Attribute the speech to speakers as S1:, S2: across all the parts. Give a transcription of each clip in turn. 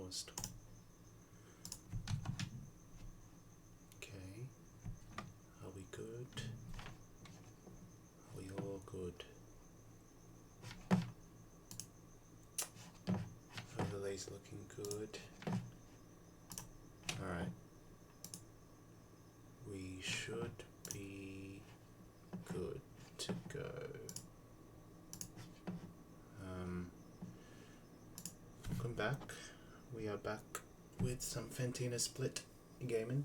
S1: paused. Okay. Are we good? Are we all good? Overlay's looking good. Alright. We should be good to go. Welcome back. We are back with some Fantina Split gaming.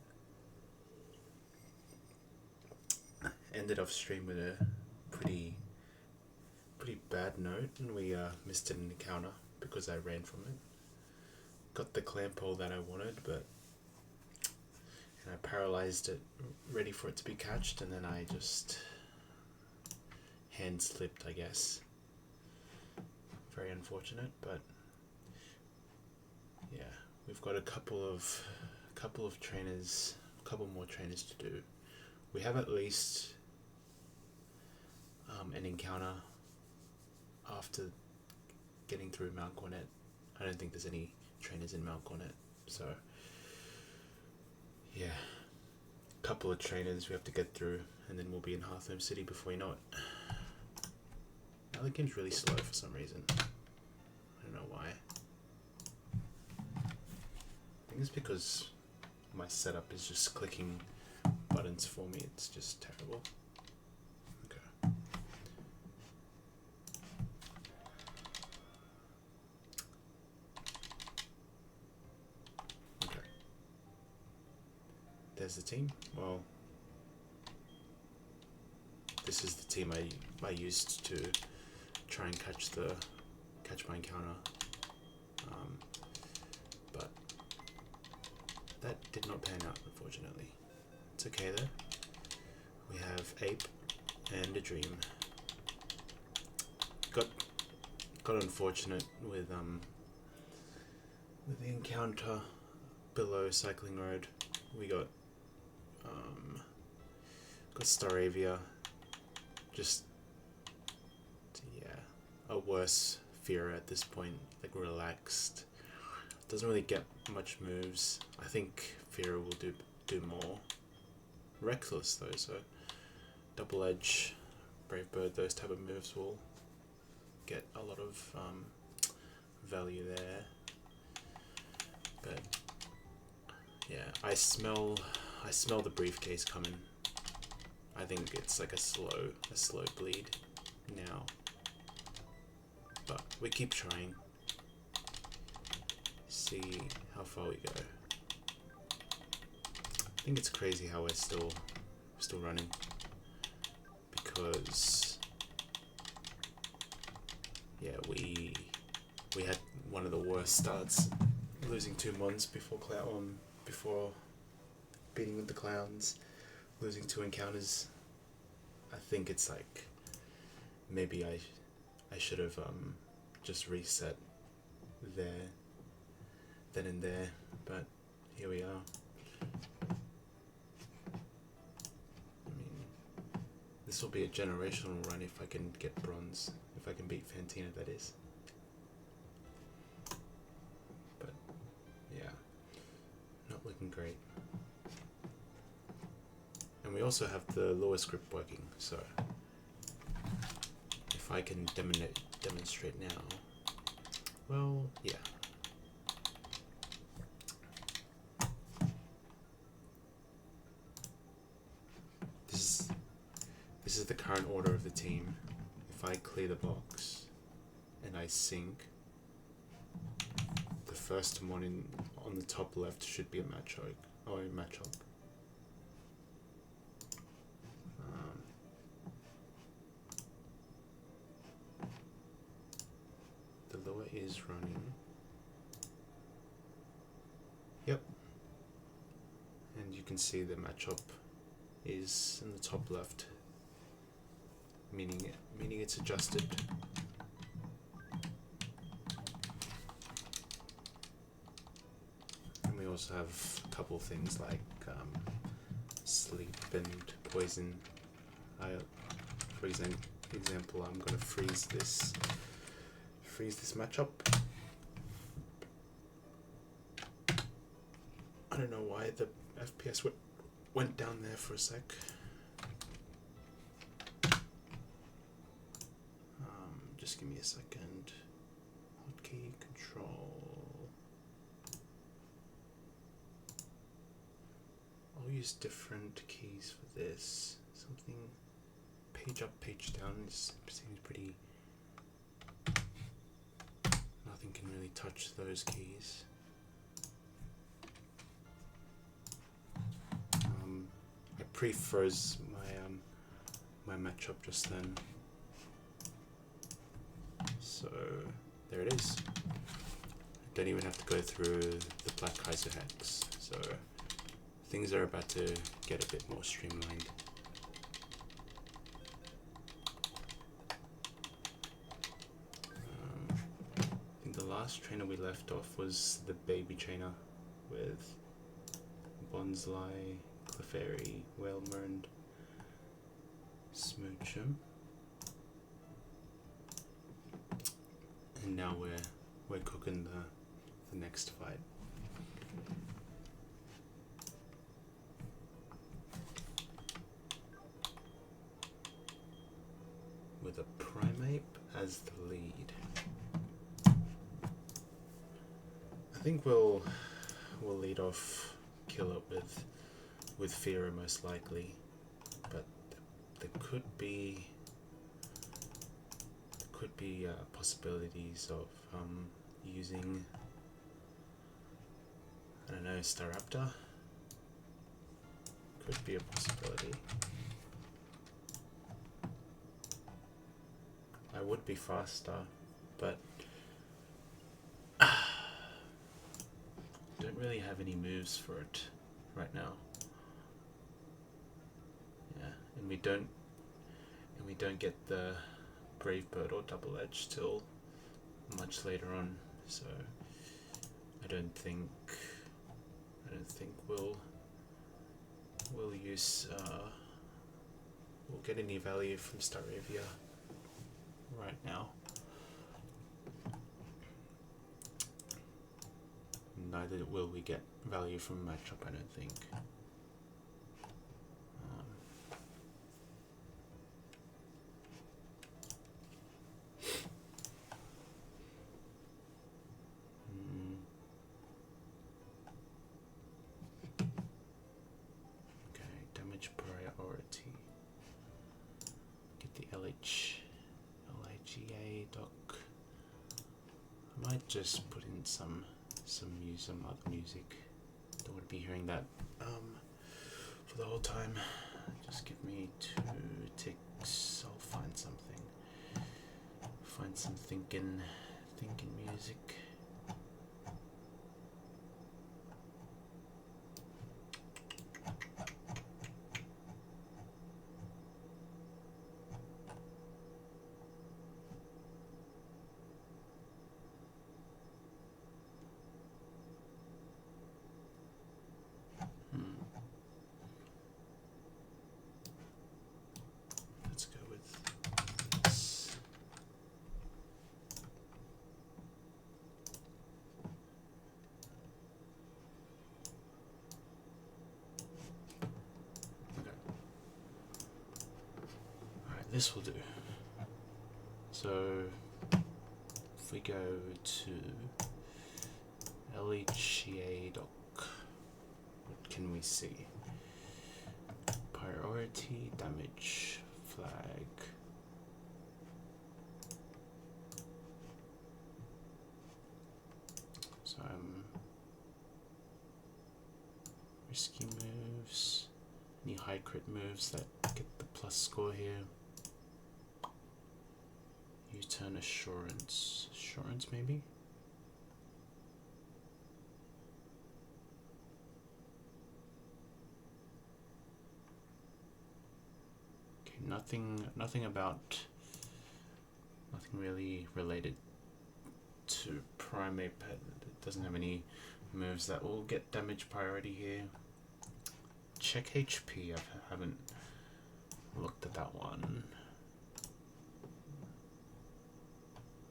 S1: Ended off stream with a pretty bad note, and we missed an encounter because I ran from it. Got the clan pole that I wanted, and I paralyzed it, ready for it to be catched, and then I just hand slipped, I guess. Very unfortunate, but yeah, we've got a couple of trainers, a couple more trainers to do. We have at least an encounter after getting through Mount Cornet. I don't think there's any trainers in Mount Cornet, so yeah, a couple of trainers we have to get through, and then we'll be in Hearthome City before you know it. Now the game's really slow for some reason. I don't know why. I think it's because my setup is just clicking buttons for me. It's just terrible. Okay. Okay. There's the team. Well, this is the team I used to try and catch my encounter. But that did not pan out, unfortunately. It's okay though. We have Ape and a Dream. Got unfortunate with the encounter below Cycling Road. We got Staravia. Just a worse Fear at this point, like relaxed. Doesn't really get much moves. I think Fear will do more. Reckless though, so Double Edge, Brave Bird, those type of moves will get a lot of value there. But yeah, I smell the briefcase coming. I think it's like a slow bleed now. But we keep trying. See how far we go. I think it's crazy how we're still running, because yeah, we had one of the worst starts, losing 2 months before beating with the clowns, losing 2 encounters. I think it's like maybe I should have just reset there, then and there, but here we are. I mean, this will be a generational run if I can get bronze, if I can beat Fantina, that is. But yeah, not looking great. And we also have the lower script working, so if I can demonstrate now, well, yeah. This is the current order of the team. If I clear the box and I sync, the first one on the top left should be a Machop. Oh, a Machop. The lower is running. Yep. And you can see the Machop is in the top left, meaning it's adjusted. And we also have a couple of things like sleep and poison. For example, I'm gonna freeze this Machop. I don't know why the FPS went down there for a sec. Just give me a second. Hotkey control. I'll use different keys for this. Something page up, page down seems pretty. Nothing can really touch those keys. I pre-froze my matchup just then. So there it is. I don't even have to go through the black Kaizo hex. So things are about to get a bit more streamlined. I think the last trainer we left off was the baby trainer with Bonsly, Clefairy, Whalmer, and Smoochum. And now we're cooking the next fight. With a Primeape as the lead. I think we'll lead off, kill it with Fearer most likely, but there could be possibilities of using, I don't know, Staraptor. Could be a possibility. I would be faster, but don't really have any moves for it right now. Yeah, and we don't get the Brave Bird or Double Edge till much later on, so I don't think we'll use we'll get any value from Staravia right now. Neither will we get value from matchup, I don't think. Priority. Get the LIGA doc. I might just put in some other music. Don't want to be hearing that for the whole time. Just give me 2 ticks. I'll find something. Find some thinking music. Let's go with this. Okay. Alright, this will do. So if we go to LHCA doc, what can we see? Priority, damage, flag. So risky moves, any high crit moves that get the plus score here. U-turn assurance maybe? Nothing really related to Primeape. It doesn't have any moves that will get damage priority here. Check HP, I haven't looked at that one.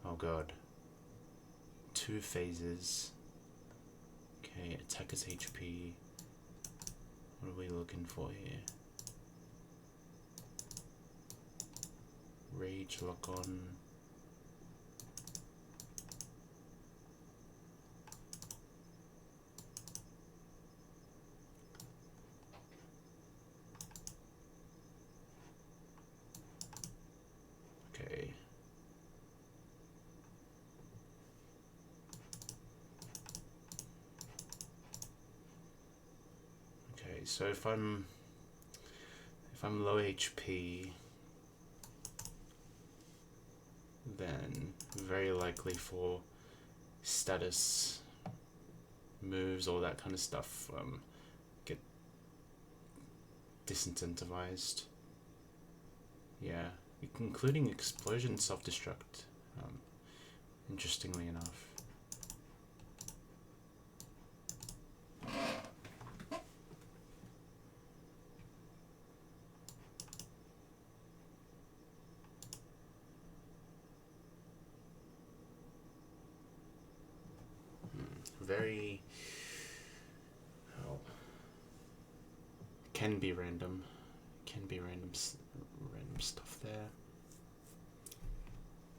S1: Oh god. 2 phases. Okay. Okay, attacker's HP. What are we looking for here? Rage lock on. Okay. Okay, so if I'm low HP, then very likely for status moves, all that kind of stuff, get disincentivized. Yeah, including explosion self-destruct, interestingly enough. Very, well, can be random stuff there.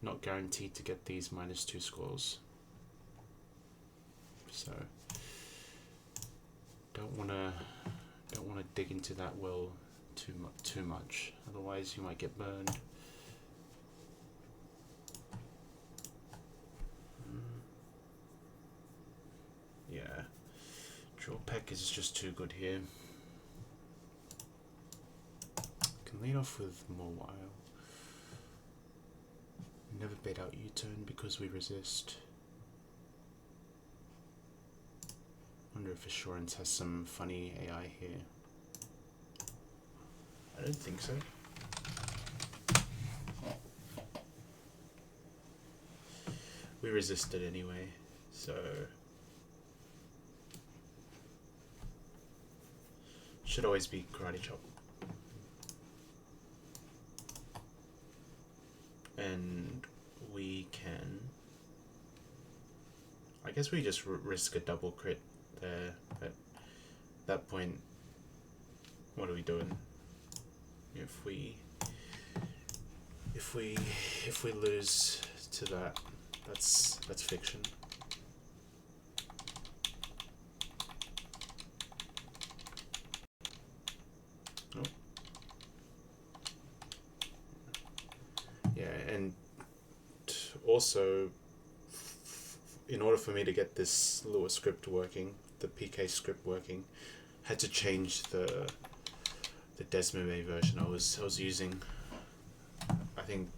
S1: Not guaranteed to get these -2 scores, so don't wanna dig into that well too much. Otherwise, you might get burned. Yeah, draw pack is just too good here. Can lead off with more while. Never bait out U-turn because we resist. Wonder if Assurance has some funny AI here. I don't think so. We resisted anyway, so should always be karate chop. And we can, I guess we just risk a double crit there. At that point, what are we doing? If we lose to that, that's fiction. Oh. Yeah, and also, in order for me to get this Lua script working, the PK script working, had to change the Desmame version. I was using, I think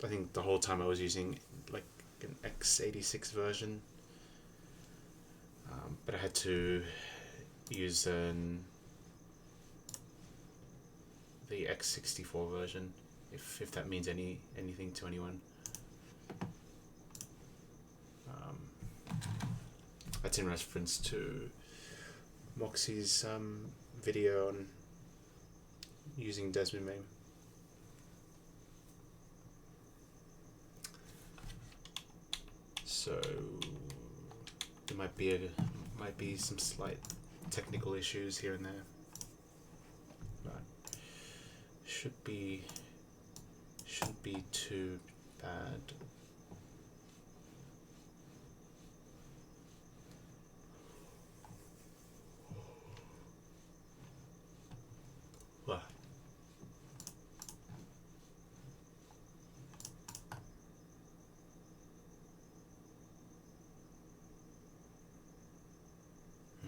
S1: I think the whole time I was using like an x86 version, but I had to use the x64 version, if that means anything to anyone. That's in reference to Moxie's video on using Desmame. So there might be some slight technical issues here and there, but shouldn't be too bad. Well,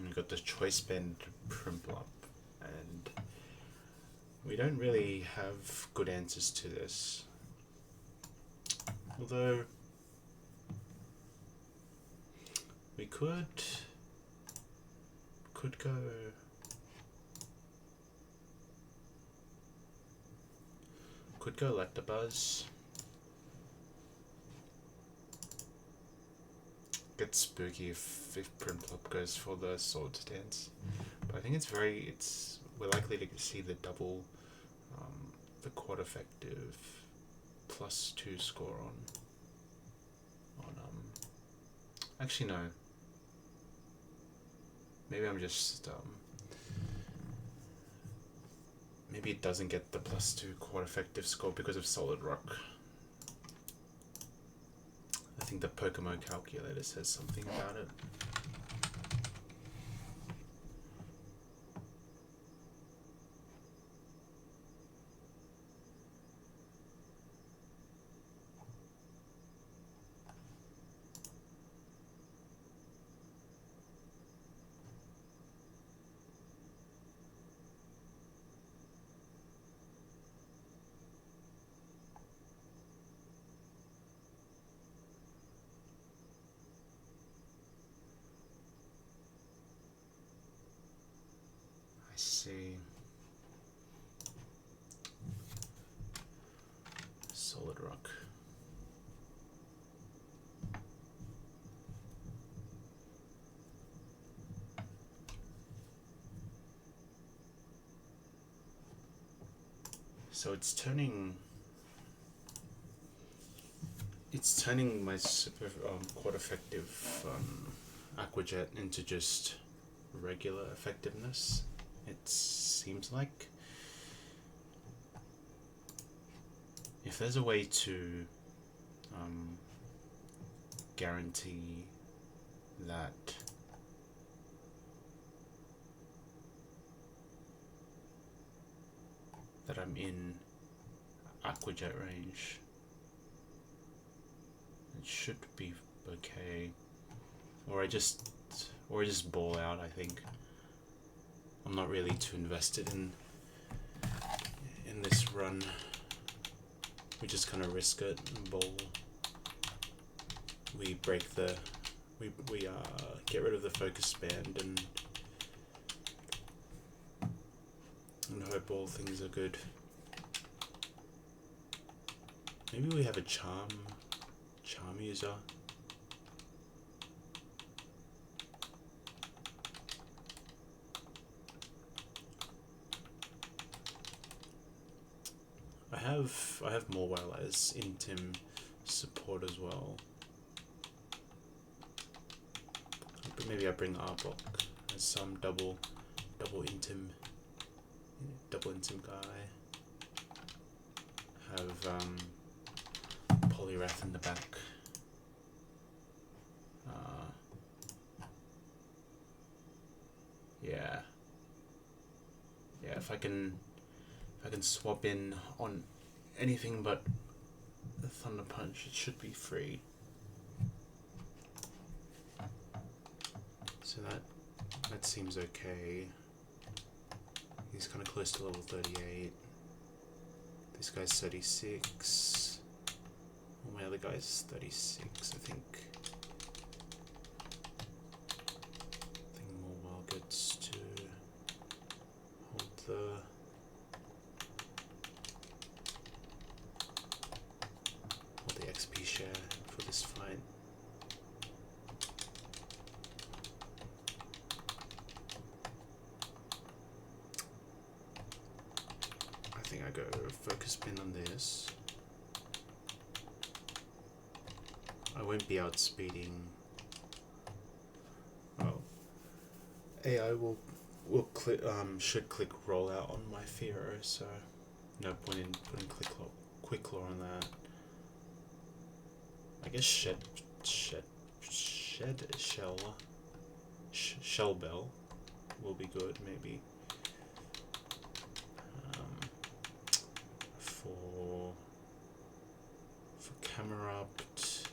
S1: we got the choice band primple up, and we don't really have good answers to this. Although we could go Electabuzz. Get spooky if Primplop goes for the sword stance, but I think we're likely to see the double, the quad effective +2 score on Actually, no. Maybe I'm just maybe it doesn't get the +2 quad effective score because of Solid Rock. I think the Pokemon calculator says something about it. See, Solid Rock. So it's turning my super quad effective Aquajet into just regular effectiveness. It seems like if there's a way to guarantee that I'm in Aquajet range, it should be okay. Or I just ball out, I think. I'm not really too invested in this run. We just kind of risk it and ball. We break the we get rid of the focus band and hope all things are good. Maybe we have a charm user. I have Morwell as Intim support as well. But maybe I bring Arbok as some double Intim guy. Have Poliwrath in the back. Yeah, if I can swap in on anything but the Thunder Punch, it should be free. So that seems okay. He's kind of close to level 38. This guy's 36. Well, my other guy's 36, I think. Morwell gets to hold the XP share for this fight. I think I go focus pin on this. I won't be outspeeding. Oh, AI should click rollout on my Fearow, so no point in putting quick claw on that. I guess shell bell will be good, maybe. For Camerupt,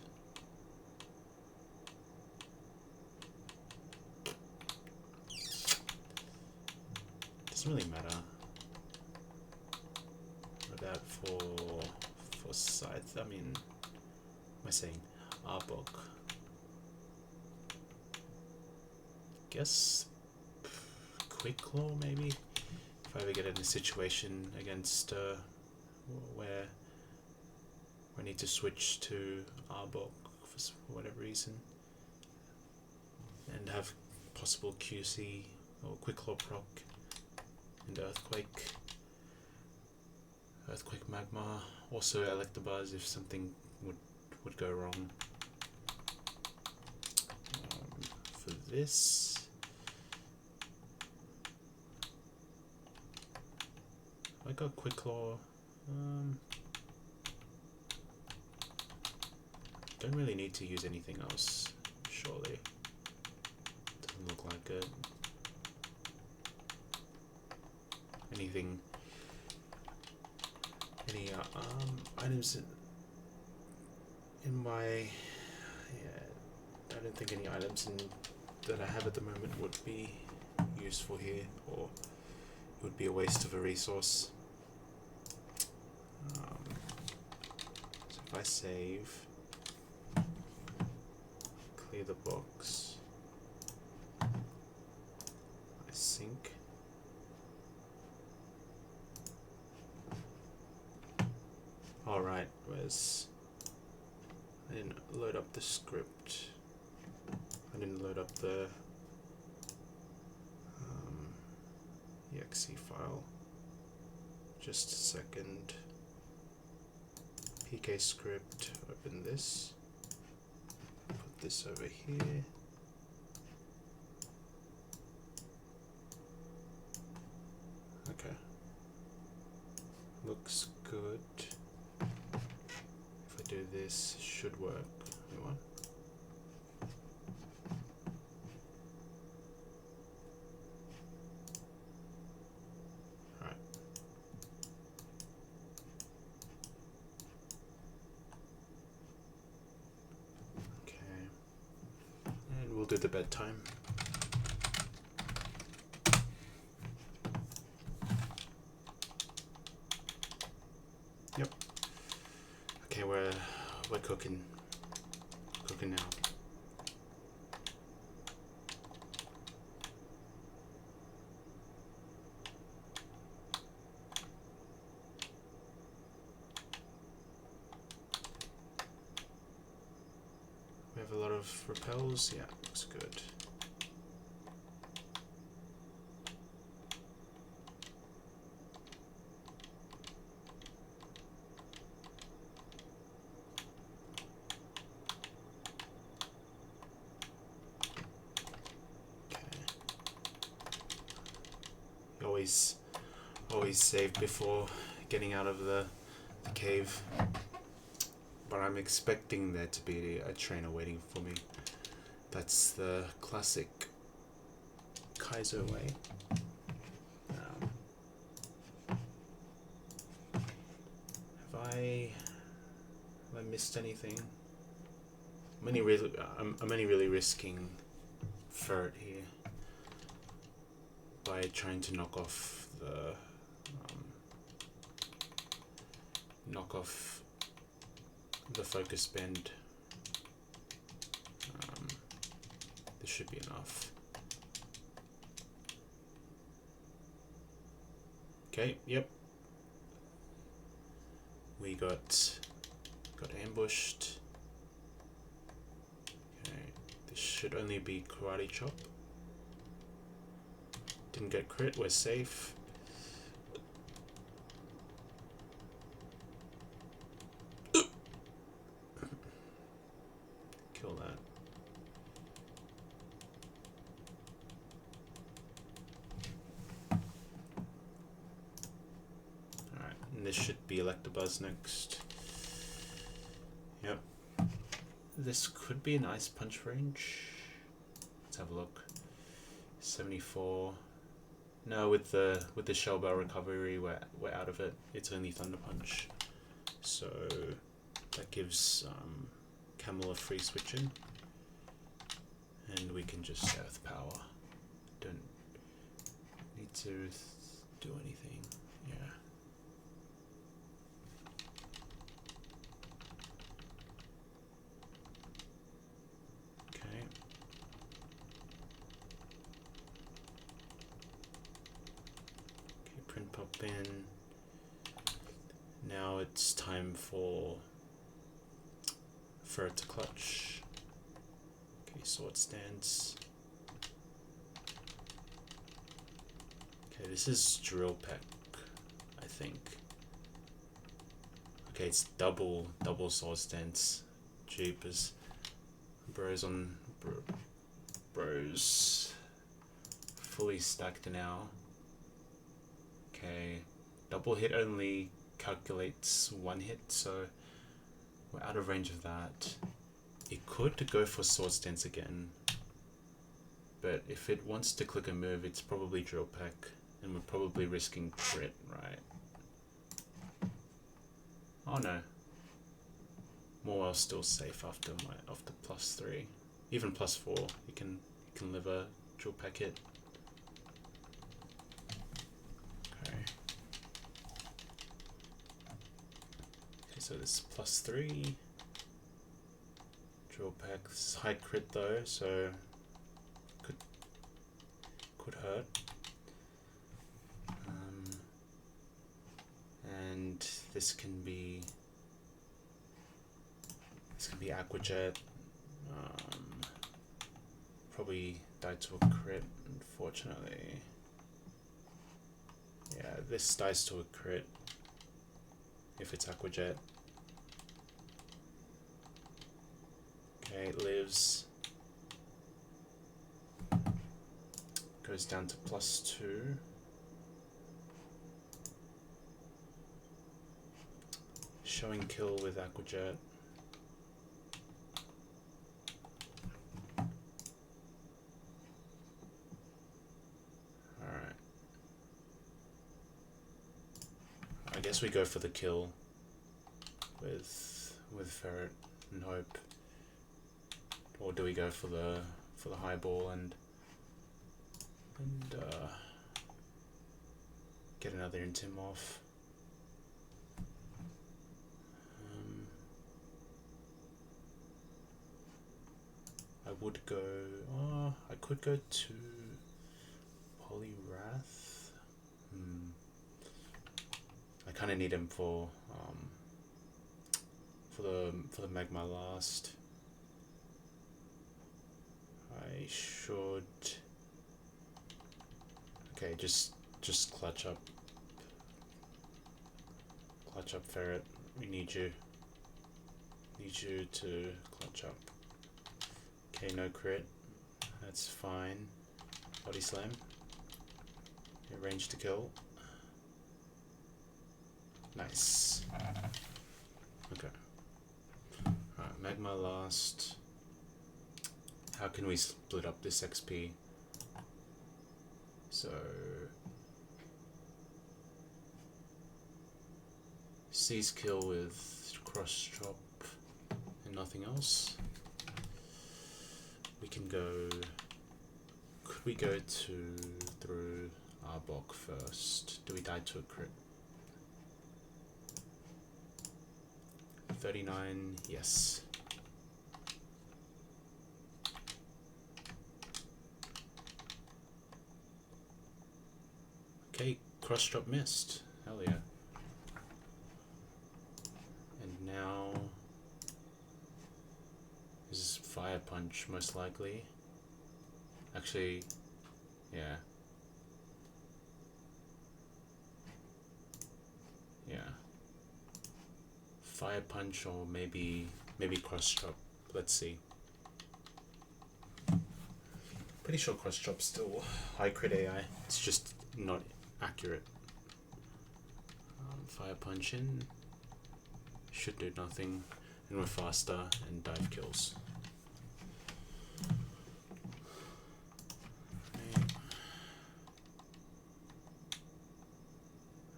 S1: doesn't really matter. What about for Scythe? I mean, am I saying Arbok? Guess Quick Claw maybe. If I ever get in a situation against where I need to switch to Arbok for whatever reason, and have possible QC or Quick Claw proc and Earthquake Magma, also Electabuzz if something would go wrong. for this. I got quick claw. Don't really need to use anything else, surely. Doesn't look like it. Anything? Any items in my? Yeah, I don't think any items that I have at the moment would be useful here, or it would be a waste of a resource. So if I save, clear the box, I sync. Alright, where's... I didn't load up the script. I didn't load up the exe file. Just a second. PK script, open this. Put this over here. Okay. Looks good. If I do this, should work. Anyone? Alright. Okay. And we'll do the bedtime. Yep. Okay, we're cooking now. We have a lot of repels. Yeah, looks good. Always save before getting out of the cave, but I'm expecting there to be a trainer waiting for me. That's the classic Kaizo way. Have I missed anything? I'm only really risking ferret here by trying to knock off the focus bend. This should be enough. Okay, yep. We got ambushed. Okay, this should only be karate chop. Didn't get crit, we're safe. Kill that. Alright, and this should be Electabuzz next. Yep. This could be a nice punch range. Let's have a look. 74. No, with the shell bell recovery, we're out of it. It's only Thunder Punch, so that gives Camel a free switch in, and we can just Earth Power. Don't need to do anything. Yeah. Okay. Print pop in. Now it's time for it to clutch. Okay, sword stance. Okay, this is drill peck, I think. Okay, it's double sword stance. Jeepers. Bro's on Bros. Fully stacked now. Okay. Double hit only calculates one hit, so we're out of range of that. It could go for Swords Dance again, but if it wants to click a move, it's probably Drill Peck, and we're probably risking crit, right? Oh no. Morwell's still safe after +3, even +4. You can live a Drill Peck hit. Okay. So this +3. Drill Peck. This is high crit though, so could hurt. And this can be Aquajet. Probably die to a crit, unfortunately. Yeah, this dies to a crit if it's Aquajet. Okay, it lives. Goes down to +2. Showing kill with Aquajet. Alright. I guess we go for the kill with Ferret and hope. Or do we go for the high ball and get another Intim off? I would go. Oh, I could go to Poliwrath. I kind of need him for the Magma Last. I should. Okay, just clutch up. Clutch up, Ferret. We need you. Need you to clutch up. Okay, no crit. That's fine. Body slam. Range to kill. Nice. Okay. Alright, Magma Last. How can we split up this XP? So seize kill with cross chop and nothing else. We can go. Could we go through Arbok first? Do we die to a crit? 39, yes. Okay, cross drop missed. Hell yeah. And now this is Fire Punch most likely. Actually, yeah. Yeah. Fire Punch or maybe cross drop. Let's see. Pretty sure cross drop's still high crit AI. It's just not accurate. Fire Punch in. Should do nothing. And we're faster and dive kills.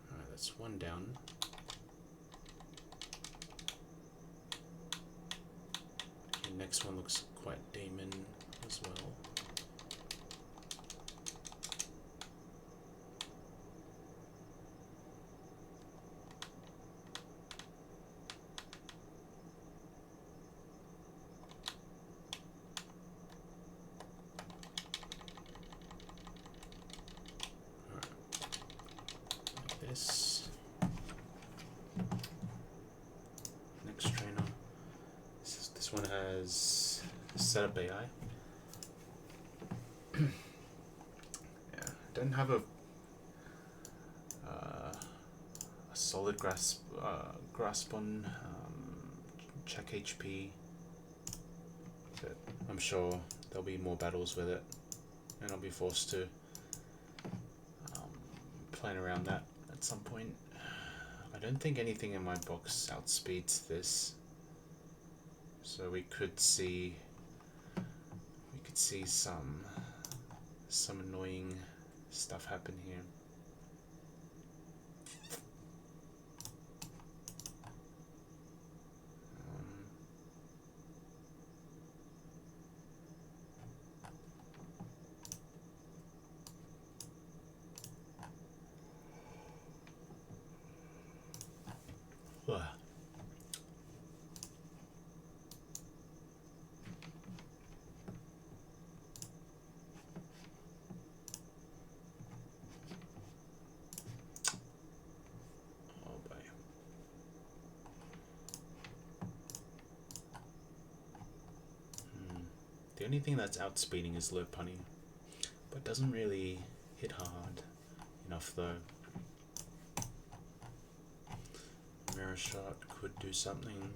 S1: Alright, that's one down. Okay, next one looks quite demon as well. Next trainer. This one has setup AI. Yeah, don't have a solid grasp on check HP, but I'm sure there'll be more battles with it, and I'll be forced to plan around that at some point. I don't think anything in my box outspeeds this, so we could see some annoying stuff happen here. The only thing that's outspeeding is low punny, but doesn't really hit hard enough though. Mirror shot could do something.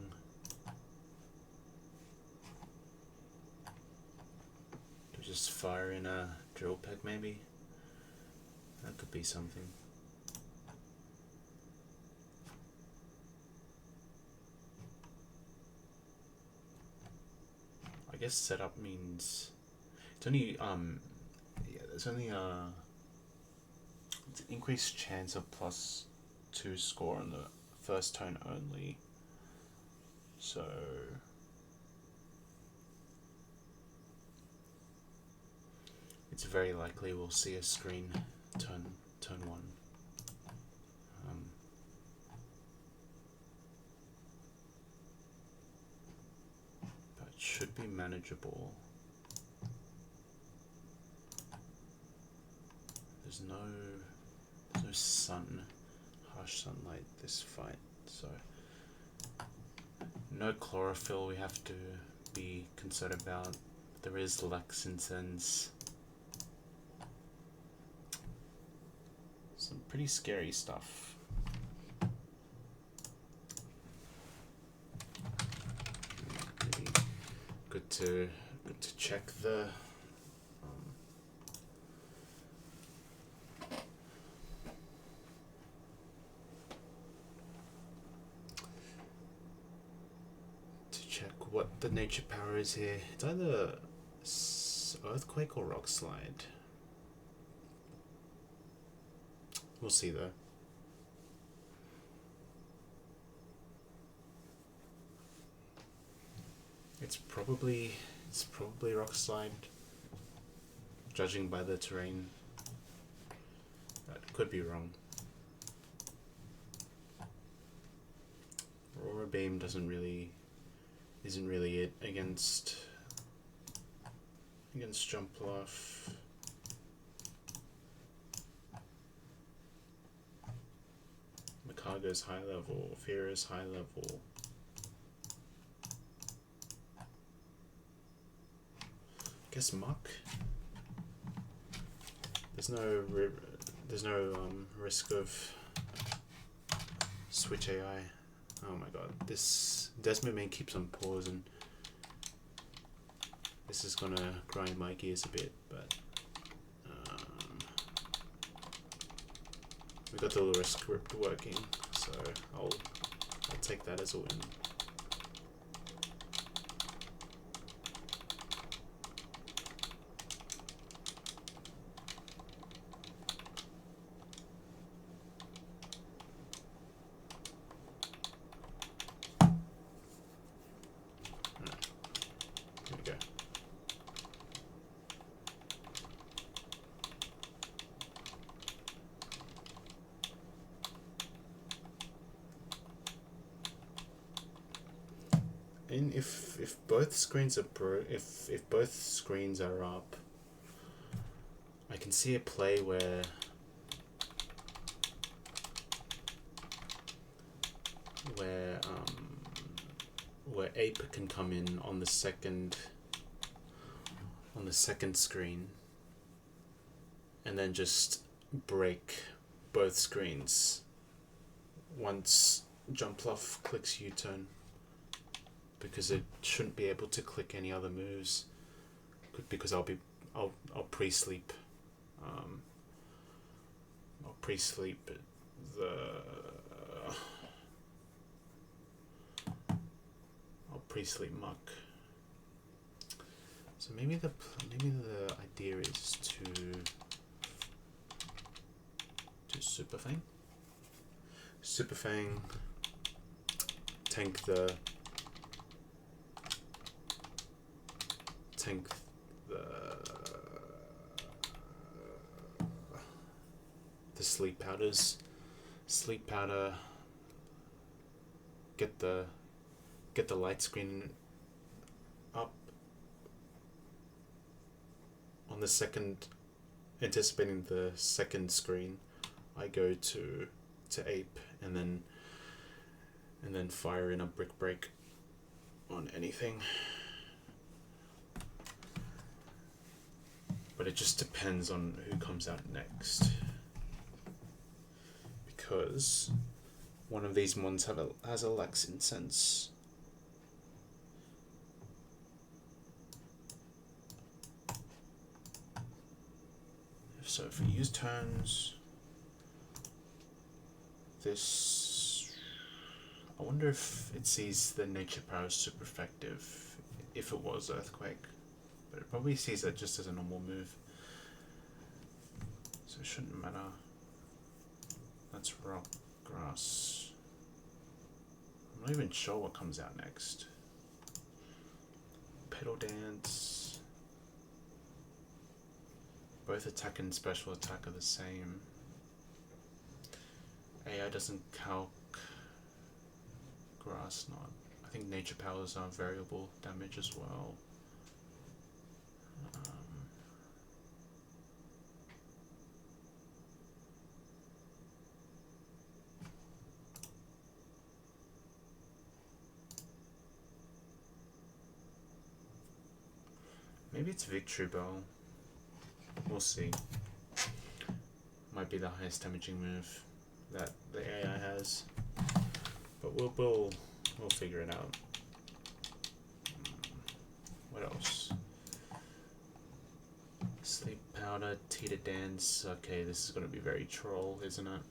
S1: To just fire in a drill peg maybe. That could be something. I guess setup means it's only there's only it's an increased chance of +2 score on the first turn only. So it's very likely we'll see a screen turn 1. Should be manageable. There's no harsh sunlight this fight, so no chlorophyll we have to be concerned about. There is Lux Incense. Some pretty scary stuff. Good to check the what the nature power is here. It's either earthquake or rock slide. We'll see though. It's probably rock slide, judging by the terrain. That could be wrong. Aurora Beam isn't really it against Jump Bluff. Makago's high level, Feara's high level. Guess Muck. There's no risk of switch AI. Oh my god, this Desmond main keeps on pausing. This is gonna grind my gears a bit, but we got the lure script working, so I'll take that as a win. And if both screens are if both screens are up, I can see a play where Ape can come in on the second screen and then just break both screens once Jump Bluff clicks U-turn, because it shouldn't be able to click any other moves. because I'll pre-sleep. I'll pre-sleep the. I'll pre-sleep muck. So maybe the idea is to do Super Fang. Super Fang, tank the sleep powders. Sleep powder, get the light screen up on the second, anticipating the second screen. I go to ape and then fire in a brick break on anything. But it just depends on who comes out next, because one of these ones has a Lex Incense. So if we use turns, this, I wonder if it sees the nature power as super effective if it was Earthquake, but it probably sees that just as a normal move, so it shouldn't matter. That's rock, grass. I'm not even sure what comes out next. Pedal Dance. Both attack and special attack are the same. AI doesn't calc. Grass not. I think nature powers are variable damage as well. Maybe it's Victory Bell. We'll see. Might be the highest damaging move that the AI has, but we'll figure it out. What else? Sleep powder, Tita Dance. Okay, this is gonna be very troll, isn't it?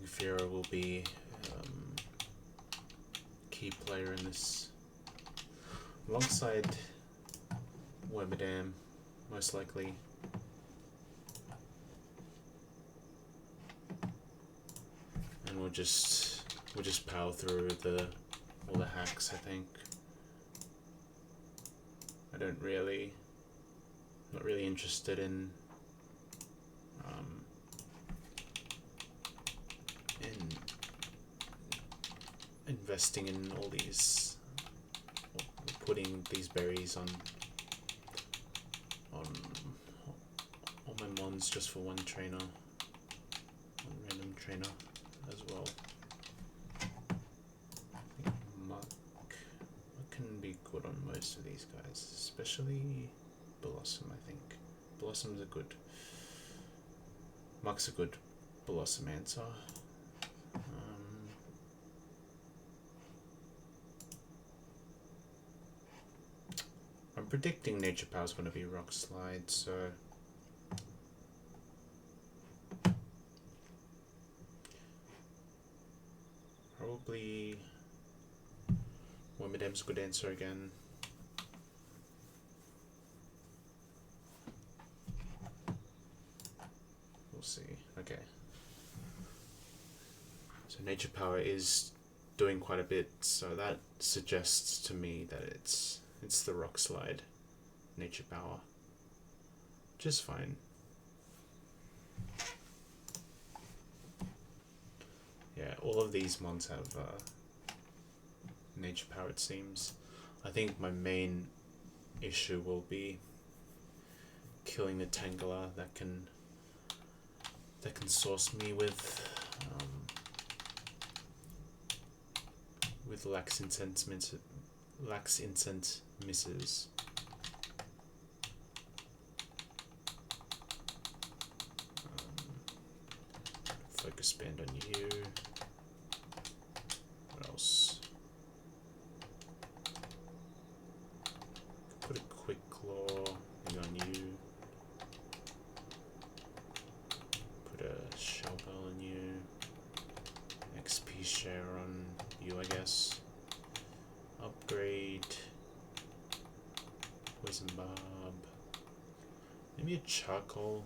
S1: Fira will be key player in this, alongside Webadam, most likely. And we'll just power through all the hacks, I think. Not really interested in investing in all these, putting these berries on all my mons just for one trainer, one random trainer as well. I think Muck can be good on most of these guys, especially Blossom. I think Blossom's a good, Muck's a good Blossom answer. I'm predicting Nature Power is going to be Rock Slide, so probably Womidem's a good answer again. We'll see. Okay. So Nature Power is doing quite a bit, so that suggests to me that it's the Rock Slide Nature Power, which is fine. Yeah, all of these mons have Nature Power, it seems. I think my main issue will be killing the Tangela that can source me with Lex Incense Lax Instant misses. Focus band on you. What else? Put a quick claw maybe on you. Put a shell bell on you. XP share on you, I guess. Upgrade. Poison barb. Maybe a charcoal.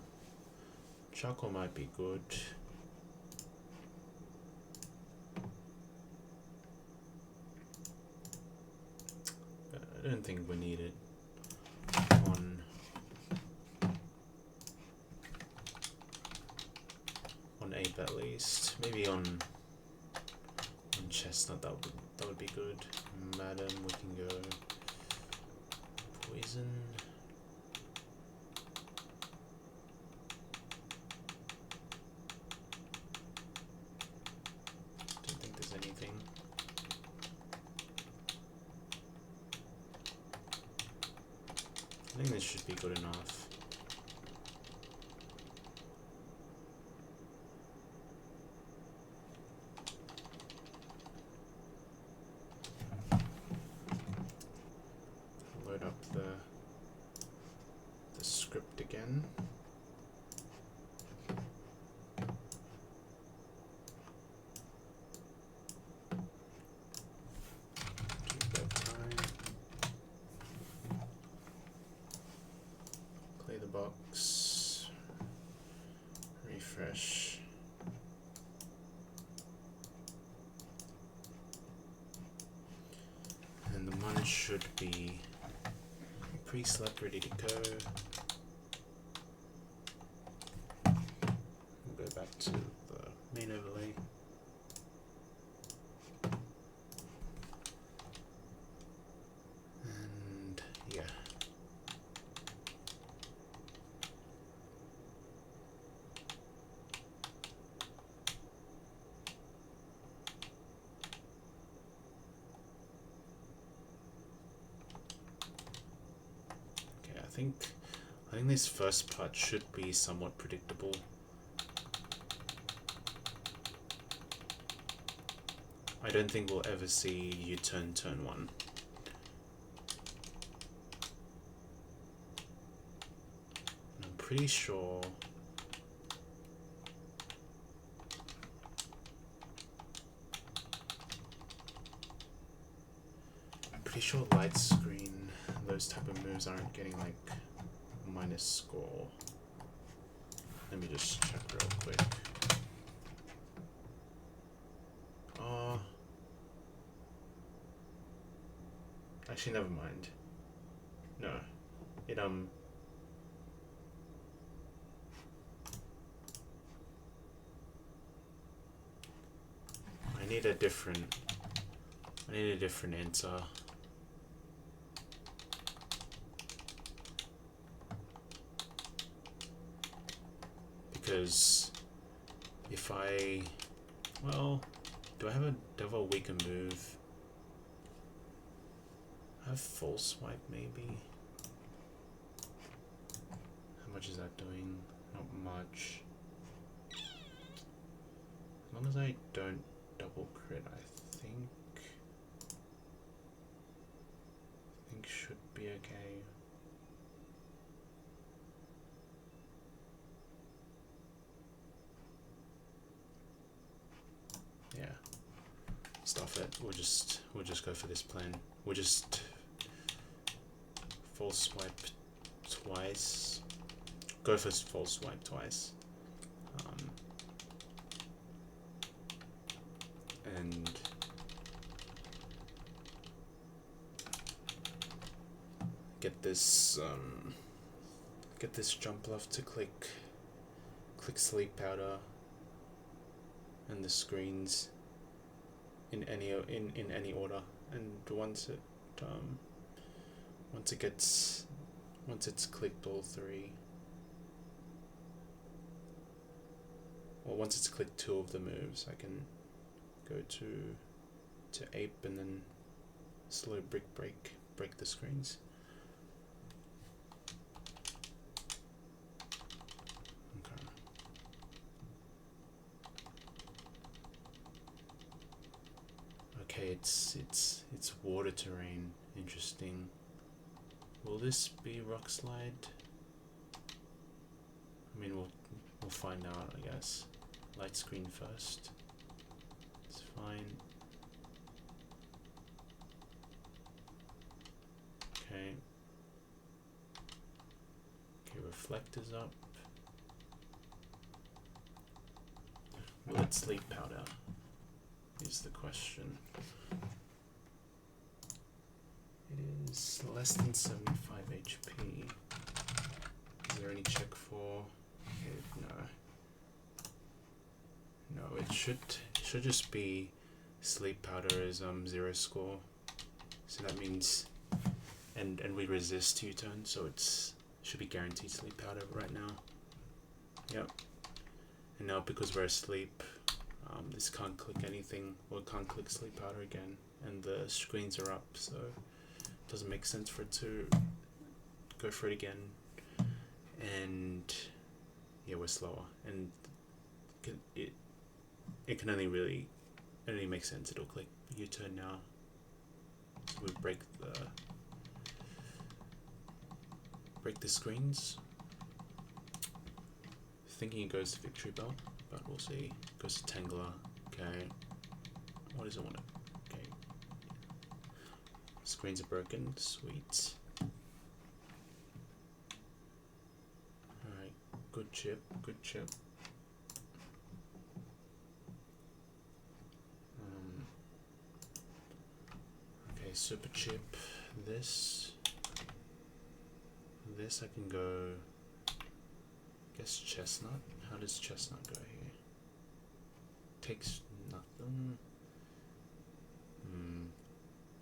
S1: Charcoal might be good. But I don't think we need it on ape at least. Maybe on chestnut, that would be good. Madam, we can go poison. Don't think there's anything. I think this should be good enough. Load up the script again. Do bedtime. Play the box. Refresh. And the money should be pre-slept, ready to go. We'll go back to the main overlay. And yeah. I think this first part should be somewhat predictable. I don't think we'll ever see you turn one. And I'm pretty sure light screen, those type of moves aren't getting like minus score. Let me just check real quick. Actually, never mind. No, it I need a different answer. Because if do I have a devil we can move? I have full swipe maybe. How much is that doing? Not much. As long as I don't double crit, I think should be okay. Yeah. Stuff it. We'll just go for this plan. We'll just full swipe twice. Go for full swipe twice. And get this jump left to click sleep powder and the screens in any order, and once it's clicked all three, or once it's clicked two of the moves, I can go to ape and then slow brick break the screens. Okay. Okay, it's water terrain. Interesting. Will this be rock slide? I mean, we'll find out, I guess. Light screen first. It's fine. Okay. Okay, reflectors up. Will it sleep powder? Is the question. It is less than 75 HP. Is there any check for it? No. No, it should just be sleep powder is 0 score. So that means and we resist 2 turn, so it should be guaranteed sleep powder right now. Yep. And now because we're asleep, this can't click anything, or can't click sleep powder again, and the screens are up, so it doesn't make sense for it to go for it again. And yeah, we're slower, and it can only make sense. It'll click U-turn now. So we break the screens. Thinking it goes to Victory Bell, but we'll see. Goes to Tangler. Okay. What does it want to? Okay. Screens are broken. Sweet. Alright. Good chip. Good chip. Okay, super chip. This I can go. Guess chestnut. How does chestnut go here? Takes nothing.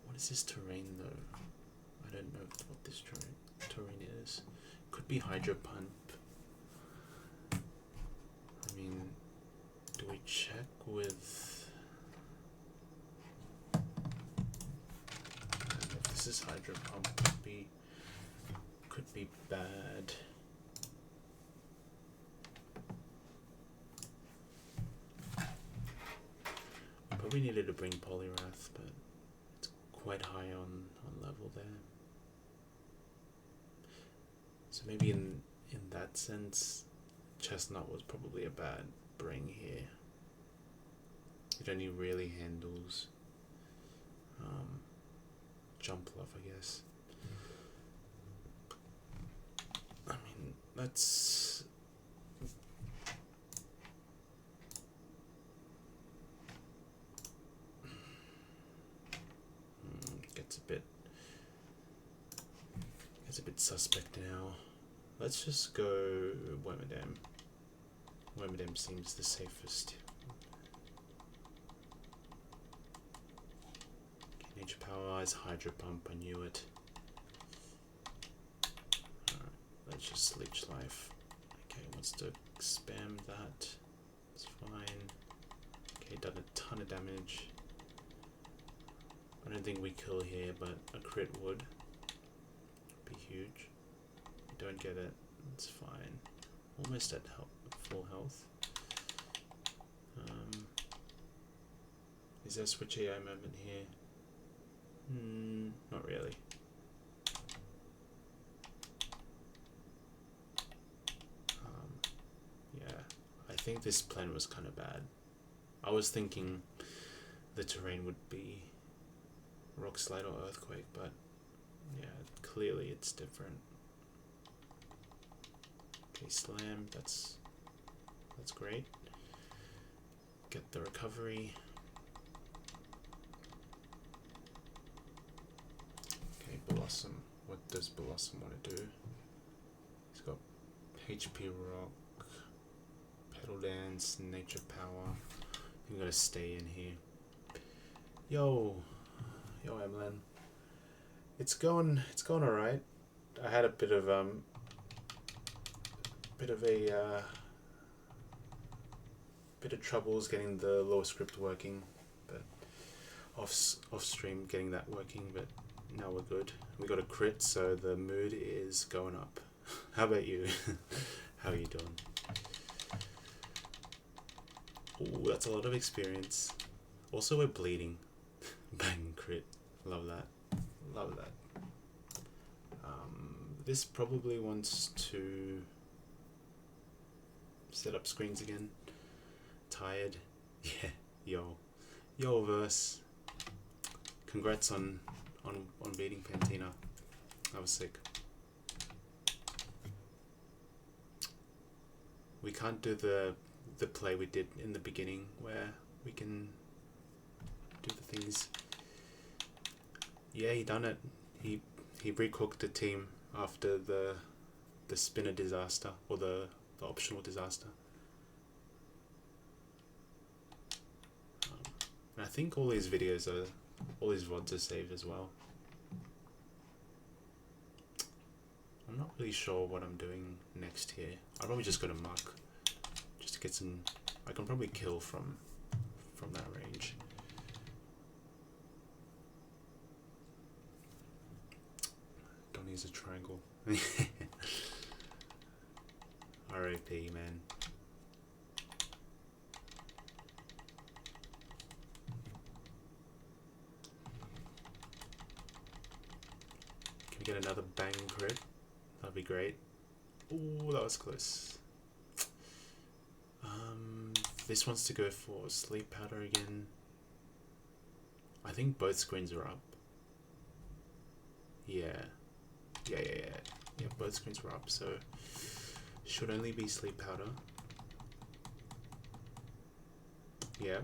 S1: What is this terrain though? I don't know what this terrain is. Could be hydro pump. I mean, do we check with? If this is hydro pump, could be bad. Probably needed to bring Polyrath, but it's quite high on level there. So maybe in that sense, Chestnut was probably a bad bring here. It only really handles Jump Love, I guess. I mean, that's... Gets a bit suspect now. Let's just go Wormadam. Wormadam seems the safest. Nature Power is Hydro Pump, I knew it. Alright, let's just Leech Life. Okay, wants to spam that. It's fine. Okay, done a ton of damage. I don't think we kill here, but a crit would be huge. We don't get it, it's fine. Almost at full health. Is there a switch AI moment here? Not really. Yeah, I think this plan was kind of bad. I was thinking the terrain would be Rock Slide or Earthquake, but yeah, clearly it's different. Okay, Slam, that's great. Get the recovery. Okay, Blossom. What does Blossom want to do? He's got HP Rock, Pedal Dance, Nature Power. I'm gonna stay in here. Yo, Emlyn. It's going alright. I had a bit of troubles getting the lower script working, but off stream getting that working, but now we're good. We got a crit, so the mood is going up. How about you? How are you doing? Ooh, that's a lot of experience. Also, we're bleeding. Bang, crit. Love that. Love that. This probably wants to set up screens again. Tired. Yeah. Yo verse. Congrats on beating Pantina. I was sick. We can't do the play we did in the beginning where we can do the things. Yeah, he done it. He recooked the team after the spinner disaster, or the optional disaster. And I think all these videos are, all these VODs are saved as well. I'm not really sure what I'm doing next here. I'll probably just go to Muck, just to get some. I can probably kill from that range. Don't use a triangle. R.I.P. man. Can we get another bang crit? That'd be great. Ooh, that was close. This wants to go for sleep powder again. I think both screens are up. Yeah, both screens were up, so should only be sleep powder. Yeah,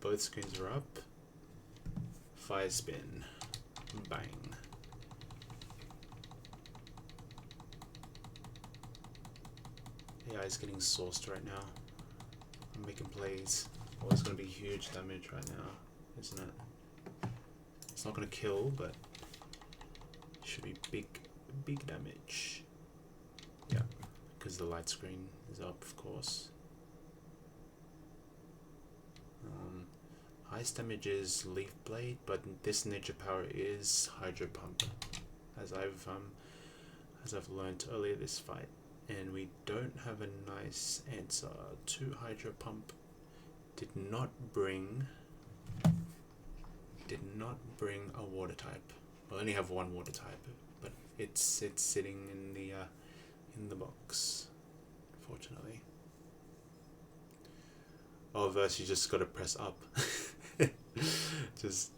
S1: both screens are up. Fire spin. Bang. Yeah, he's getting sauced right now. I'm making plays. Oh, it's going to be huge damage right now, isn't it? It's not going to kill, but it should be big damage. Yeah, because the light screen is up, of course. Highest damage is Leaf Blade, but this nature power is Hydro Pump, as I've learned earlier this fight. And we don't have a nice answer to Hydro Pump. Did not bring a water type. I only have one water type, but it's sitting in the box, fortunately. Oh, verse, you just gotta press up. Just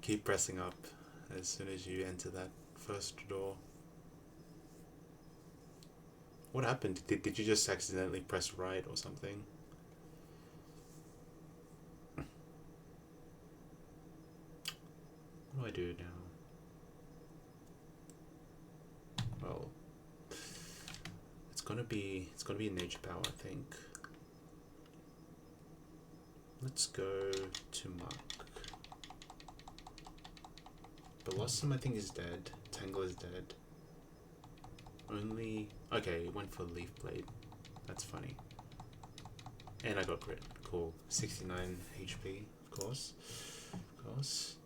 S1: keep pressing up as soon as you enter that first door. What happened? Did you just accidentally press right or something? What do I do now? Well, it's gonna be nature power, I think. Let's go to Muck. Blossom, I think, is dead. Tangle is dead. Only... Okay, it went for Leaf Blade. That's funny. And I got crit. Cool. 69 HP, of course. Of course.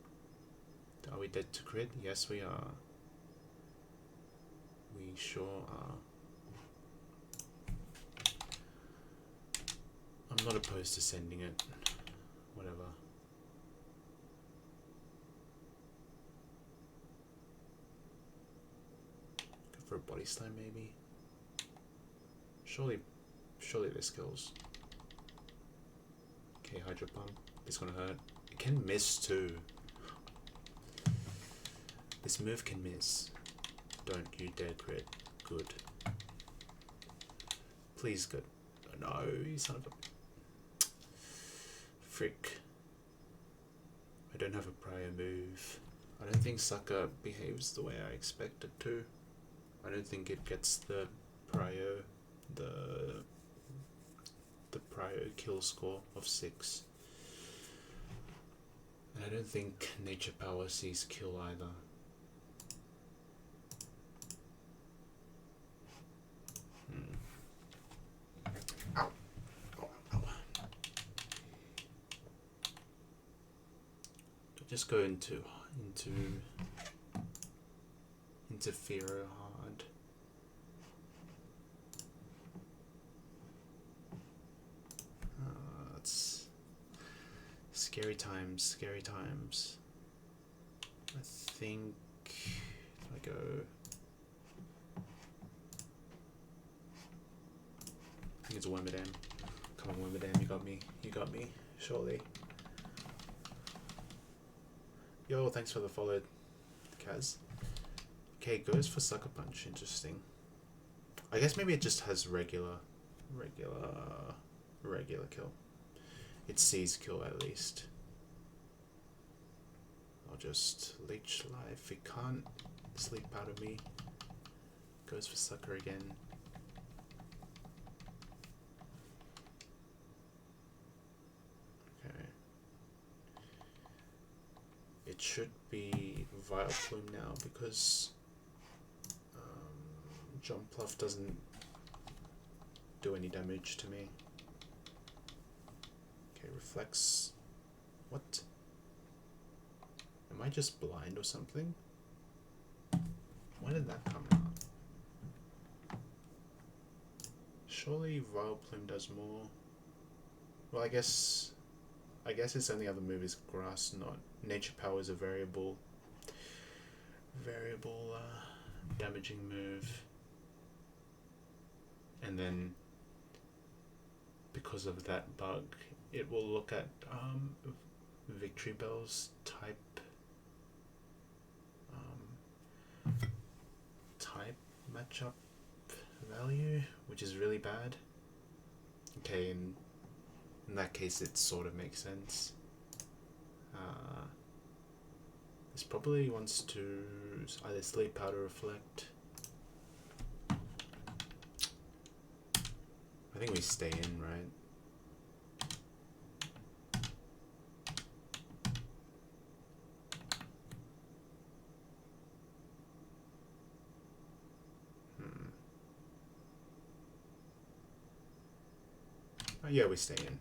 S1: Are we dead to crit? Yes, we are. We sure are. I'm not opposed to sending it. Whatever. Go for a body slam, maybe. Surely this kills. Okay, Hydro Pump. It's gonna hurt. It can miss too. This move can miss. Don't you dare crit. Good. Please, good. No, you son of a... Frick. I don't have a prior move. I don't think Sucker behaves the way I expect it to. I don't think it gets the prior kill score of 6. And I don't think nature power sees kill either. Ow. Ow. just go into Firo hard. It's scary times, scary times. I think if I go, I think it's Wormadam. Come on, Wormadam, you got me, surely. Yo, thanks for the follow, Kaz. Okay, goes for Sucker Punch, interesting. I guess maybe it just has regular kill. It sees kill at least. I'll just Leech Life. It can't sleep out of me. Goes for Sucker again. Okay. It should be Vile Plume now because Jump Pluff doesn't do any damage to me. Okay, Reflex. What? Am I just blind or something? When did that come out? Surely Vile Plume does more. Well, I guess its only other move is Grass, not Nature Power is a variable damaging move. And then because of that bug, it will look at Victory Bell's type matchup value, which is really bad. Okay, in that case it sort of makes sense. This probably wants to either Sleep Powder or Reflect. I think we stay in, right? Oh, yeah, we stay in.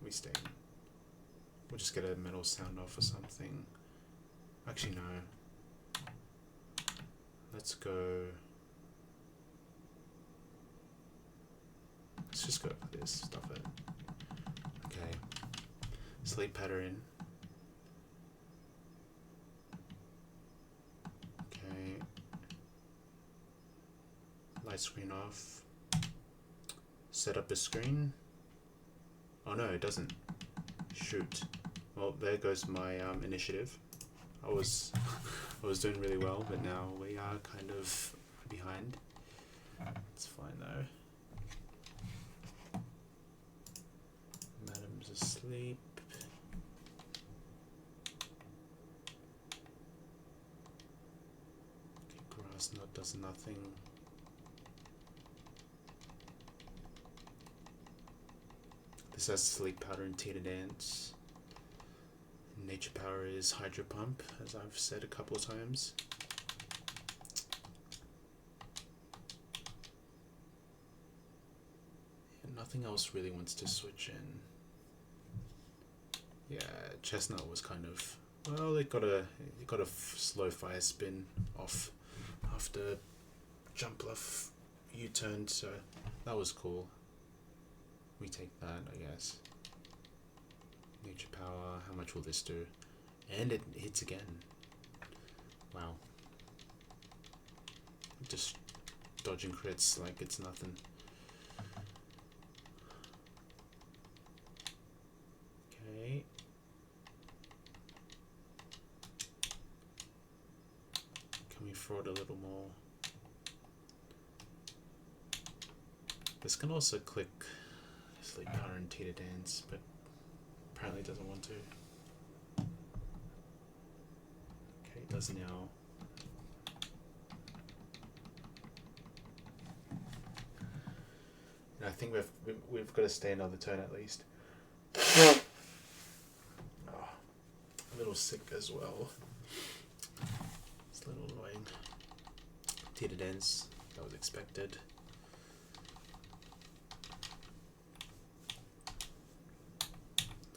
S1: We stay in. We'll just get a metal sound off or something. Actually, no. Let's go. Let's just go for this. Stuff it. Okay. Sleep Pattern. Okay. Light screen off. Set up a screen. Oh no, it doesn't. Shoot. Well, there goes my initiative. I was doing really well, but now we are kind of behind. It's fine though. Madam's asleep. Okay, Grass Knot does nothing. This has Sleep Powder and Teeter Dance. Nature Power is Hydro Pump, as I've said a couple of times. And nothing else really wants to switch in. Yeah, Chestnut was kind of, well, it got a slow fire spin off after Jump Bluff U-turned, so that was cool. We take that, I guess. Nature Power, how much will this do? And it hits again. Wow. Just dodging crits like it's nothing. Okay. Can we fraud a little more? This can also click Sleep Powder and Teeter Dance, but apparently doesn't want to. Okay, it does now. And I think we've got to stay another turn at least. Oh, a little sick as well. It's a little annoying. Teeter Dance, that was expected.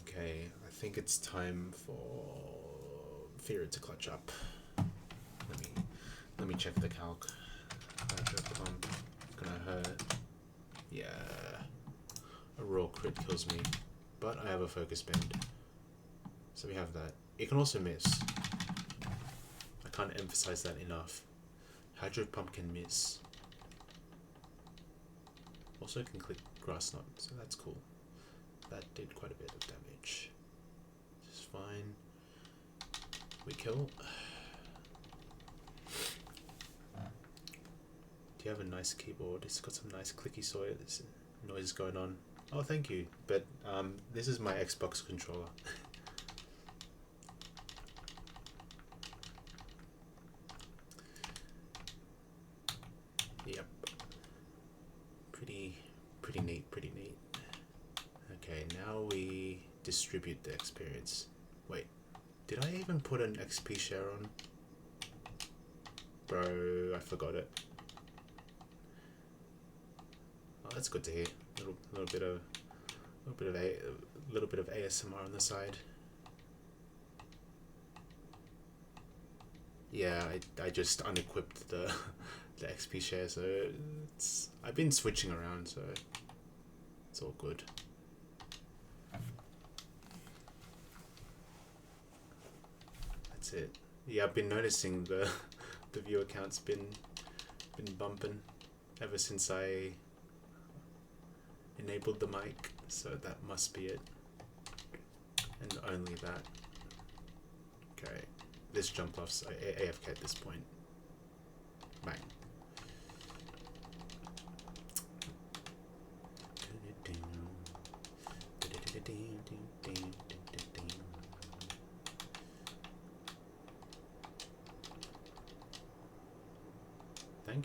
S1: Okay, I think it's time for Fear it to clutch up. Let me check the calc. Hearthome gonna hurt. Yeah, a raw crit kills me, but I have a focus bend, so we have that. It can also miss. I can't emphasize that enough. Hydro Pump can miss. Also can click Grass Knot, so that's cool. That did quite a bit of damage. Just fine. We kill. Do you have a nice keyboard? It's got some nice clicky noise going on. Oh, thank you. But this is my Xbox controller. Yep. Pretty neat, pretty neat. Okay, now we distribute the experience. Wait, did I even put an XP share on? Bro, I forgot it. Oh, that's good to hear. Little bit of ASMR on the side. Yeah, I just unequipped the XP share, so I've been switching around, so it's all good. That's it. Yeah, I've been noticing the viewer count's been bumping ever since I enabled the mic, so that must be it, and only that. Okay, this jump off's AFK at this point. Bang.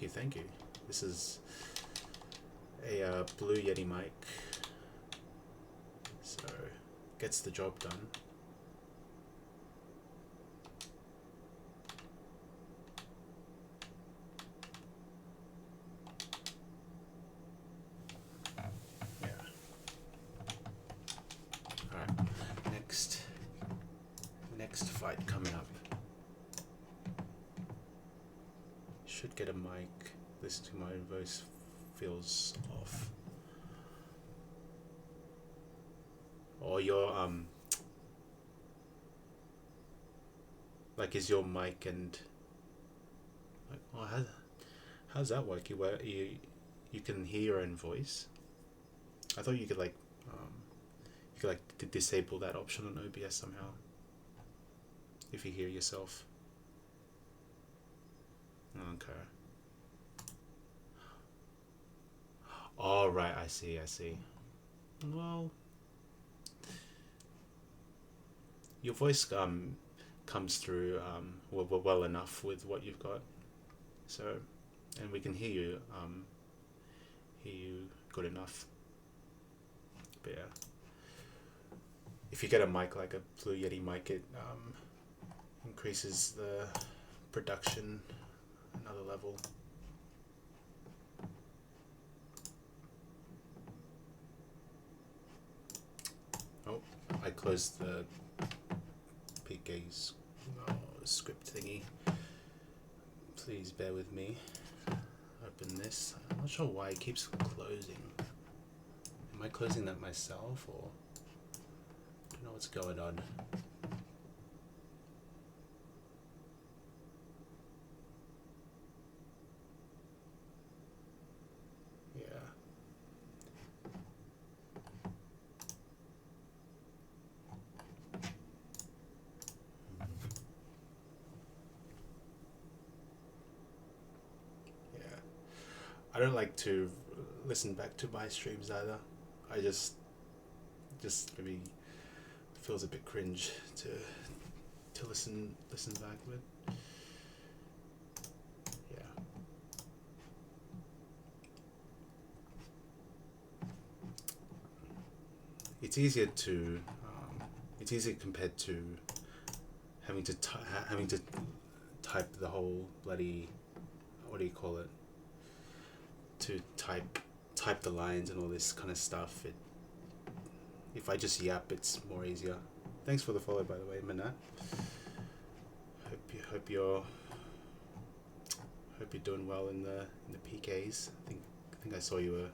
S1: Thank you. This is a Blue Yeti mic, so gets the job done. Yeah. Alright, next fight coming up. Should get a mic. Listen to my own voice feels off. Or your like, is your mic and like, oh, how's that work? You can hear your own voice. I thought you could like disable that option on OBS somehow if you hear yourself. Okay. All right, I see. Well, your voice comes through well enough with what you've got, so, and we can hear you good enough. But yeah, if you get a mic like a Blue Yeti mic, it increases the production another level. Oh, I closed the PK's script thingy. Please bear with me. Open this. I'm not sure why it keeps closing. Am I closing that myself, or I don't know what's going on? I don't like to listen back to my streams either. I just maybe feels a bit cringe to listen back with. Yeah. It's easier compared to having to type the whole bloody, what do you call it? To type the lines and all this kind of stuff. If I just yap, it's more easier. Thanks for the follow, by the way, Manat. hope you're doing well in the PKs. I think I saw you were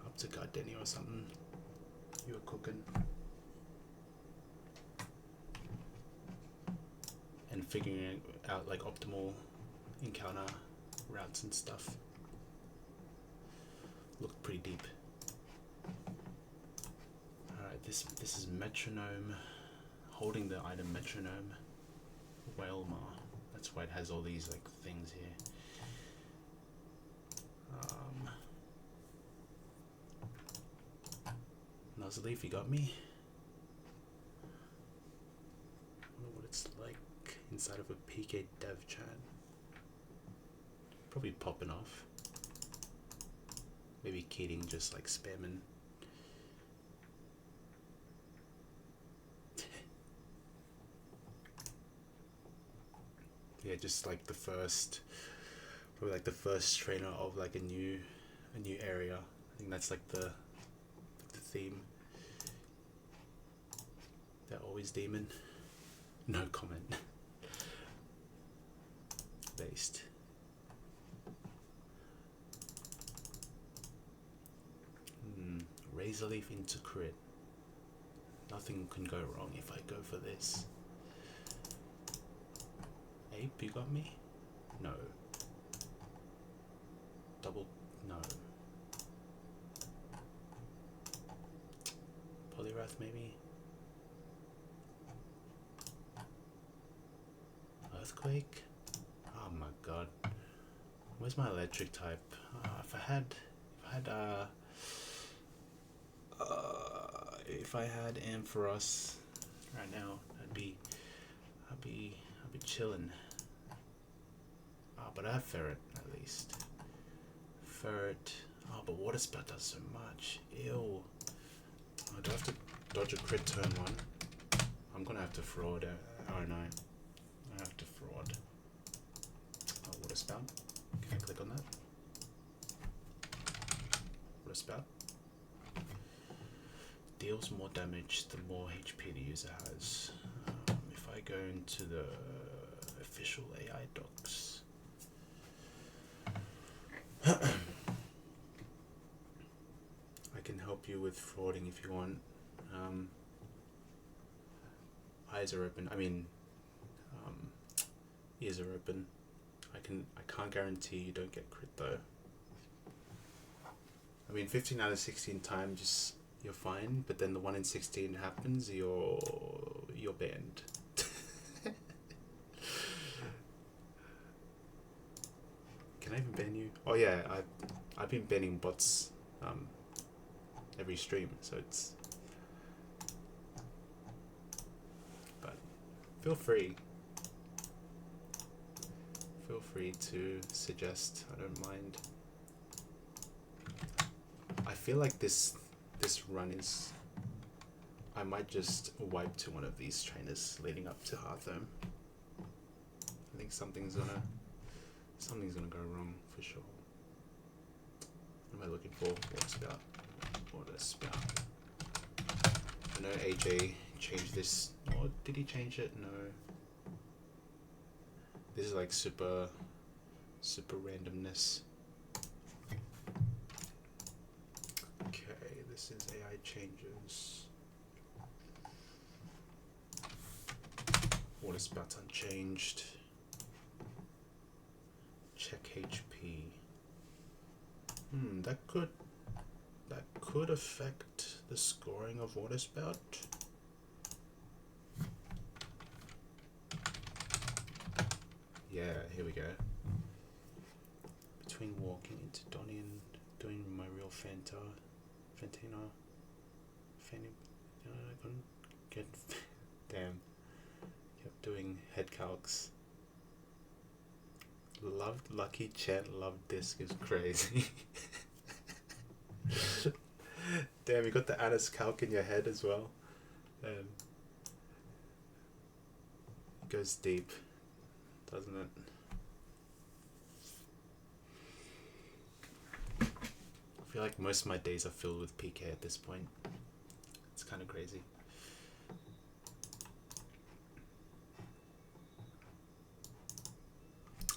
S1: up to Gardenia or something. You were cooking and figuring out like optimal encounter routes and stuff. Looked pretty deep. Alright, this is metronome. Holding the item metronome. Whalema. That's why it has all these like things here. Nuzleaf, you got me? I wonder what it's like inside of a PK dev chat. Probably popping off. Maybe Keating just like spamming. Yeah, just like probably like the first trainer of like a new area. I think that's like the theme. They're always demon. No comment. Based. Razor Leaf into crit. Nothing can go wrong if I go for this. Ape, you got me? No. Double, no. Polyrath maybe? Earthquake? Oh my god. Where's my electric type? If I had Ampharos right now, I'd be chilling. But I have Ferret at least. Ferret. Oh, but Water Spout does so much. Ew. I do have to dodge a crit turn 1. I'm gonna have to fraud. Oh no. I have to fraud. Oh, Water Spout. Can I click on that? Water Spout. Deals more damage the more HP the user has. If I go into the official AI docs, I can help you with frauding if you want. Eyes are open. I mean, ears are open. I can't guarantee you don't get crit though. I mean, 15 out of 16 times you're fine, but then the 1 in 16 happens, you're banned. Can I even ban you? Oh yeah, I've been banning bots every stream, so it's. But feel free to suggest. I don't mind. I feel like this run is. I might just wipe to one of these trainers leading up to Hearthome. I think something's gonna go wrong for sure. What am I looking for? Water Spout. I know AJ changed this, or did he change it? No. This is like super randomness. Okay, this is AI changes. Water Spout's unchanged. Check HP. That could affect the scoring of Water Spout. Yeah, here we go. Between walking into Donnie and doing my real Fantina, I couldn't get. Damn. Kept doing head calcs. Loved Lucky Chat, loved Disc is crazy. Damn, you got the Anis calc in your head as well. It goes deep, doesn't it? I feel like most of my days are filled with PK at this point. It's kind of crazy.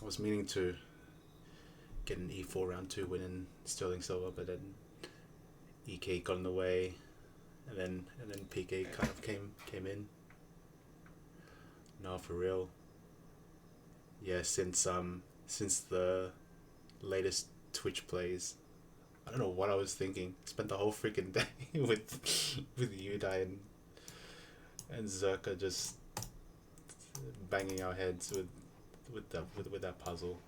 S1: I was meaning to get an E4 round 2 win in Sterling Silver, but then EK got in the way, and then PK kind of came in. No, for real. Yeah, since the latest Twitch plays, I don't know what I was thinking. Spent the whole freaking day with Udai and Zerka just banging our heads with that puzzle.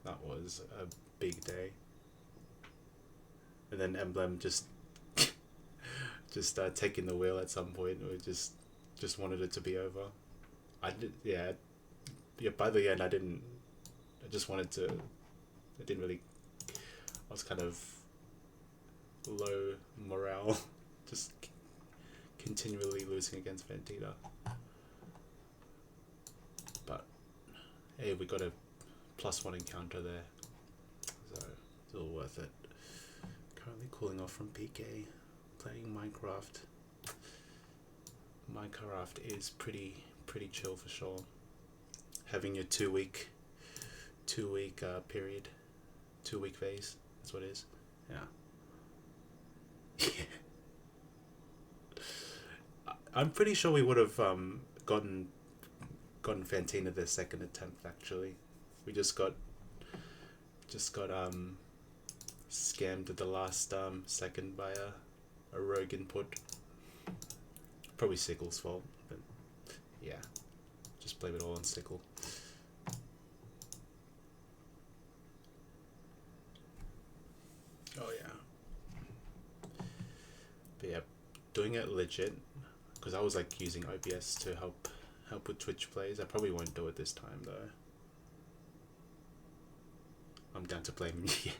S1: That was a big day. And then Emblem just taking the wheel at some point. We just wanted it to be over. I did, yeah. By the end, I just wanted to. I didn't really. I was kind of low morale, just continually losing against Ventita. But hey, we got a +1 encounter there, so it's all worth it. Currently cooling off from PK, playing Minecraft. Minecraft is pretty chill for sure. Having your 2 week period, 2 week phase. That's what it is. Yeah. I'm pretty sure we would have gotten Fantina the second attempt. Actually, we just got scammed at the last second by a rogue input. Probably Sickle's fault, but yeah, just blame it all on Sickle. Oh yeah. But yeah, doing it legit, because I was like using OBS to help with Twitch plays. I probably won't do it this time though. I'm down to blame. Yeah.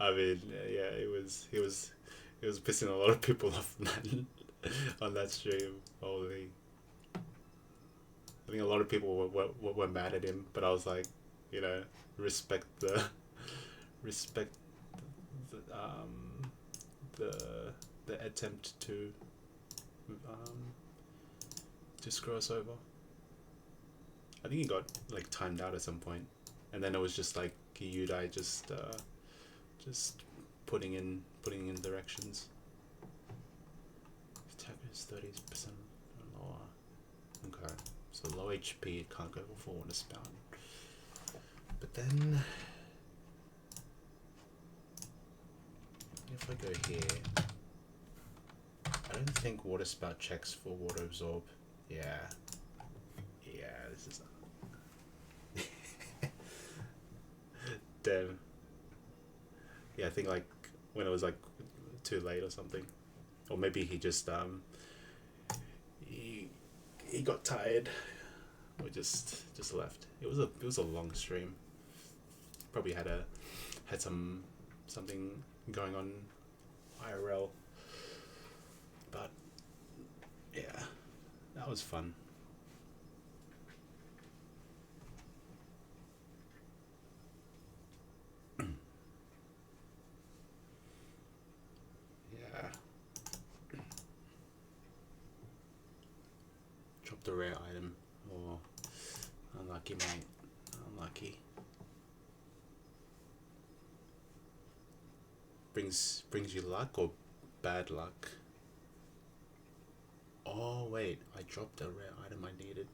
S1: I mean, yeah, it was pissing a lot of people off, man, on that stream. Holy, I think a lot of people were mad at him, but I was like, you know, respect the attempt to screw us over. I think he got like timed out at some point, and then it was just like Udai just putting in directions. Attackers 30% lower. Okay, so low HP, it can't go for water spout. But then if I go here, I don't think water spout checks for water absorb. Yeah, this is damn. Yeah, I think like when it was like too late or something, or maybe he just he got tired or just left. It was a long stream. Probably had something going on IRL, but yeah, that was fun. The rare item, or unlucky mate, unlucky. Brings you luck or bad luck? Oh wait, I dropped a rare item I needed,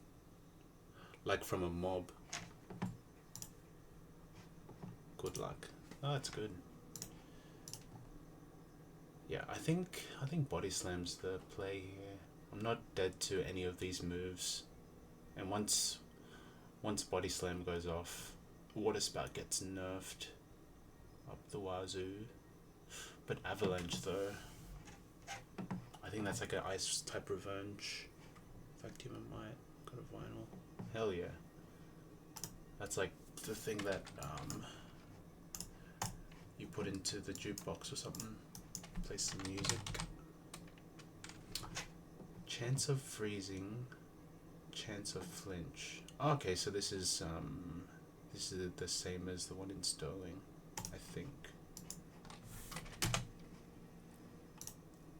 S1: like from a mob. Good luck. Oh, that's good. Yeah, I think body slam's the play here. I'm not dead to any of these moves, and once body slam goes off, water spout gets nerfed up the wazoo. But avalanche though, I think that's like an ice type revenge. Vacuum and might got a vinyl. Hell yeah, that's like the thing that you put into the jukebox or something. Play some music. Chance of freezing, chance of flinch. Okay, so this is the same as the one in Sterling, I think.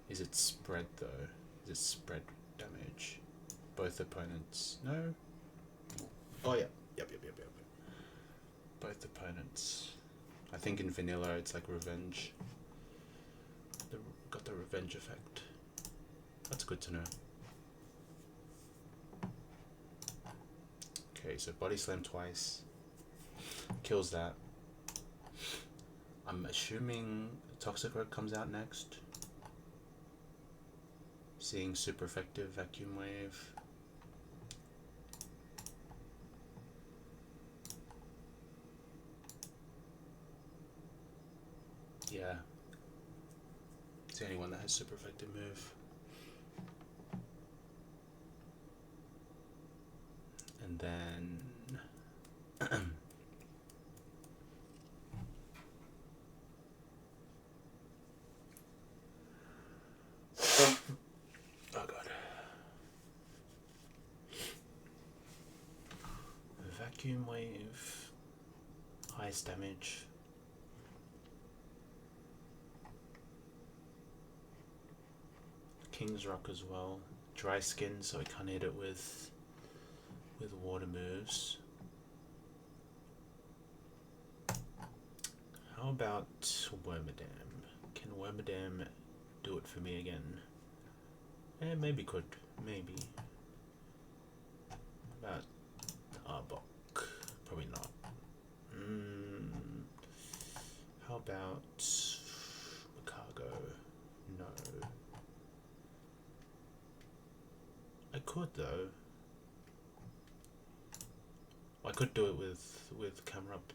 S1: Is it spread though? Is it spread damage? Both opponents? No? Oh yeah, yep. Both opponents. I think in vanilla it's like revenge. Got the revenge effect. That's good to know. Okay, so body slam twice. Kills that. I'm assuming Toxic Rogue comes out next. Seeing super effective vacuum wave. Yeah. It's the only one that has super effective move. And then oh god. Vacuum wave, highest damage. King's Rock as well. Dry skin, so I can't hit it with water moves. How about Wormadam? Can Wormadam do it for me again? Maybe could. Maybe. About Arbok? Probably not. How about Chicago? No. I could though. I could do it with camera up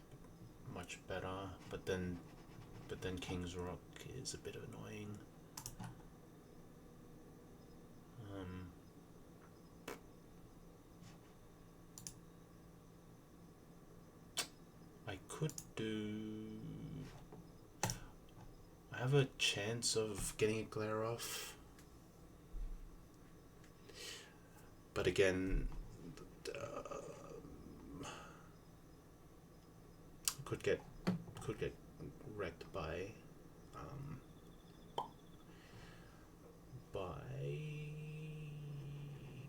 S1: much better, but then King's Rock is a bit annoying. I could do. I have a chance of getting a glare off, but again, could get wrecked by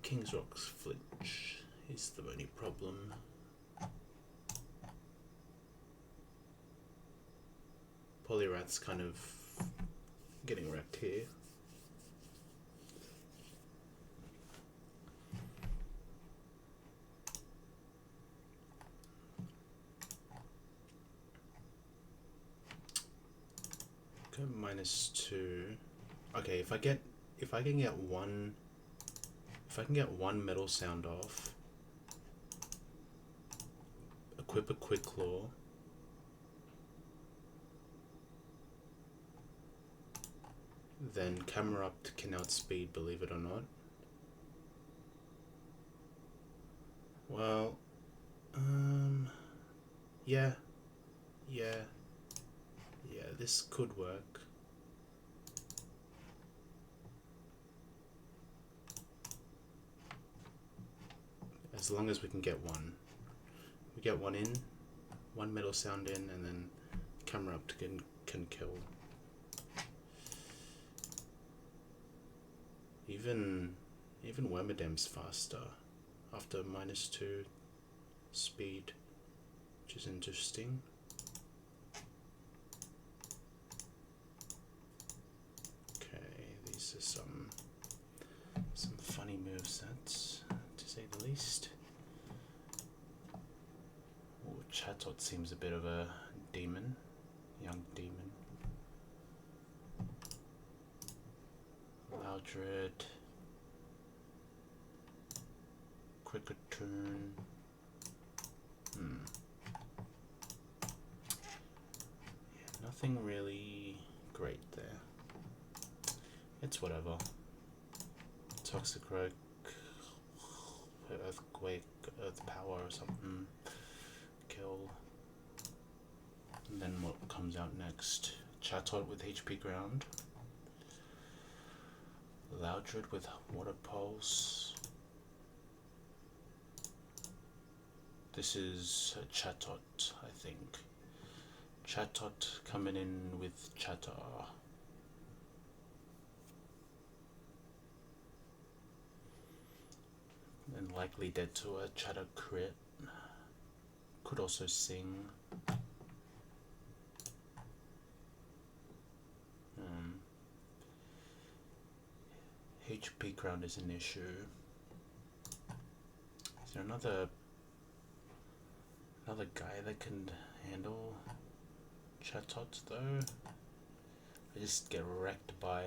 S1: King's Rock's flinch is the only problem. Polyrath's kind of getting wrecked here. Go -2. Okay, if I can get one metal sound off, equip a quick claw. Then camera up can outspeed, believe it or not. Well, yeah, this could work. As long as we can get one. We get one in, one metal sound in, and then camera up can kill. Even Wormadam's faster after -2 speed, which is interesting. Okay, these are some funny movesets, to say the least. Oh, Chatot seems a bit of a demon, young demon. Loudred, Cricketune. Yeah, nothing really great there. It's whatever. Toxic Rogue, Earthquake, Earth Power or something. Kill. And then what comes out next? Chatot with HP Ground. Loudred with Water Pulse. This is Chatot, I think. Chatot coming in with Chatter. And likely dead to a Chatter crit. Could also sing. HP ground is an issue. Is there another guy that can handle Chatot though? I just get wrecked by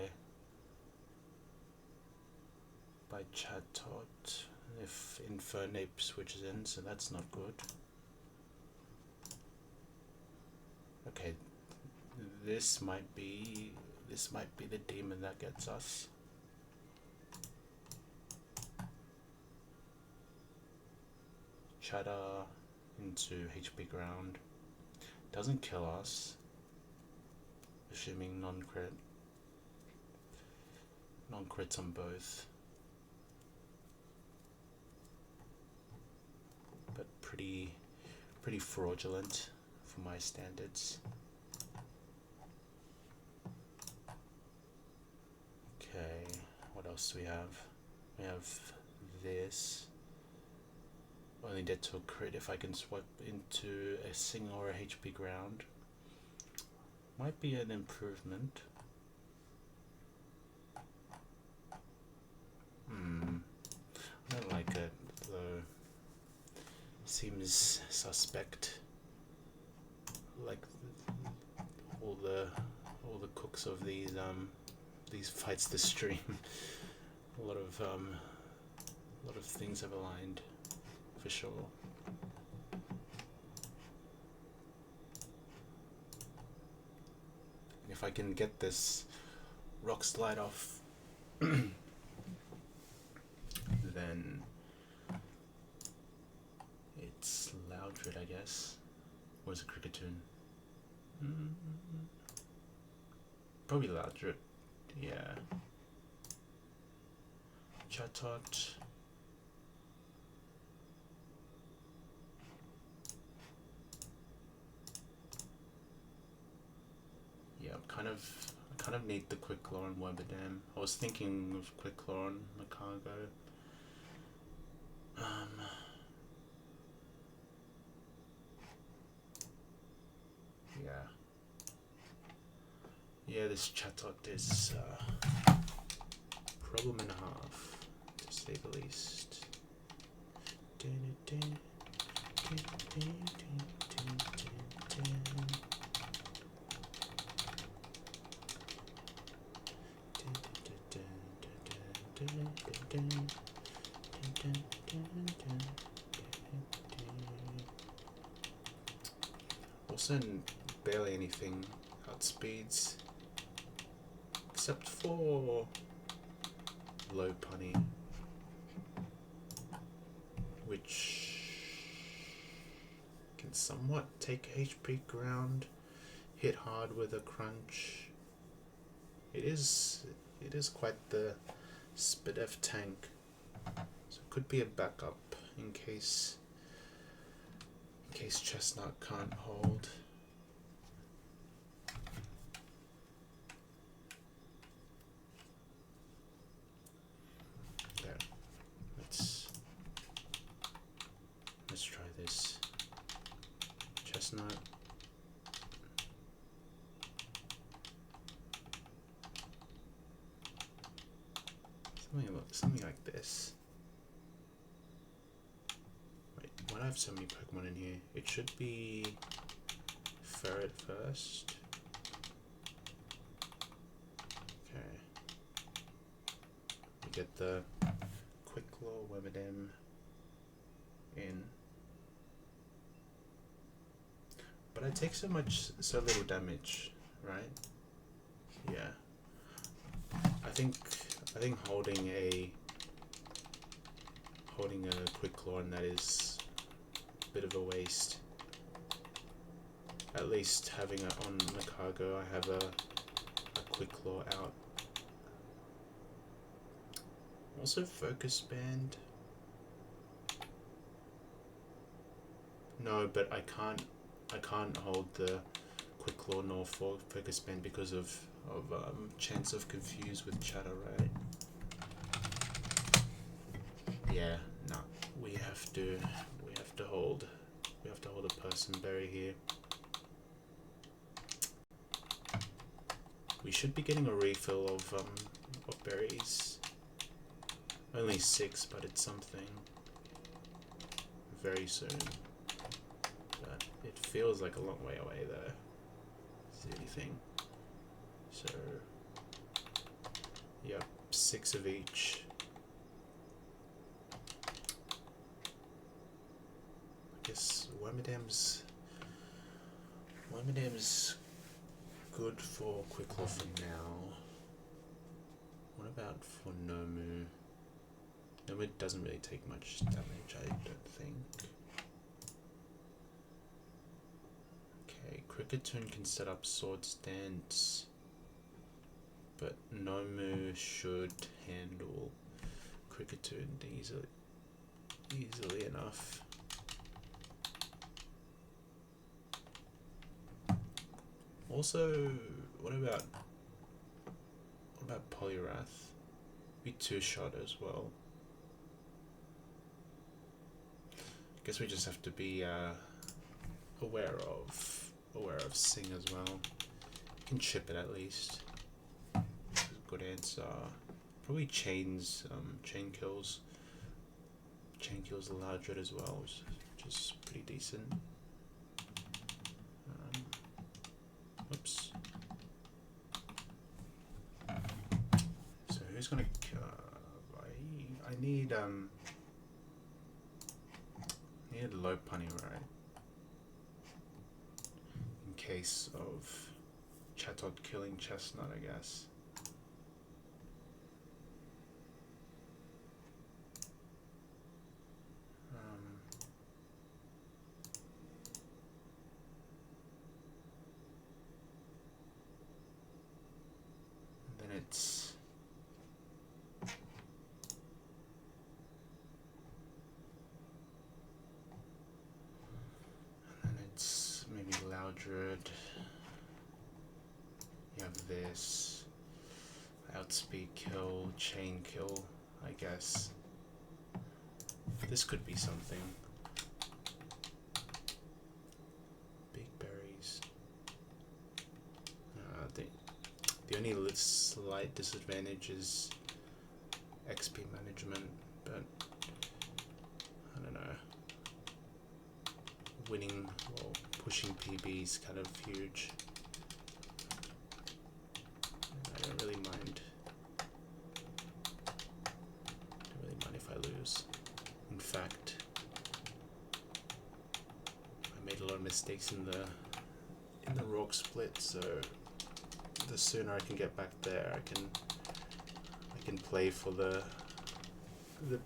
S1: Chatot if Infernape switches in, so that's not good. Okay, this might be the demon that gets us. Chatter into HP ground. Doesn't kill us. Assuming non-crit. Non-crits on both. But pretty fraudulent for my standards. Okay, what else do we have? We have this. Only dead to a crit if I can swap into a sing or a HP ground. Might be an improvement. I don't like it though. Seems suspect. Like all the cooks of these fights this stream. a lot of things have aligned. For sure. If I can get this rock slide off, then it's Loudred, I guess. Or is it Cricketune? Probably Loudred. Yeah. Chatot. I kind of need the Quick Claw and Weberdam. I was thinking of Quick Claw and Macargo. Yeah, this Chatot is problem and a half, to say the least. Also barely anything outspeeds except for low punny, which can somewhat take HP ground, hit hard with a crunch. It is quite the Spidef tank, so it could be a backup in case Chestnut can't hold. There. Let's try this. Chestnut. Something like this. Wait, why do I have so many Pokemon in here? It should be Ferret first. Okay. We get the Quick Claw, Weberdam in. But I take so little damage, right? Yeah. I think holding a Quick Claw and that is a bit of a waste. At least having it on Macargo, I have a Quick Claw out. Also Focus Band. No, but I can't hold the Quick Claw nor Focus Band because of chance of confuse with Chatter, right? Yeah, no, we have to hold we have to hold a person berry here. We should be getting a refill of berries. Only 6, but it's something. Very soon. But it feels like a long way away though. Is the only thing. So, yep, 6 of each. I guess Wormadam's good for Quickclaw for now. What about for Nomu? Nomu doesn't really take much damage, I don't think. Okay, Cricketune can set up Sword Stance, but Nomu should handle Cricketune easily enough. Also, what about Poliwrath? Be 2-shot as well. Guess we just have to be aware of Sing as well. You can chip it at least. Good answer. Probably chain kills. Chain kills the Loudred as well, which is pretty decent. Oops. So who's gonna? I need a low punny, right? In case of Chatot killing Chestnut, I guess. And then it's maybe Loudred. You have this outspeed kill, chain kill, I guess. This could be something. Big berries. The only slight disadvantage is XP management, but I don't know. Winning or pushing PB is kind of huge. I don't really mind. If I lose. In fact, I made a lot of mistakes in the Rock split, so the sooner I can get back there, I can play for the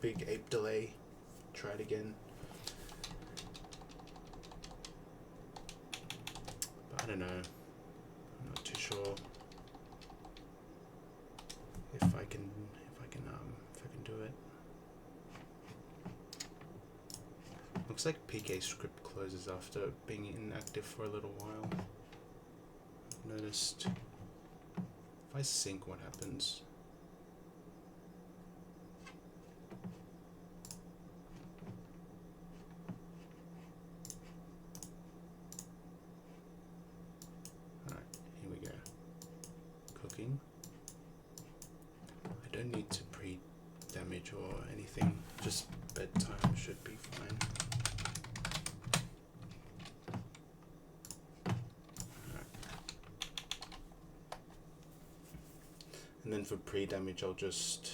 S1: big ape delay. Try it again. But I don't know. I'm not too sure if I can do it. Looks like PK script closes after being inactive for a little while. I've noticed. If I sync, what happens? Alright, here we go. Cooking. I don't need to pre-damage or anything, just bedtime should be fine. And then for pre-damage, I'll just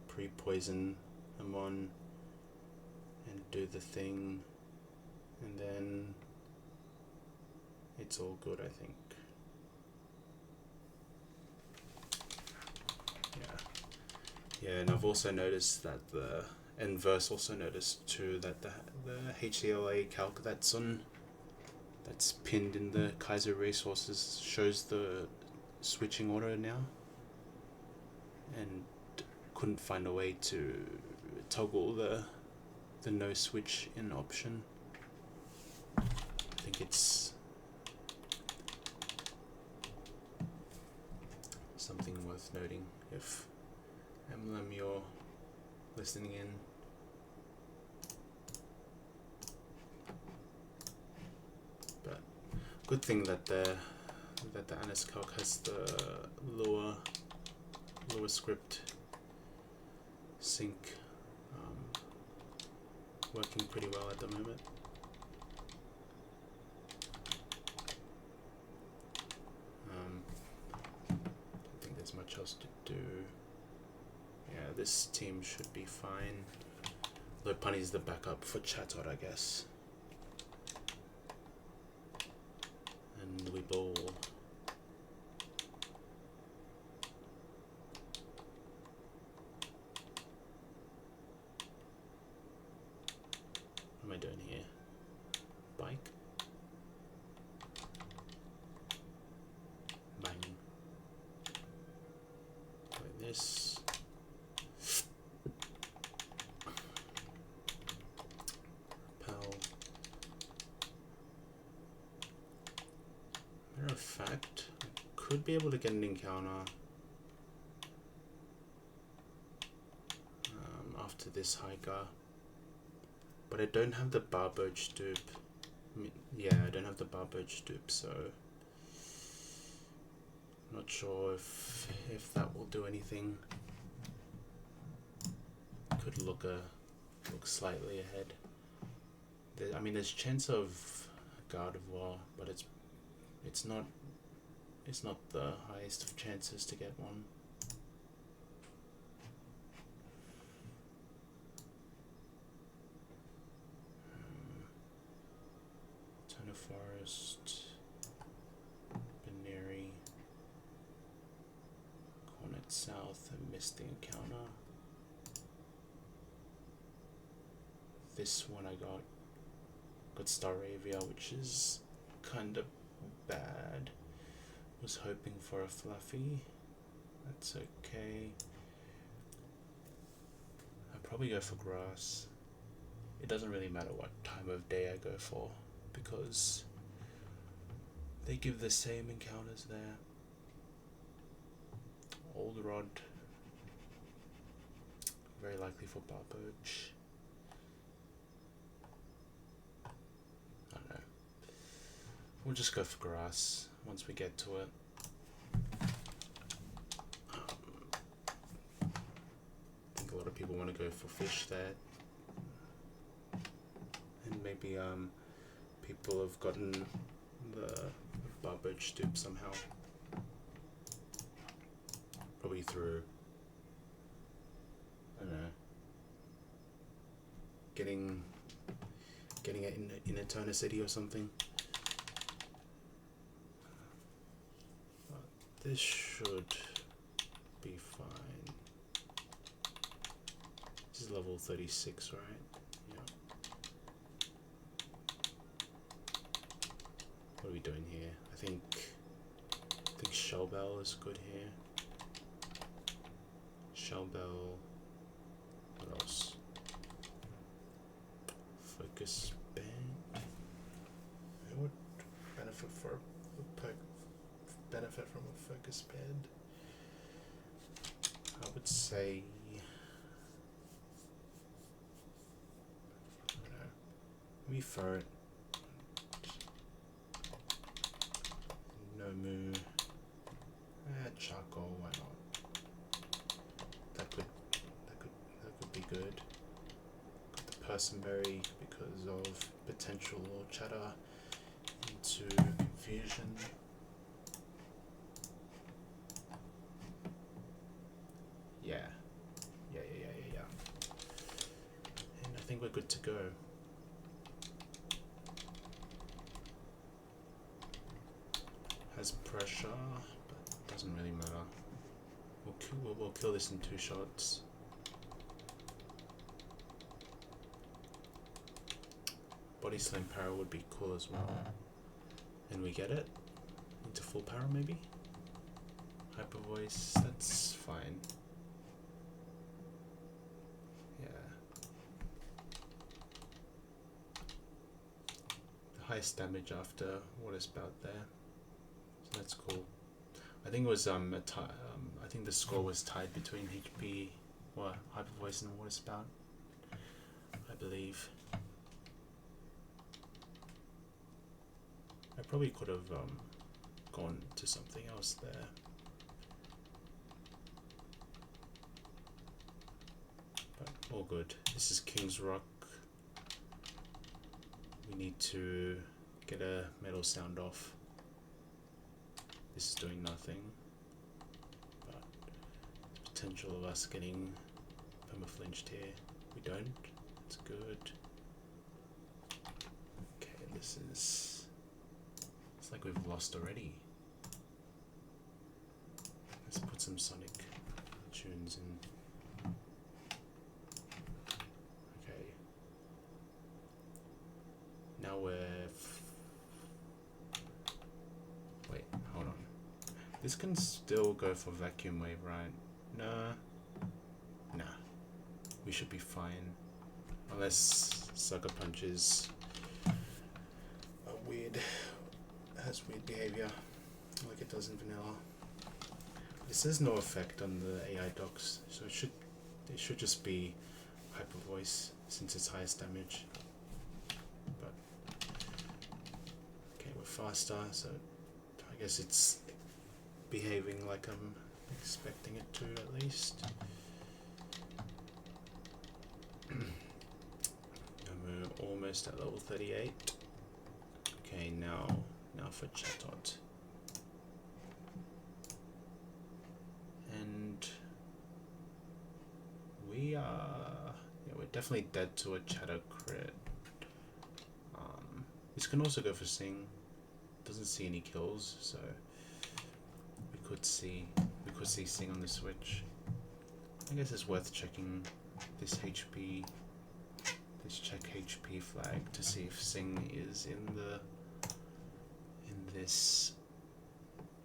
S1: pre-poison them on and do the thing, and then it's all good, I think. Yeah, and I've also noticed that and Verse also noticed too that the HCLA calc that's pinned in the Kaizo resources shows the switching order now. And couldn't find a way to toggle the no switch in option. I think it's something worth noting if Emblem you're listening in. Good thing that the Anis calc has the lower script sync working pretty well at the moment. Don't think there's much else to do. Yeah, this team should be fine. Though Punny's the backup for Chatot, I guess. And we bowl. What am I doing here? Bike? Bang. Like this. Repel. Matter of fact, I could be able to get an encounter after this hiker. But I don't have the Barboach dupe. Yeah, I don't have the Barboach dupe, so not sure if that will do anything. Could look slightly ahead. I mean, there's chance of Gardevoir, but it's not the highest of chances to get one. Forest, Benary, Cornet South, and missed the encounter. This one I got Staravia, which is kind of bad. Was hoping for a Fluffy. That's okay. I'd probably go for Grass. It doesn't really matter what time of day I go for, because they give the same encounters there. Old Rod, very likely for Barboach. I don't know. We'll just go for Grass once we get to it. I think a lot of people want to go for Fish there. And maybe people have gotten the Barboach dupe somehow. Probably through, I don't know, getting it in Etona City or something. But this should be fine. This is level 36, right? What are we doing here? I think Shellbell is good here. Shellbell. What else? Focus Band. Who would benefit from a Focus Band? I would say, I don't know, maybe Ferret. Moo. Charcoal, why not? That could be good. Got the Personberry because of potential chatter into confusion. Yeah. And I think we're good to go. Has pressure, but doesn't really matter. We'll kill this in 2 shots. Body Slam Power would be cool as well. And we get it into full power maybe? Hyper Voice, that's fine. Yeah. The highest damage after Water Spout there. So that's cool. I think it was I think the score was tied between Hyper Voice and Water Spout, I believe. I probably could have gone to something else there. But all good. This is King's Rock. We need to get a metal sound off. This is doing nothing. But there's potential of us getting permaflinched here. We don't. It's good. Okay, this is... It's like we've lost already. Let's put some Sonic tunes in. Okay. Now we're... Wait, hold on. This can still go for Vacuum Wave, right? Nah. Nah. We should be fine. Unless Sucker Punches are weird. Has weird behavior. Like it does in vanilla. This has no effect on the AI docs, so it should just be Hyper Voice since it's highest damage. But okay, we're faster, so I guess it's behaving like I'm expecting it to at least. And we're almost at level 38. Okay, now for Chatot. And we are, yeah, we're definitely dead to a Chatot crit. This can also go for Sing. Doesn't see any kills, so we could see Sing on the switch. I guess it's worth checking this HP, this check HP flag to see if Sing is in this.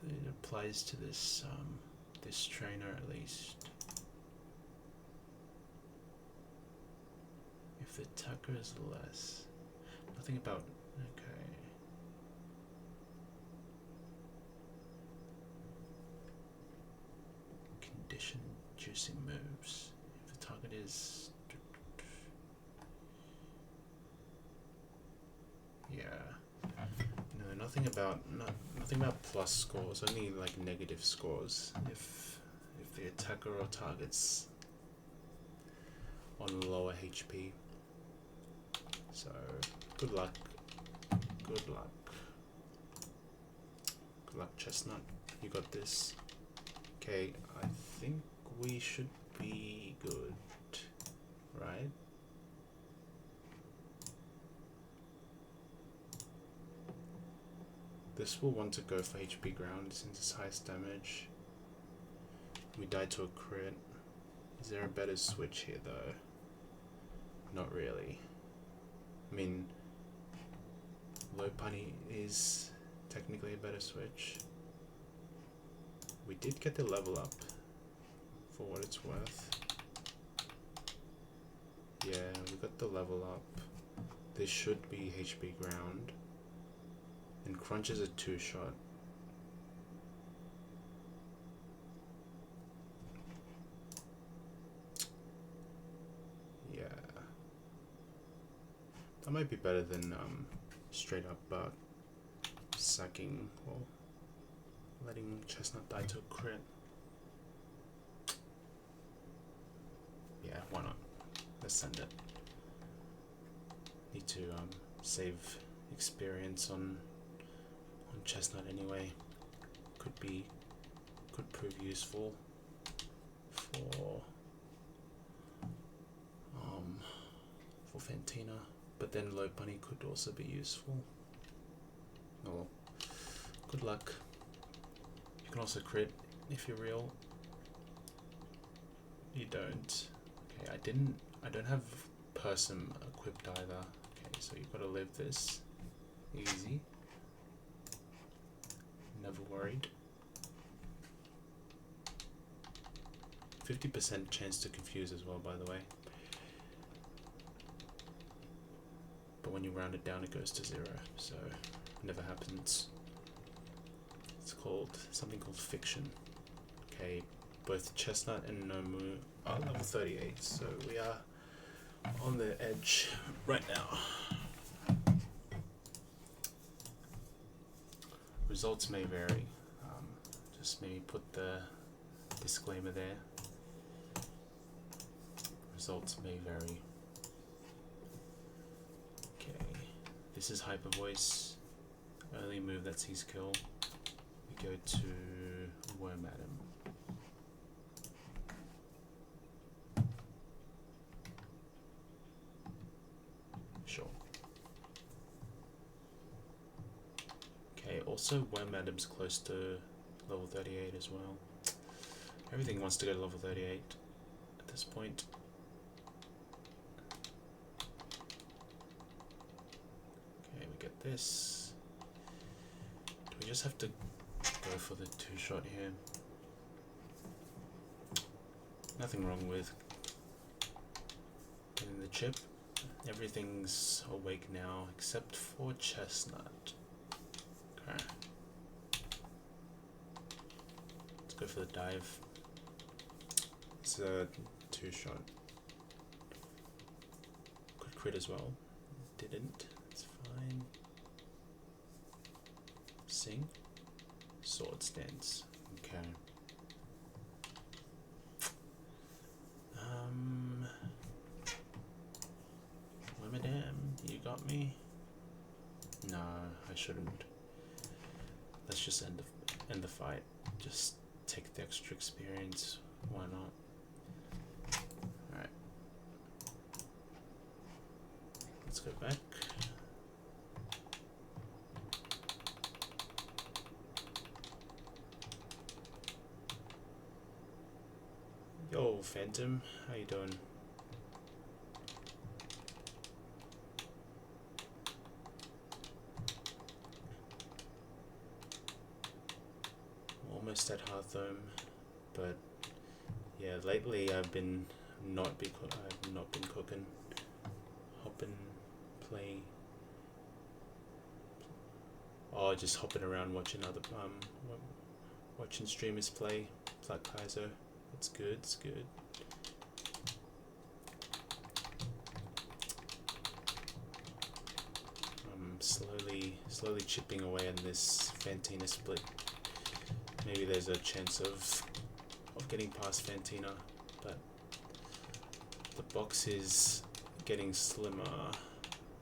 S1: It applies to this this trainer at least. If the attacker is less, nothing about. Okay. Condition juicing moves. If the target is... Yeah. No, nothing about plus scores, only like negative scores if the attacker or target's on lower HP. So good luck. Good luck. Good luck, Chestnut. You got this. Okay, I think we should be good, right? This will want to go for HP ground since it's highest damage. We died to a crit. Is there a better switch here though? Not really. I mean, low punny is technically a better switch. We did get the level up for what it's worth. Yeah, we got the level up. This should be HP ground. And Crunch is a 2-shot. Yeah. That might be better than straight up sacking or letting Chestnut die to a crit. Yeah, why not? Let's send it. Need to save experience on Chestnut anyway. Could prove useful for Fantina, but then low bunny could also be useful. Oh, good luck. You can also crit if you're real. You don't. Okay, I don't have Person equipped either. Okay, so you've got to live this easy. Never worried. 50% chance to confuse as well, by the way. But when you round it down, it goes to 0, so it never happens. It's called something called fiction. Okay, both Chestnut and Nomu are level 38, so we are on the edge right now. Results may vary. Just maybe put the disclaimer there. Results may vary. Okay, this is Hyper Voice. Only move that sees kill. We go to Worm Atom. Sure. Okay, also Worm Atom's close to level 38 as well. Everything wants to go to level 38 at this point. Okay, we get this. Do we just have to go for the 2-shot here? Nothing wrong with getting the chip. Everything's awake now except for Chestnut. Okay. Let's go for the dive. It's a 2-shot. Could crit as well. Didn't. It's fine. Sing. Sword stance. Okay. Madam, you got me? No, I shouldn't. Let's just end the fight. Just take the extra experience. Why not? Alright. Let's go back. Yo, Phantom, how you doing? Almost at Hearthome, but yeah, lately I've not been cooking. Hopping, play. Oh, just hopping around watching watching streamers play. It's like Kaizo. It's good. It's good. I'm slowly chipping away on this Fantina split. Maybe there's a chance of getting past Fantina, but the box is getting slimmer,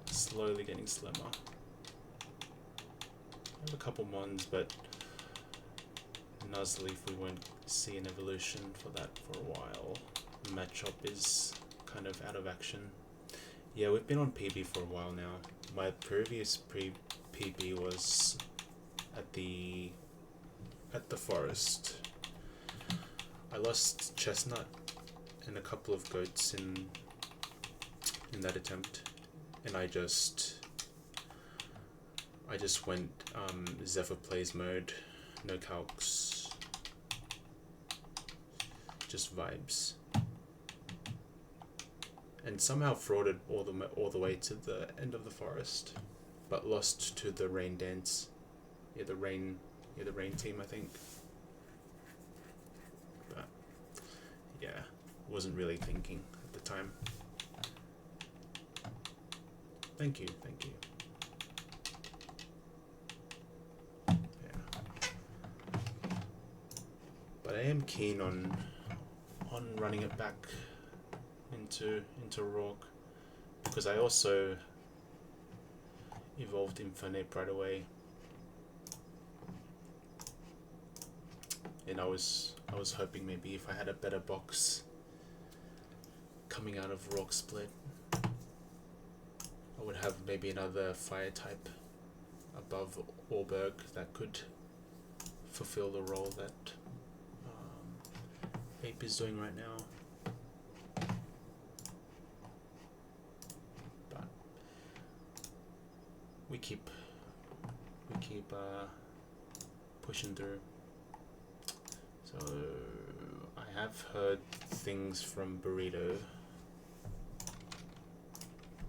S1: slowly getting slimmer. I have a couple mons, but Nuzleaf we won't see an evolution for that for a while. Matchup is kind of out of action. Yeah, we've been on PB for a while now. My previous PB was at the forest. I lost Chestnut and a couple of goats in that attempt, and I just went Zephyr plays mode, no calcs, just vibes, and somehow frauded all the way to the end of the forest, but lost to the rain dance. Yeah, the rain team, I think. But yeah, wasn't really thinking at the time. Thank you. Yeah. But I am keen on running it back into Rourke, because I also evolved Infernape right away. And I was hoping maybe if I had a better box coming out of Rock Split, I would have maybe another fire type above Orberg that could fulfill the role that Ape is doing right now. But we keep pushing through. So I have heard things from Burrito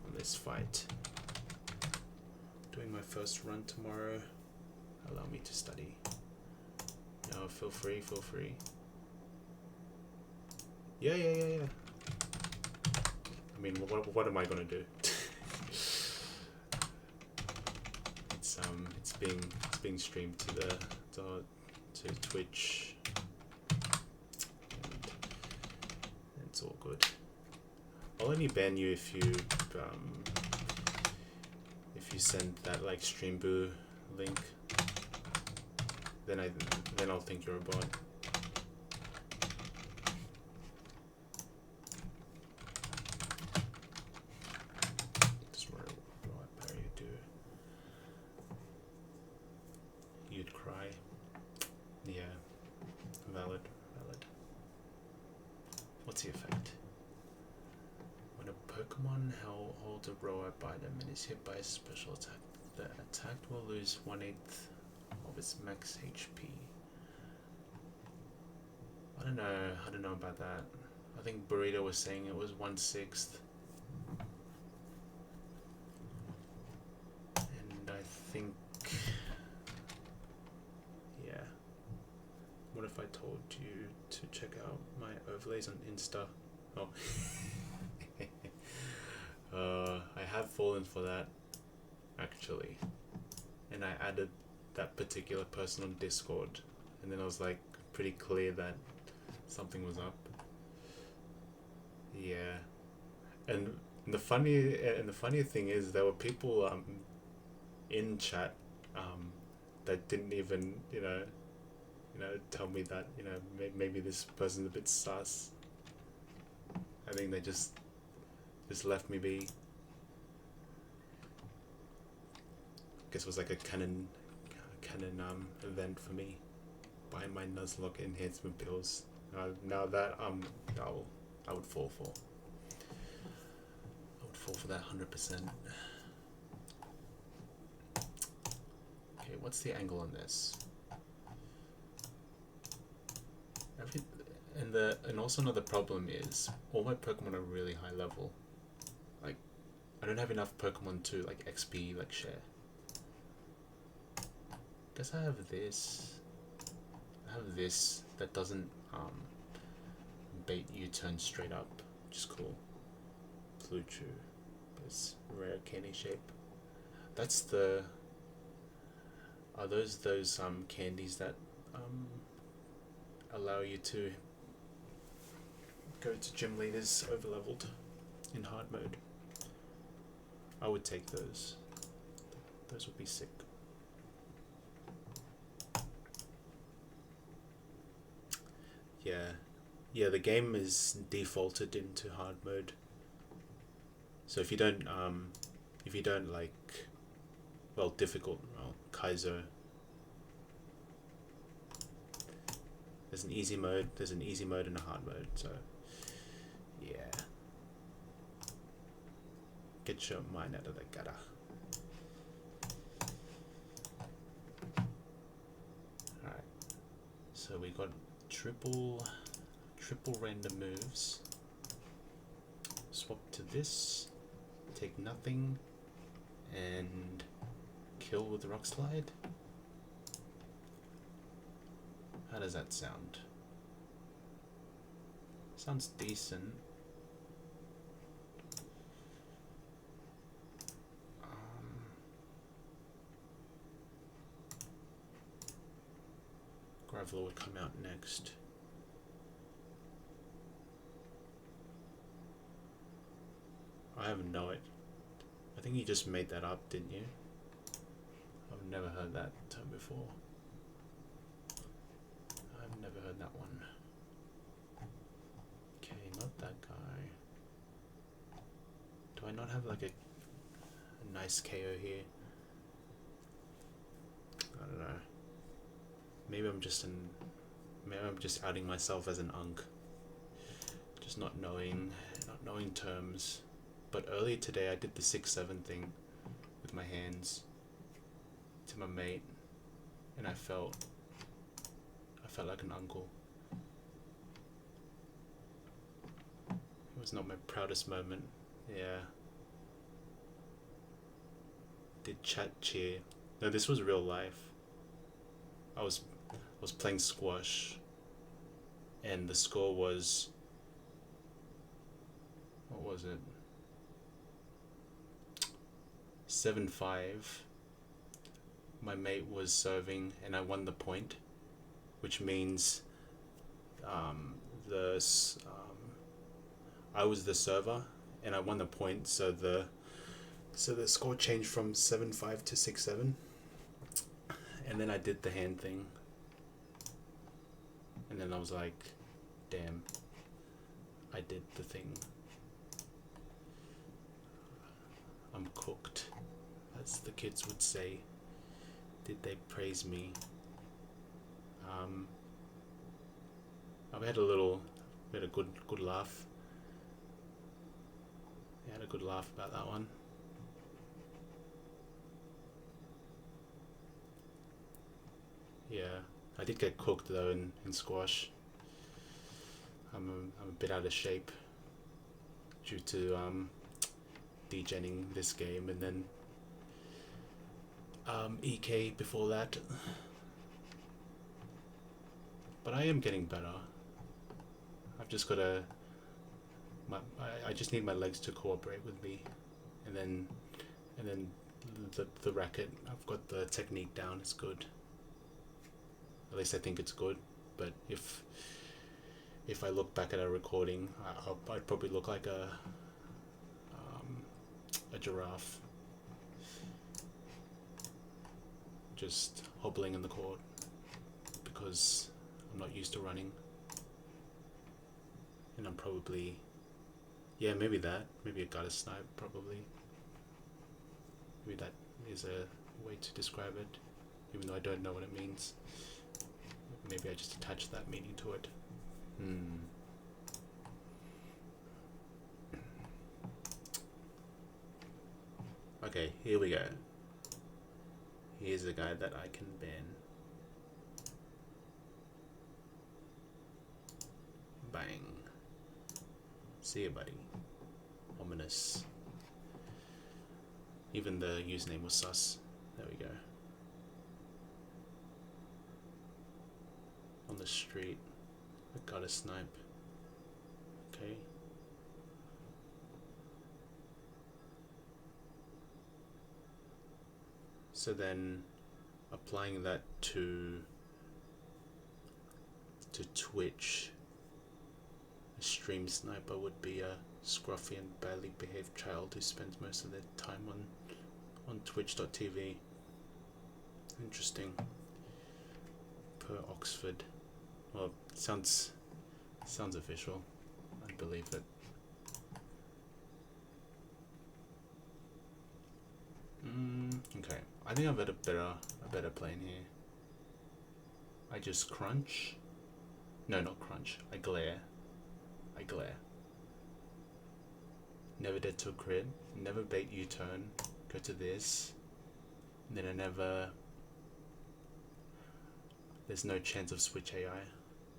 S1: on this fight. Doing my first run tomorrow. Allow me to study. No, feel free. Yeah. I mean, what am I gonna do? it's being streamed to to Twitch, and it's all good. I'll only ban you if you send that like Streamboo link. Then I'll think you're a bot. Just what Barry do. You'd cry. Yeah. Valid. What's the effect? When a Pokemon holds a row-up item and is hit by a special attack, the attacked will lose 1/8 of its max HP. I don't know about that. I think Burrito was saying it was 1/6. And I think, yeah. What if I told you to check out my overlays on Insta? Oh. I have fallen for that, actually. And I added that particular person on Discord, and then I was like pretty clear that something was up. Yeah. And the funny thing is there were people in chat that didn't even tell me that maybe this person's a bit sus. I think they just left me be. Guess it was like a canon event for me. Buying my Nuzlocke enhancement pills. Now that I would fall for. I would fall for that 100%. Okay, what's the angle on this? And also another problem is all my Pokemon are really high level. Like, I don't have enough Pokemon to like XP like share. Guess I have this. I have this that doesn't bait U-turn straight up, which is cool. Pluchu, this rare candy shape. That's the. Are those candies that allow you to go to gym leaders overleveled in hard mode? I would take those. Those would be sick. Yeah, the game is defaulted into hard mode. So if you don't like, well, difficult, Kaizo. There's an easy mode. There's an easy mode and a hard mode. So, yeah. Get your mind out of the gutter. Alright. So we got triple random moves. Swap to this. Take nothing. And kill with Rock Slide. How does that sound? Sounds decent. Graveler would come out next. I have no idea. I think you just made that up, didn't you? I've never heard that term before. I've never heard that one. Okay, not that guy. Do I not have like a nice KO here? I don't know. Maybe I'm just outing myself as an unk. Just not knowing terms. But earlier today I did the 6-7 thing with my hands to my mate, and I felt like an uncle. It was not my proudest moment. Yeah. Did chat cheer? No, this was real life. I was playing squash, and the score was, what was it? 7-5. my mate was serving and I won the point, which means I was the server and I won the point, so the score changed from 7-5 to 6-7, and then I did the hand thing, and then I was like, damn, I did the thing. I'm cooked, as the kids would say. Did they praise me? I've had a good laugh. I had a good laugh about that one. Yeah, I did get cooked though in squash. I'm a bit out of shape due to degenning this game, and then EK before that. But I am getting better. I've just got to. I just need my legs to cooperate with me, and then the racket. I've got the technique down. It's good. At least I think it's good. But if I look back at a recording, I'd probably look like a giraffe, just hobbling in the court because I'm not used to running, and I'm probably, yeah, maybe a gutter snipe, probably. Maybe that is a way to describe it, even though I don't know what it means. Maybe I just attach that meaning to it. Okay, here we go. Here's a guy that I can ban. Bang. See ya, buddy. Ominous. Even the username was sus. There we go. On the street. I got a snipe. Okay. So then applying that to Twitch, a stream sniper would be a scruffy and badly behaved child who spends most of their time on twitch.tv. Interesting. Per Oxford. Well, sounds official. I believe it. Okay. I think I've got a better plan here. I just crunch. No, not crunch. I glare. Never dead to a crit. Never bait U-turn. Go to this. And then I never. There's no chance of switch AI,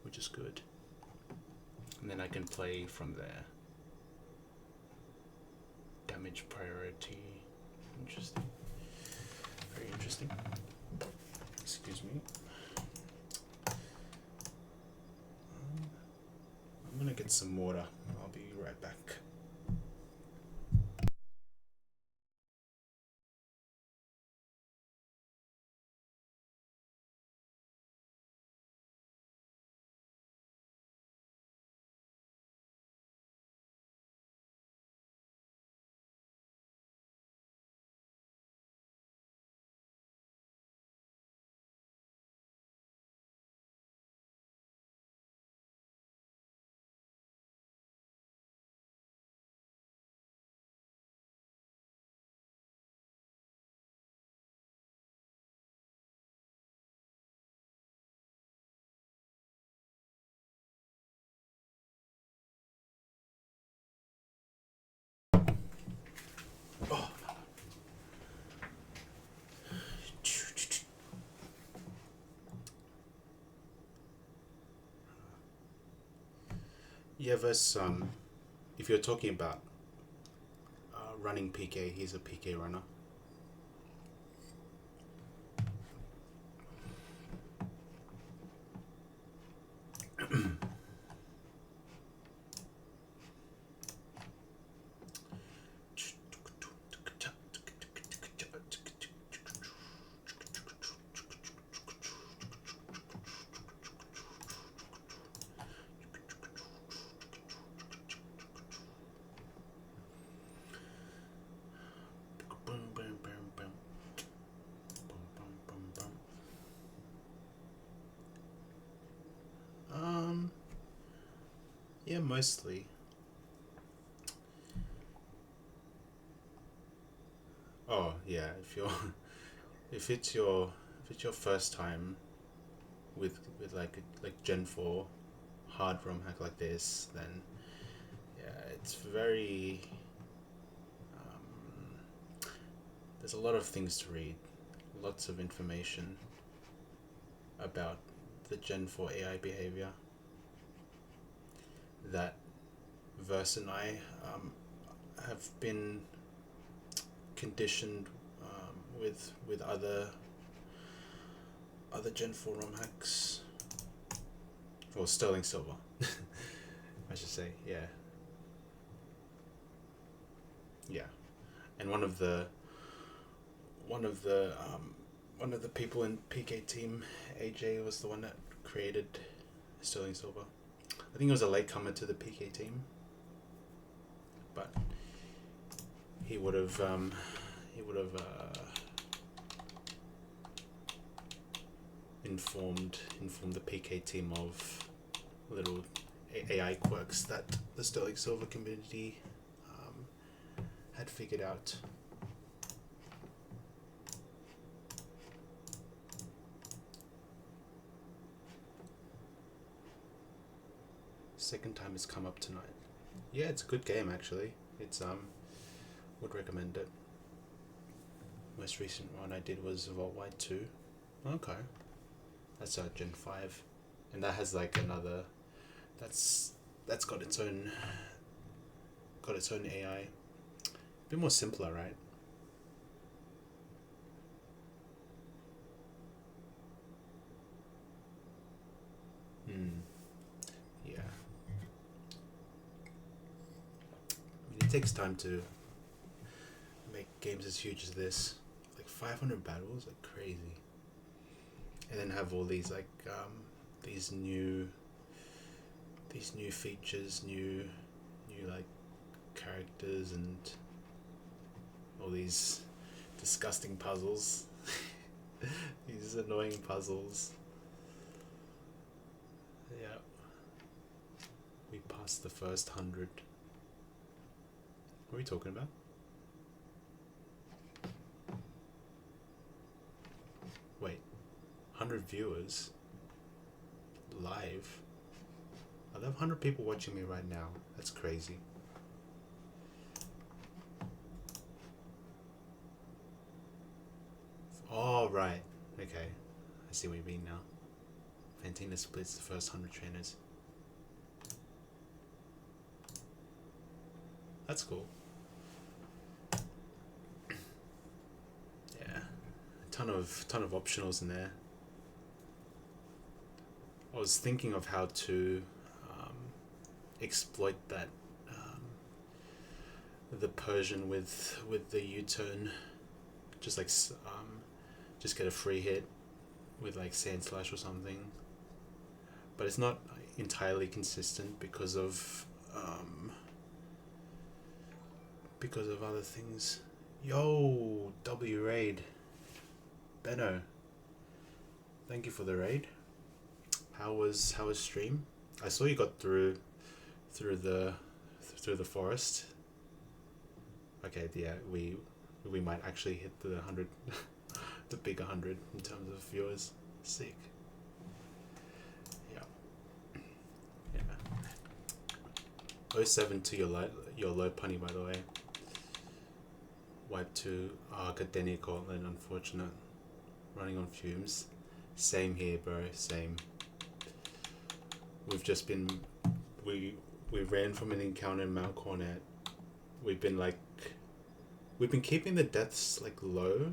S1: which is good. And then I can play from there. Damage priority. Interesting. Very interesting. Excuse me. I'm gonna get some water. I'll be right back. Yeah, versus if you're talking about running PK, he's a PK runner. Yeah, mostly. Oh yeah, if it's your first time with like Gen 4 hard ROM hack like this, then yeah, it's very there's a lot of things to read, lots of information about the Gen 4 AI behavior that Verse and I have been conditioned with other Gen 4 ROM hacks, or Sterling Silver, I should say. Yeah, yeah, and one of the people in PK team, AJ, was the one that created Sterling Silver. I think he was a latecomer to the PK team, but he would have informed the PK team of little AI quirks that the Sterling Silver community had figured out. Second time it's come up tonight. Yeah, it's a good game actually. It's would recommend it. Most recent one I did was Vault White 2. Okay. That's Gen 5. And that has like another that's got its own AI. A bit more simpler, right? Yeah. I mean, it takes time to make games as huge as this. Like 500 battles, like crazy. And then have all these like these new features, new like characters, and all these disgusting puzzles. These annoying puzzles. Yeah. We passed the first 100. What are we talking about? Wait, 100 viewers live? I have 100 people watching me right now. That's crazy. Oh, right. Okay. I see what you mean now. Fantina splits the first 100 trainers. That's cool. Yeah. A ton of optionals in there. I was thinking of how to exploit that the Persian with the U-turn, just like just get a free hit with like Sand Slash or something, but it's not entirely consistent because of other things. Yo, W raid, Benno, thank you for the raid. How was stream? I saw you got through the forest. Okay, yeah, we might actually hit the 100, the big 100 in terms of viewers. Sick. Yeah. Yeah. 07 to your low punny, by the way. Wipe 2, Gadeni Gauntlet, unfortunate. Running on fumes. Same here, bro, same. We've just been, we ran from an encounter in Mount Cornet. We've been keeping the deaths like low.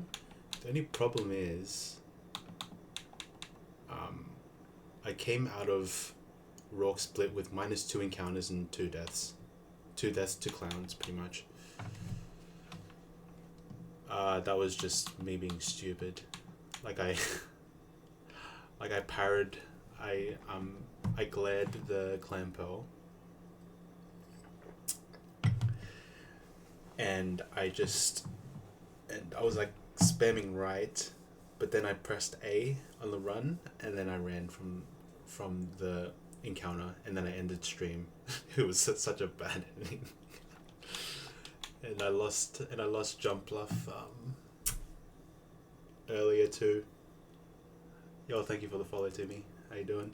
S1: The only problem is, I came out of Rock Split with -2 encounters and 2 deaths. 2 deaths to clowns, pretty much. That was just me being stupid. Like I parried, I glared the Clan Pearl, and I was like spamming right, but then I pressed A on the run, and then I ran from the encounter, and then I ended stream. It was such a bad ending. And I lost jump bluff earlier too. Yo, thank you for the follow, Timmy. How you doing?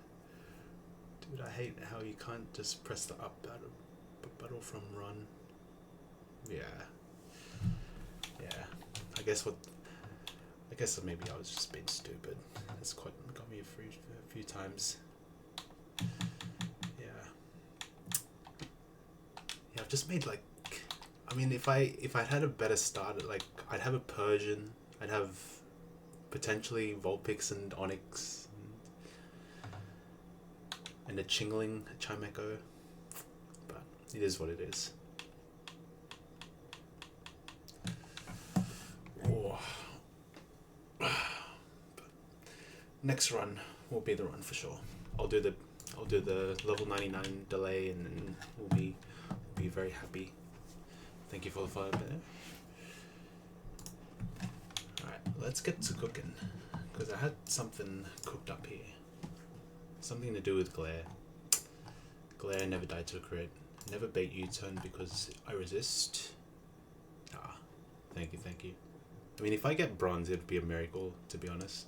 S1: Dude, I hate how you can't just press the up button from run. Yeah. I guess maybe I was just being stupid. That's got me a few times. Yeah, I've just made like, I mean, if I had a better start, like I'd have a Persian, I'd have potentially Vulpix and Onyx, and a Chingling, a Chimecho, but it is what it is. Oh. Next run will be the run for sure. I'll do the level 99 delay, and then we'll be very happy. Thank you for the follow there. Alright, let's get to cooking, because I had something cooked up here. Something to do with Glare. Glare never died to a crit. Never bait U-turn because I resist. Thank you. I mean, if I get bronze, it'd be a miracle, to be honest.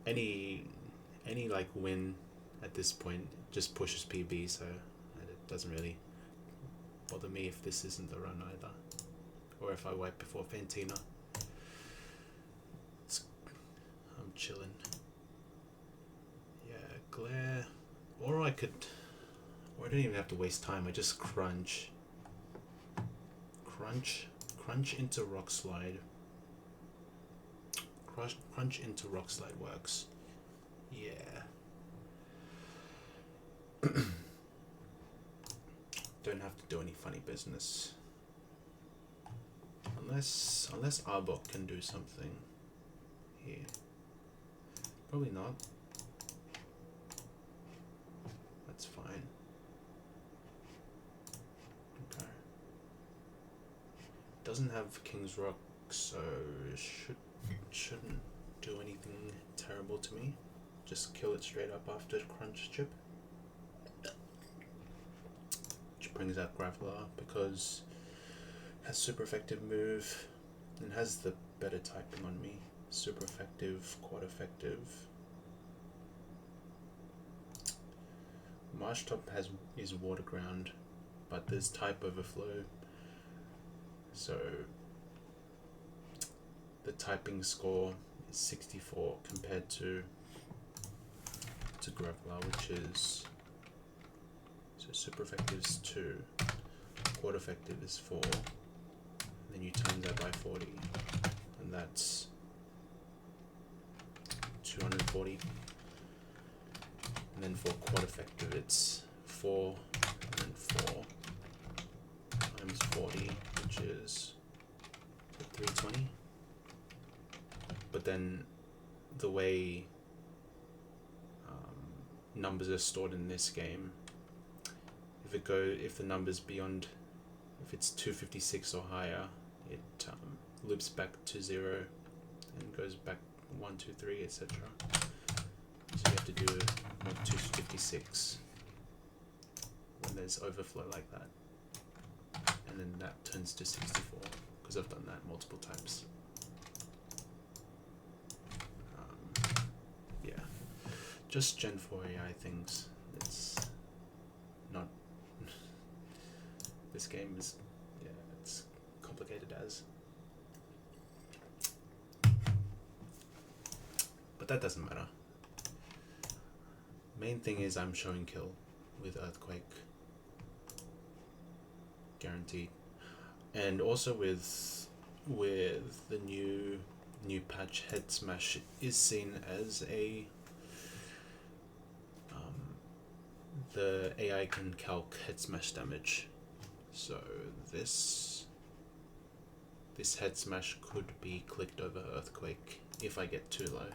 S1: Any like win at this point just pushes PB, so it doesn't really bother me if this isn't the run either, or if I wipe before Fantina. I'm chilling. Yeah, Glare, or I don't even have to waste time. I just crunch into Rock Slide. Crunch into Rock Slide works. Yeah. Don't have to do any funny business. Unless Arbok can do something here. Probably not. That's fine. Okay. Doesn't have King's Rock, so shouldn't do anything terrible to me. Just kill it straight up after Crunch Chip. Which brings out Graveler because it has super effective move and has the better typing on me. Super effective, quad effective. Marsh Top is Water Ground, but there's type overflow. So the typing score is 64 compared to Graveler, which is, so super effective is 2, quad effective is 4, and then you times that by 40, and that's 240. And then for quad effective it's 4 and then 4 times 40, which is 320. But then the way numbers are stored in this game, if the numbers beyond, if it's 256 or higher, it loops back to 0 and goes back 1, 2, 3, etc. So you have to do 256 when there's overflow like that, and then that turns to 64 because I've done that multiple times. Yeah, just Gen 4 AI things. It's not. This game is, yeah, it's complicated as. But that doesn't matter. Main thing is I'm showing kill with Earthquake. Guaranteed. And also with the new patch, Head Smash is seen as a the AI can calc Head Smash damage. So this Head Smash could be clicked over Earthquake if I get too low.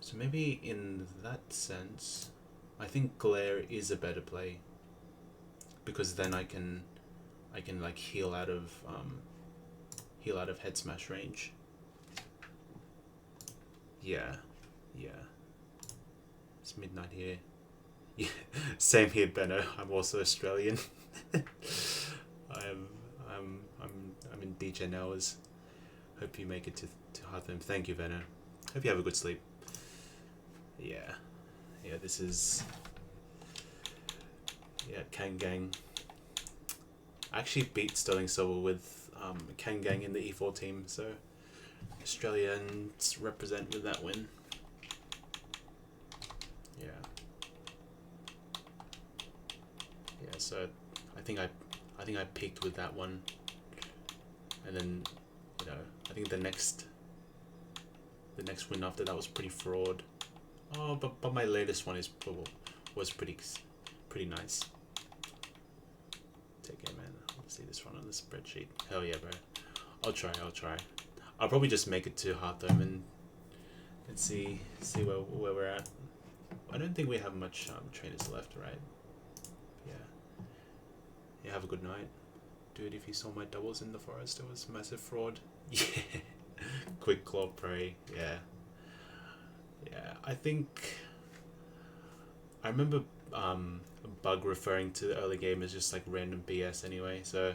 S1: So maybe in that sense, I think Glare is a better play, because then I can like heal out of heal out of head smash range. Yeah, yeah. It's midnight here. Yeah, same here, Benno. I'm also Australian. I'm in DJ hours. Hope you make it to Hearthome. Thank you, Benno. Hope you have a good sleep. Yeah, yeah. This is Kangang. I actually beat Sterling Silver with Kangang in the E4 team, so Australians represent with that win. Yeah. Yeah, so I think I peaked with that one, and then I think the next win after that was pretty fraud. Oh, but my latest one was pretty nice. Take it, man. Let's see this one on the spreadsheet. Hell yeah, bro. I'll try. I'll probably just make it to Hearthome and see where we're at. I don't think we have much trainers left, right? Yeah, have a good night. Dude, if you saw my doubles in the forest, it was massive fraud. Yeah. Quick claw prey. Yeah. I think I remember Bug referring to the early game as just like random BS anyway, so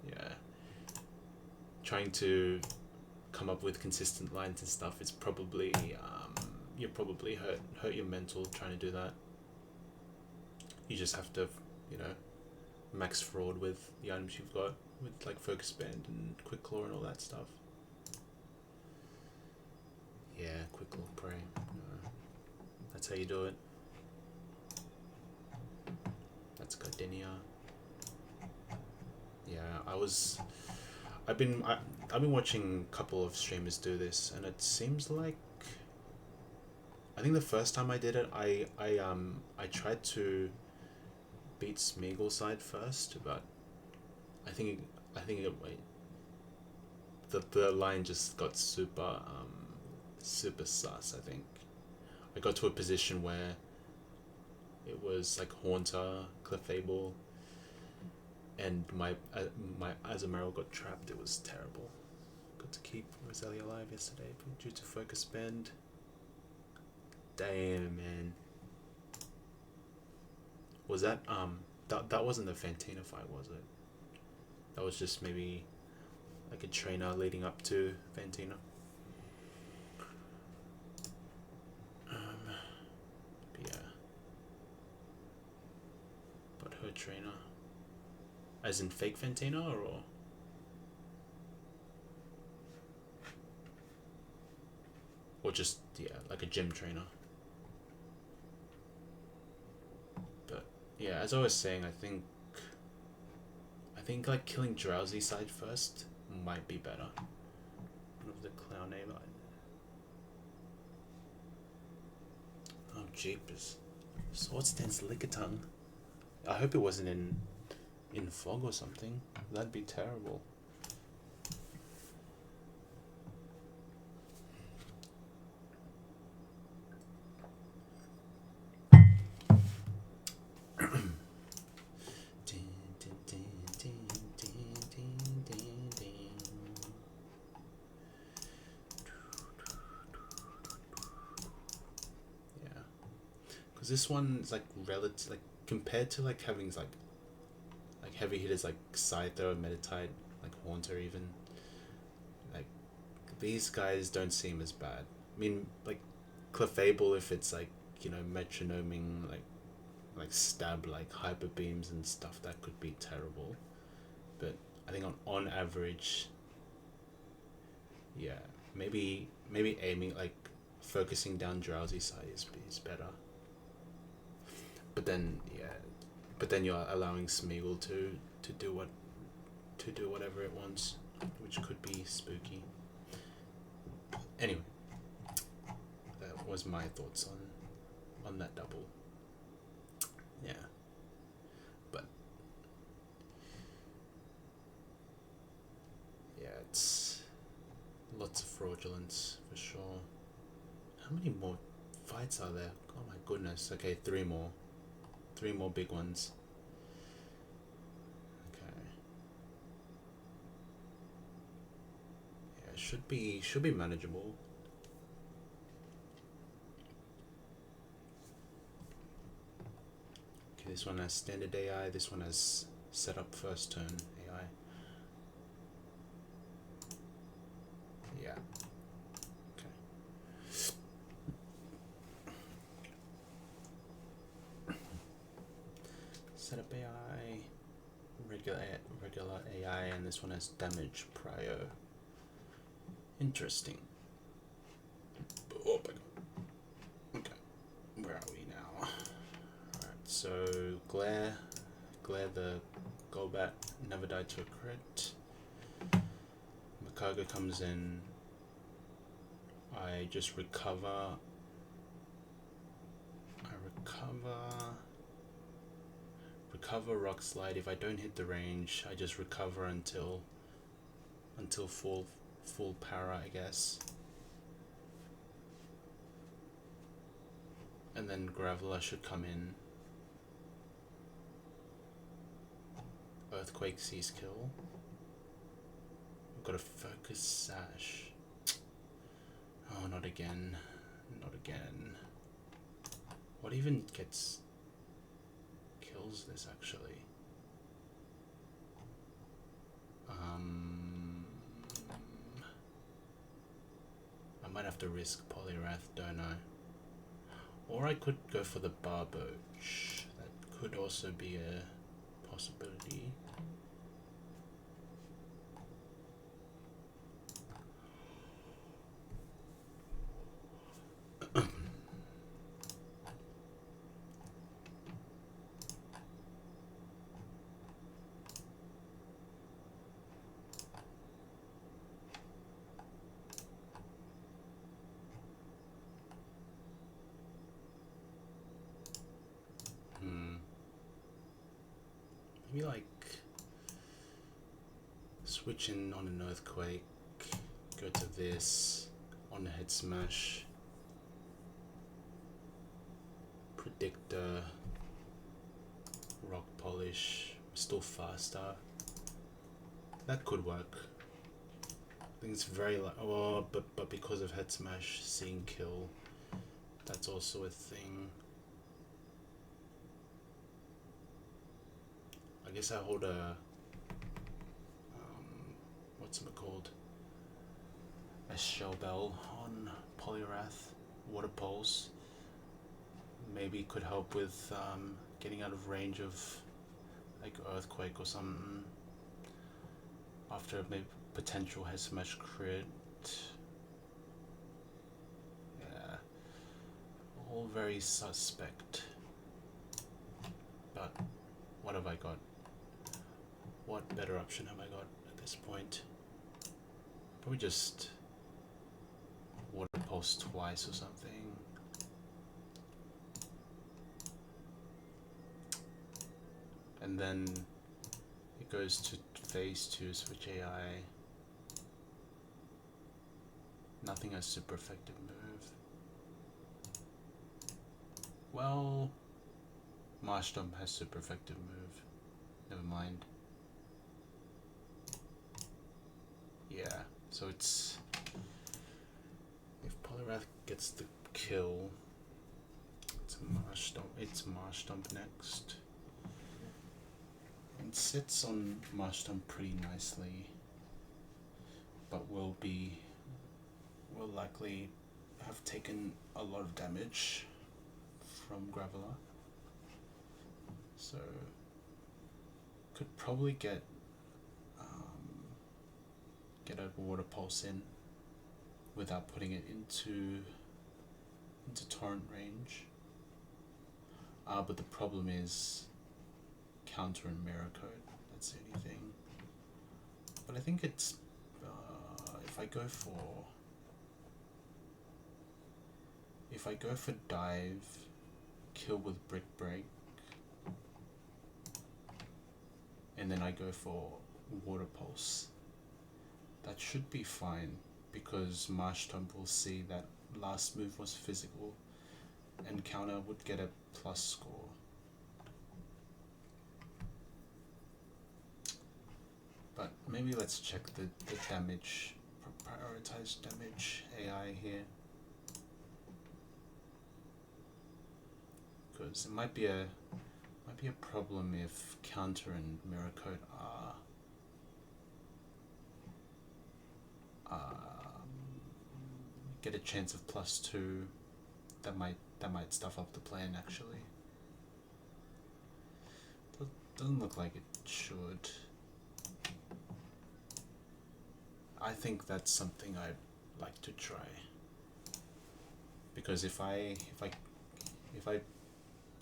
S1: yeah. Trying to come up with consistent lines and stuff is probably you probably hurt your mental trying to do that. You just have to, max fraud with the items you've got, with like focus band and quick claw and all that stuff. Yeah, quick claw prey. That's how you do it. That's Gardenia. Yeah, I've been watching a couple of streamers do this, and it seems like I think the first time I did it, I tried to beat Smeagol's side first, but I think the line just got super sus. I think I got to a position where it was like Haunter, Clefable, and my Azumarill got trapped. It was terrible. Got to keep Roselia alive yesterday due to focus bend. Damn, man. Was that that wasn't the Fantina fight, was it? That was just maybe like a trainer leading up to Fantina. But yeah. But her trainer, as in fake Fantina, or just like a gym trainer. But yeah, as I was saying, I think like killing Drowsy side first might be better. One of the clown name. Oh jeepers! Swords Dance Lickitung. I hope it wasn't in fog or something. That'd be terrible. This one is like relative, like compared to like having like heavy hitters like Scyther, Meditite, like Haunter even, like these guys don't seem as bad. I mean, like Clefable, if it's like metronoming like stab like hyper beams and stuff, that could be terrible. But I think on average, yeah, maybe aiming like focusing down Drowsy side is better. But then you're allowing Smeagol to do whatever it wants, which could be spooky. Anyway, that was my thoughts on that double. Yeah. But yeah, it's lots of fraudulence for sure. How many more fights are there? Oh my goodness. Okay, 3 more. 3 more big ones. Okay. Should be manageable. Okay, this one has standard AI, this one has set up first turn AI. Yeah. Okay. Set up AI, regular AI, and this one has damage prior. Interesting. Oh my god. Okay, where are we now? Alright, so Glare the Golbat never died to a crit. Makaga comes in. I just recover. Recover Rock Slide. If I don't hit the range, I just recover until full para, I guess. And then Graveler should come in. Earthquake Seas kill. We've got a Focus Sash. Oh, not again. Not again. What even kills this actually? I might have to risk Poliwrath, don't I? Or I could go for the Barboach. That could also be a possibility. Maybe like switch in on an Earthquake, go to this, on a Head Smash, Predictor, Rock Polish, still faster. That could work. I think it's very like, oh, but because of Head Smash, seeing kill, that's also a thing. I guess I hold a what's it called? A Shell Bell on Poliwrath, Water Pulse. Maybe could help with getting out of range of like Earthquake or something. After maybe potential Head Smash crit. Yeah. All very suspect. But what have I got? What better option have I got at this point? Probably just Water Pulse twice or something. And then it goes to phase 2, switch AI. Nothing has super effective move. Well, Marshtomp has super effective move. Never mind. Yeah, so it's... if Poliwrath gets the kill, it's Marshtomp next. It sits on Marshtomp pretty nicely, but will likely have taken a lot of damage from Graveler. So could probably get a Water Pulse in without putting it into torrent range. But the problem is counter and mirror code. That's the only thing. But I think it's if I go for dive, kill with Brick Break, and then I go for Water Pulse, that should be fine, because Marshtomp will see that last move was physical and counter would get a plus score. But maybe let's check the damage prioritize damage AI here, because it might be a problem if counter and mirror code are get a chance of +2. That might stuff up the plan actually. Doesn't look like it should. I think that's something I'd like to try, because if I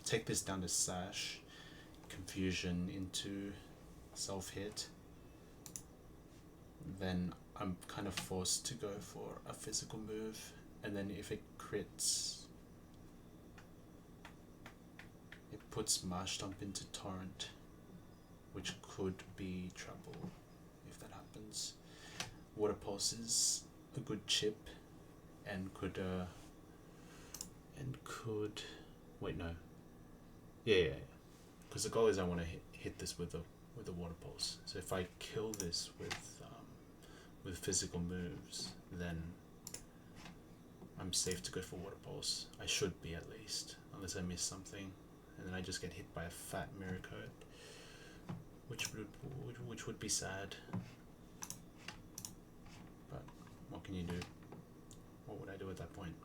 S1: take this down to Sash, Confusion into self-hit, then I'm kind of forced to go for a physical move, and then if it crits, it puts Marshtomp into Torrent, which could be trouble if that happens. Water Pulse is a good chip, and could wait, no, yeah, because the goal is I want to hit this with a Water Pulse. So if I kill this with physical moves, then I'm safe to go for Water Pulse. I should be, at least, unless I miss something, and then I just get hit by a fat mirror code, which would be sad. But what can you do? What would I do at that point?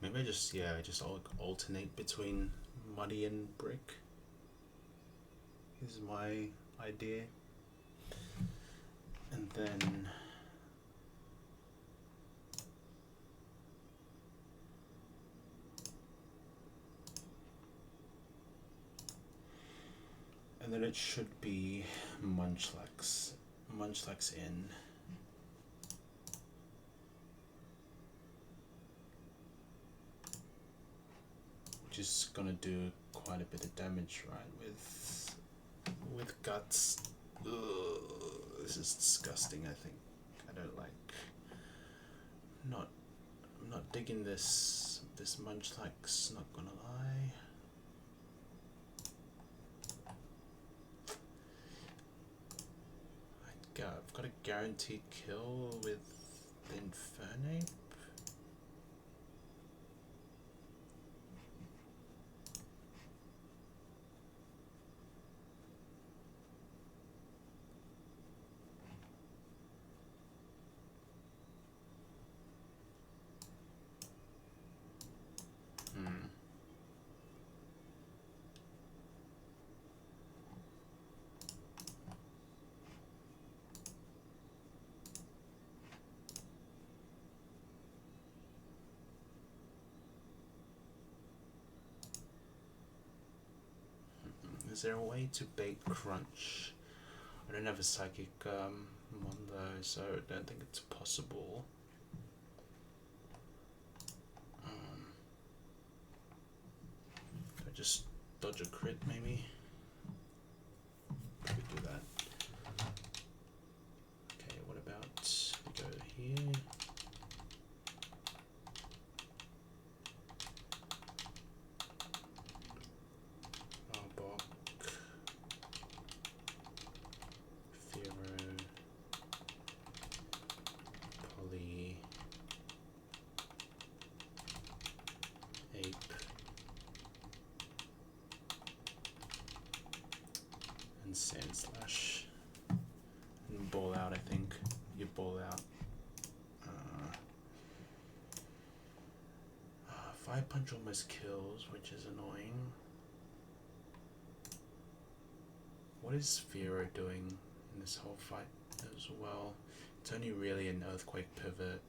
S1: Maybe I just alternate between Muddy and Brick. Is my idea. And then it should be Munchlax in. Which is gonna do quite a bit of damage, right? With Guts. Ugh, this is disgusting. I think I don't like. I'm not digging this Munchlax. Not gonna lie. I've got a guaranteed kill with the Infernape. Is there a way to bait Crunch? I don't have a Psychic Mondo, so I don't think it's possible. I just dodge a crit, maybe? Could do that. Okay, what about we go here? Sand Slash and Ball Out. I think you Ball Out. Fire Punch almost kills, which is annoying. What is Firo doing in this whole fight as well? It's only really an Earthquake pivot.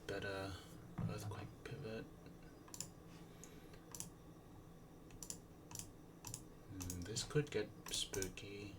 S1: Better Earthquake pivot. This could get spooky.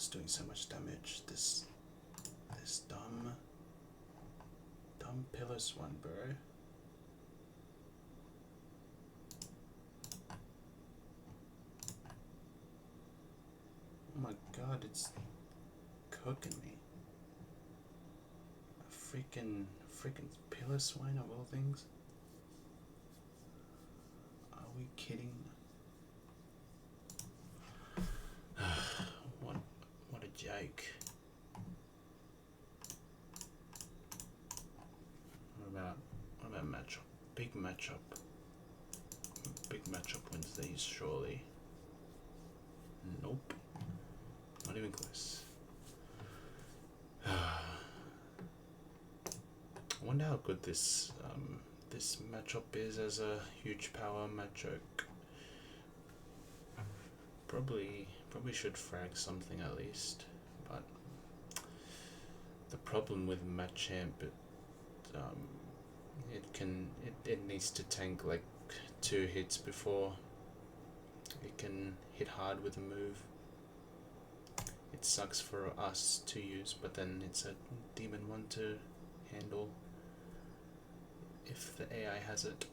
S1: it's doing so much damage. This dumb pillar swan, bro. Oh my god, it's cooking me. A freaking pillar swine of all things. Are we kidding? What a joke. What about matchup? Big matchup wins these, surely. Nope. Not even close. I wonder how good this matchup is as a huge power matchup. Probably should frag something at least, but the problem with Machamp, it needs to tank like 2 hits before it can hit hard with a move. It sucks for us to use, but then it's a demon one to handle if the AI has it.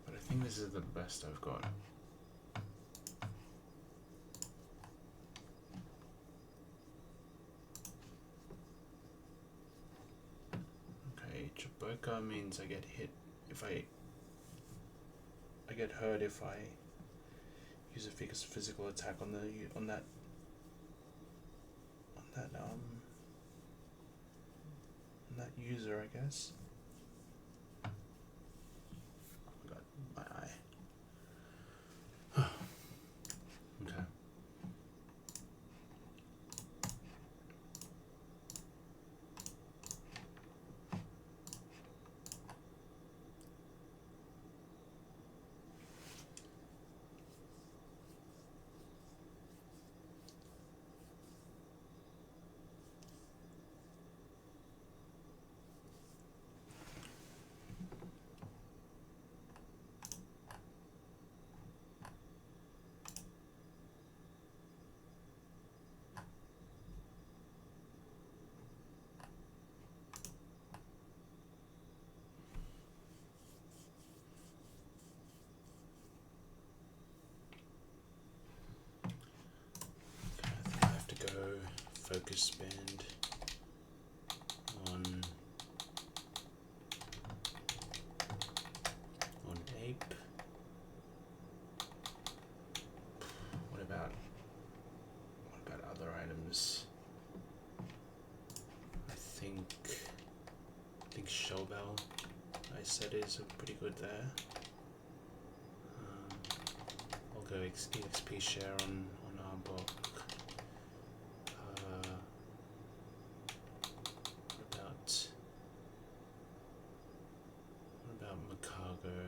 S1: But I think this is the best I've got. Okay, Chaboka means I get hit if I get hurt if I use a physical attack on that user, I guess. Oh god, my eye. Okay. Focus band on ape. What about other items? I think Shellbell I said is pretty good there. I'll go EXP share on Arbok. What about Macago?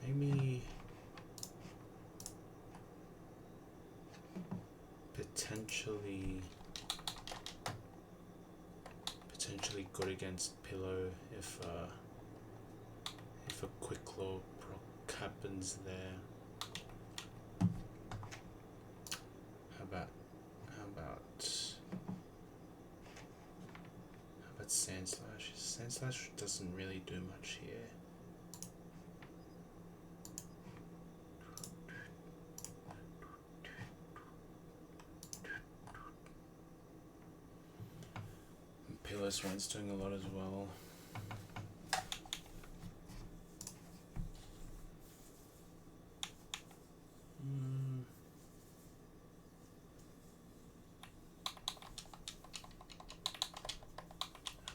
S1: Maybe potentially good against Pillow if a quick claw proc happens there. How about Sand Slash? Sand Slash doesn't really do much here. Pillar Swine's doing a lot as well.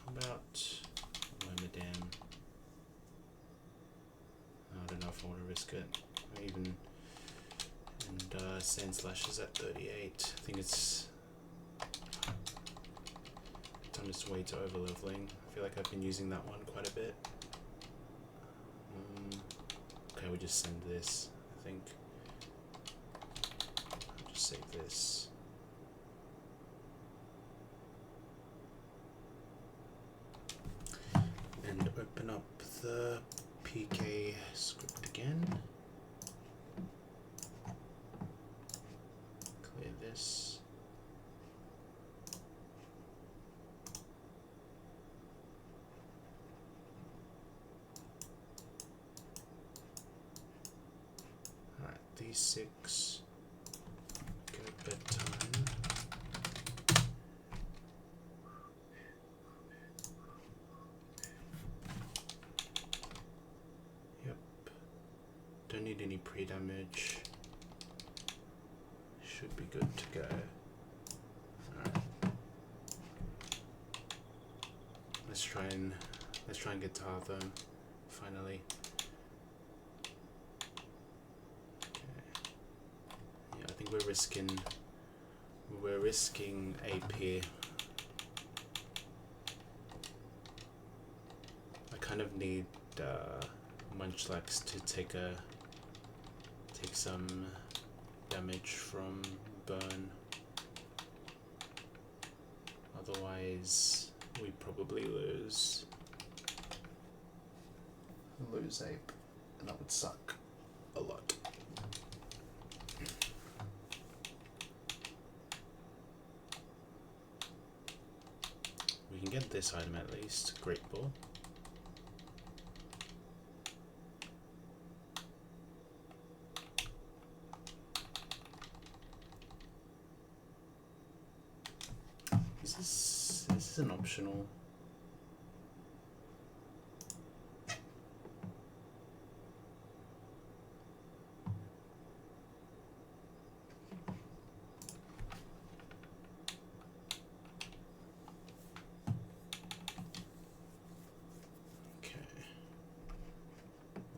S1: How about Lemidam? I don't know if I want to risk it. And Sand Slash is at 38. I think it's on its way to over leveling. I feel like I've been using that one quite a bit. Okay, we just send this, I think. I'll just save this. Open up the PK script again. Clear this. Alright, D6. Go bedtime. Yep. Don't need any pre-damage. Should be good to go. Alright. Let's try and get to Hearthome finally. Okay. Yeah, I think we're risking AP. I kind of need Munchlax to take some damage from burn. Otherwise, we probably lose Ape, and that would suck a lot. We can get this item at least. Great Ball. Is this an optional?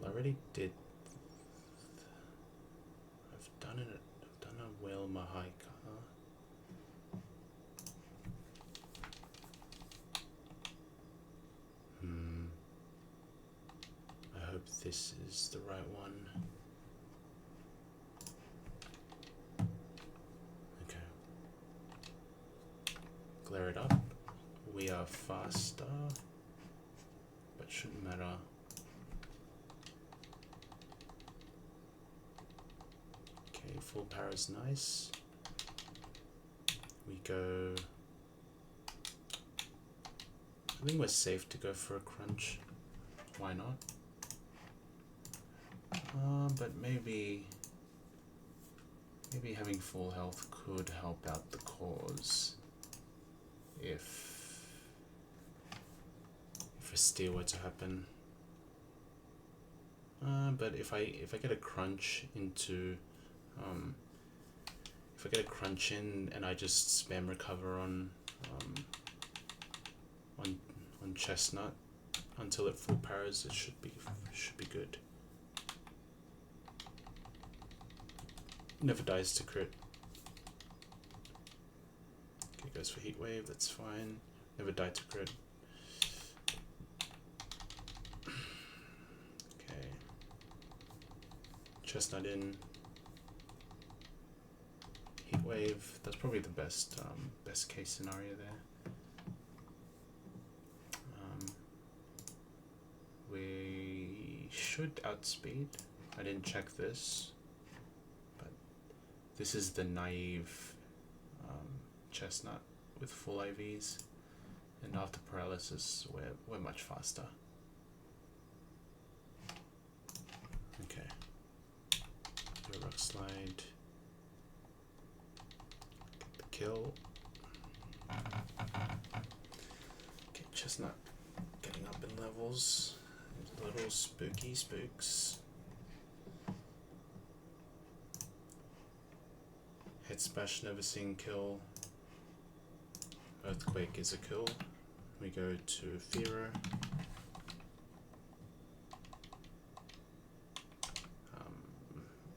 S1: Already did. I've done a whale Mahaika. I hope this is the right one. Okay. Glare it up. We are faster, but shouldn't matter. Full power is nice. We go. I think we're safe to go for a crunch. Why not? But maybe having full health could help out the cause if a steal were to happen. But if I get a crunch into if I get a crunch in and I just spam recover on Chestnut until it full powers, it should be good. Never dies to crit. Okay, goes for Heat Wave. That's fine. Never died to crit. Okay. Chestnut in. Heat Wave, that's probably the best case scenario there. We should outspeed. I didn't check this, but this is the naive Chestnut with full IVs, and after paralysis we're much faster. Okay. Do a Rock Slide. Kill. Okay, Chestnut getting up in levels. Little spooky spooks. Head Smash, never seen kill. Earthquake is a kill. We go to Fira.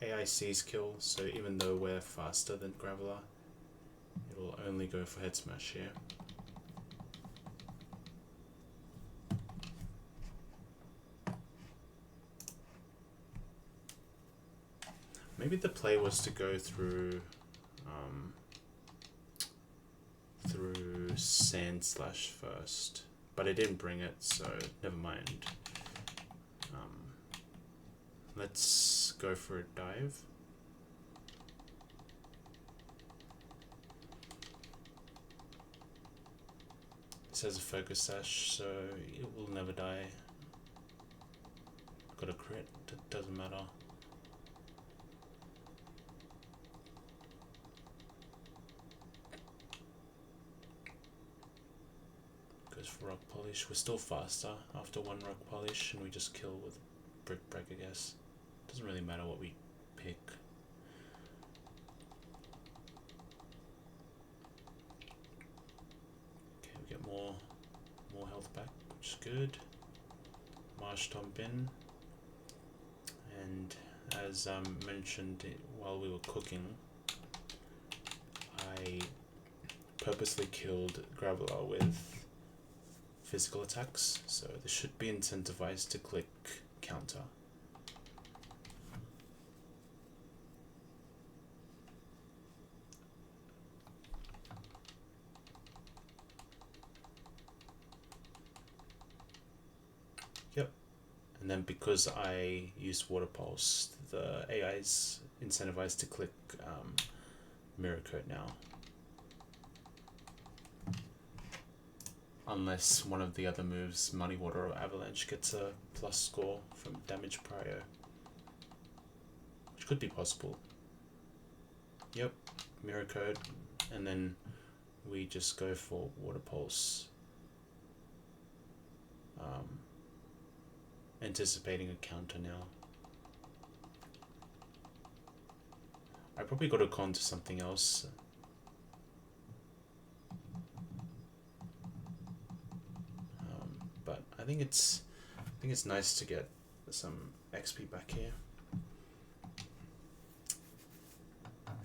S1: AIC's kill, so even though we're faster than Graveler, it'll only go for Head Smash here. Maybe the play was to go through Sand Slash first. but I didn't bring it, so never mind. Let's go for a dive. This has a focus sash, so it will never die. Got a crit, it doesn't matter. Goes for rock polish. We're still faster after one rock polish, and we just kill with brick break, I guess. Doesn't really matter what we pick. Okay, we get more health back, which is good. Marsh Tomp in, and as mentioned while we were cooking, I purposely killed Graveler with physical attacks, so this should be incentivized to click counter. Yep, and then because I used Water Pulse, the AI is incentivized to click Mirror Coat now. Unless one of the other moves, Muddy Water or Avalanche, gets a plus score from damage prior. Which could be possible. Yep, Mirror Code, and then we just go for Water Pulse. Anticipating a counter now. I probably got to con to something else. But I think it's nice to get some XP back here.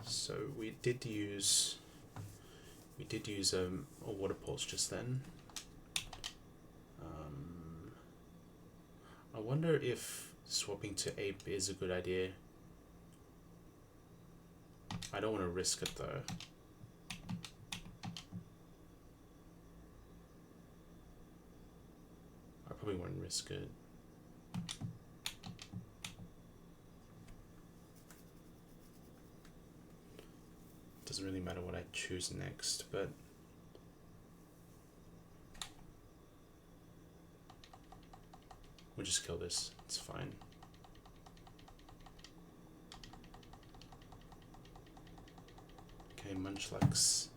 S1: So we did use a Water Pulse just then. I wonder if swapping to Ape is a good idea. I don't want to risk it though. I probably won't risk it. Doesn't really matter what I choose next, but we'll just kill this. It's fine. Okay, Munchlax.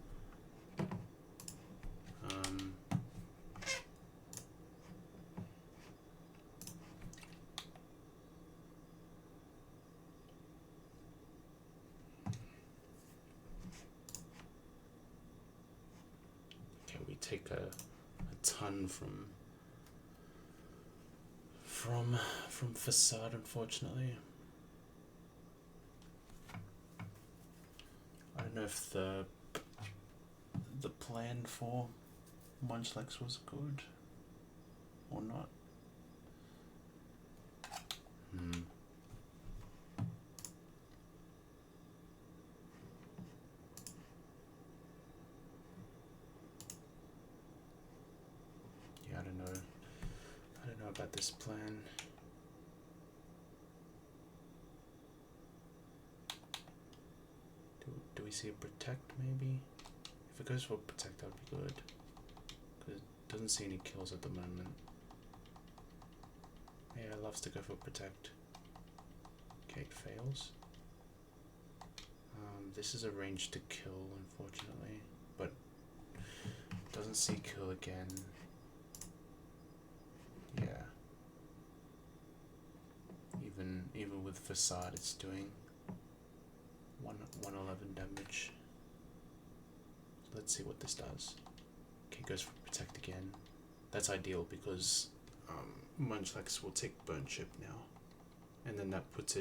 S1: Okay, we take a ton from Facade, unfortunately. I don't know if the plan for Munchlax was good or not. Yeah, I don't know about this plan. Do we see a Protect maybe? If it goes for Protect, that would be good. Because it doesn't see any kills at the moment. Yeah, it loves to go for Protect. Okay, it fails. This is a range to kill, unfortunately. But doesn't see kill again. Yeah. Even with Facade, it's doing 111 damage. So let's see what this does. Okay, goes for Protect again. That's ideal because Munchlax will take Burn Chip now, and then that puts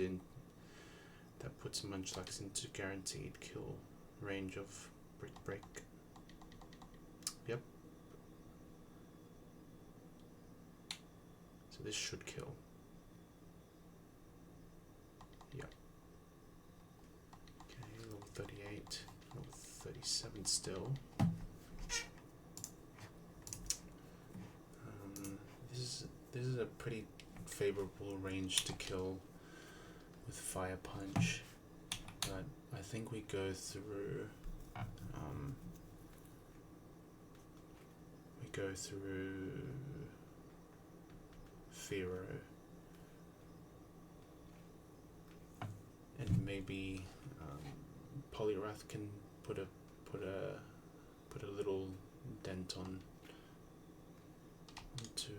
S1: Munchlax into guaranteed kill range of Brick Break. Yep. So this should kill. Yep. Okay, level 38, level 37 still. this is a pretty favorable range to kill with Fire Punch, but I think we go through Firo, and maybe Poliwrath can put a little dent on into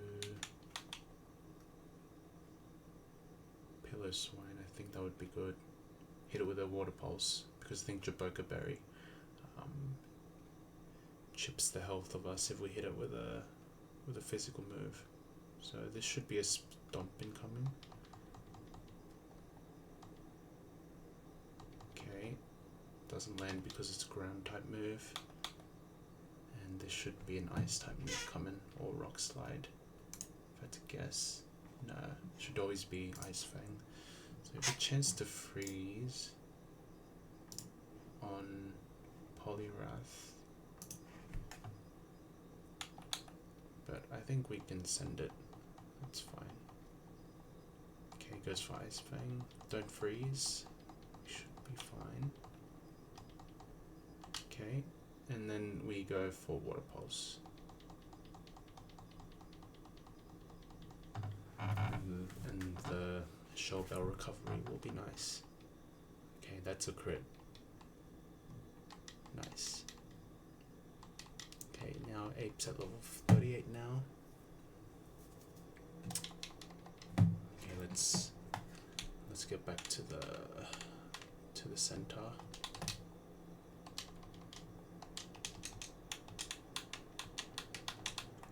S1: Pillar Swine. I think that would be good. Hit it with a Water Pulse, because I think Jaboka Berry chips the health of us if we hit it with a physical move. So this should be a Stomp incoming. Okay, doesn't land because it's a ground type move, and this should be an Ice type move coming, or Rock Slide. If I had to guess, no, it should always be Ice Fang. So we have a chance to freeze on Poliwrath, but I think we can send it. That's fine. Okay, goes for Ice Fang. Don't freeze. We should be fine. Okay, and then we go for Water Pulse. And the Shell Bell recovery will be nice. Okay, that's a crit. Nice. Okay, now Ape's at level 38 now. Okay, let's get back to the centaur.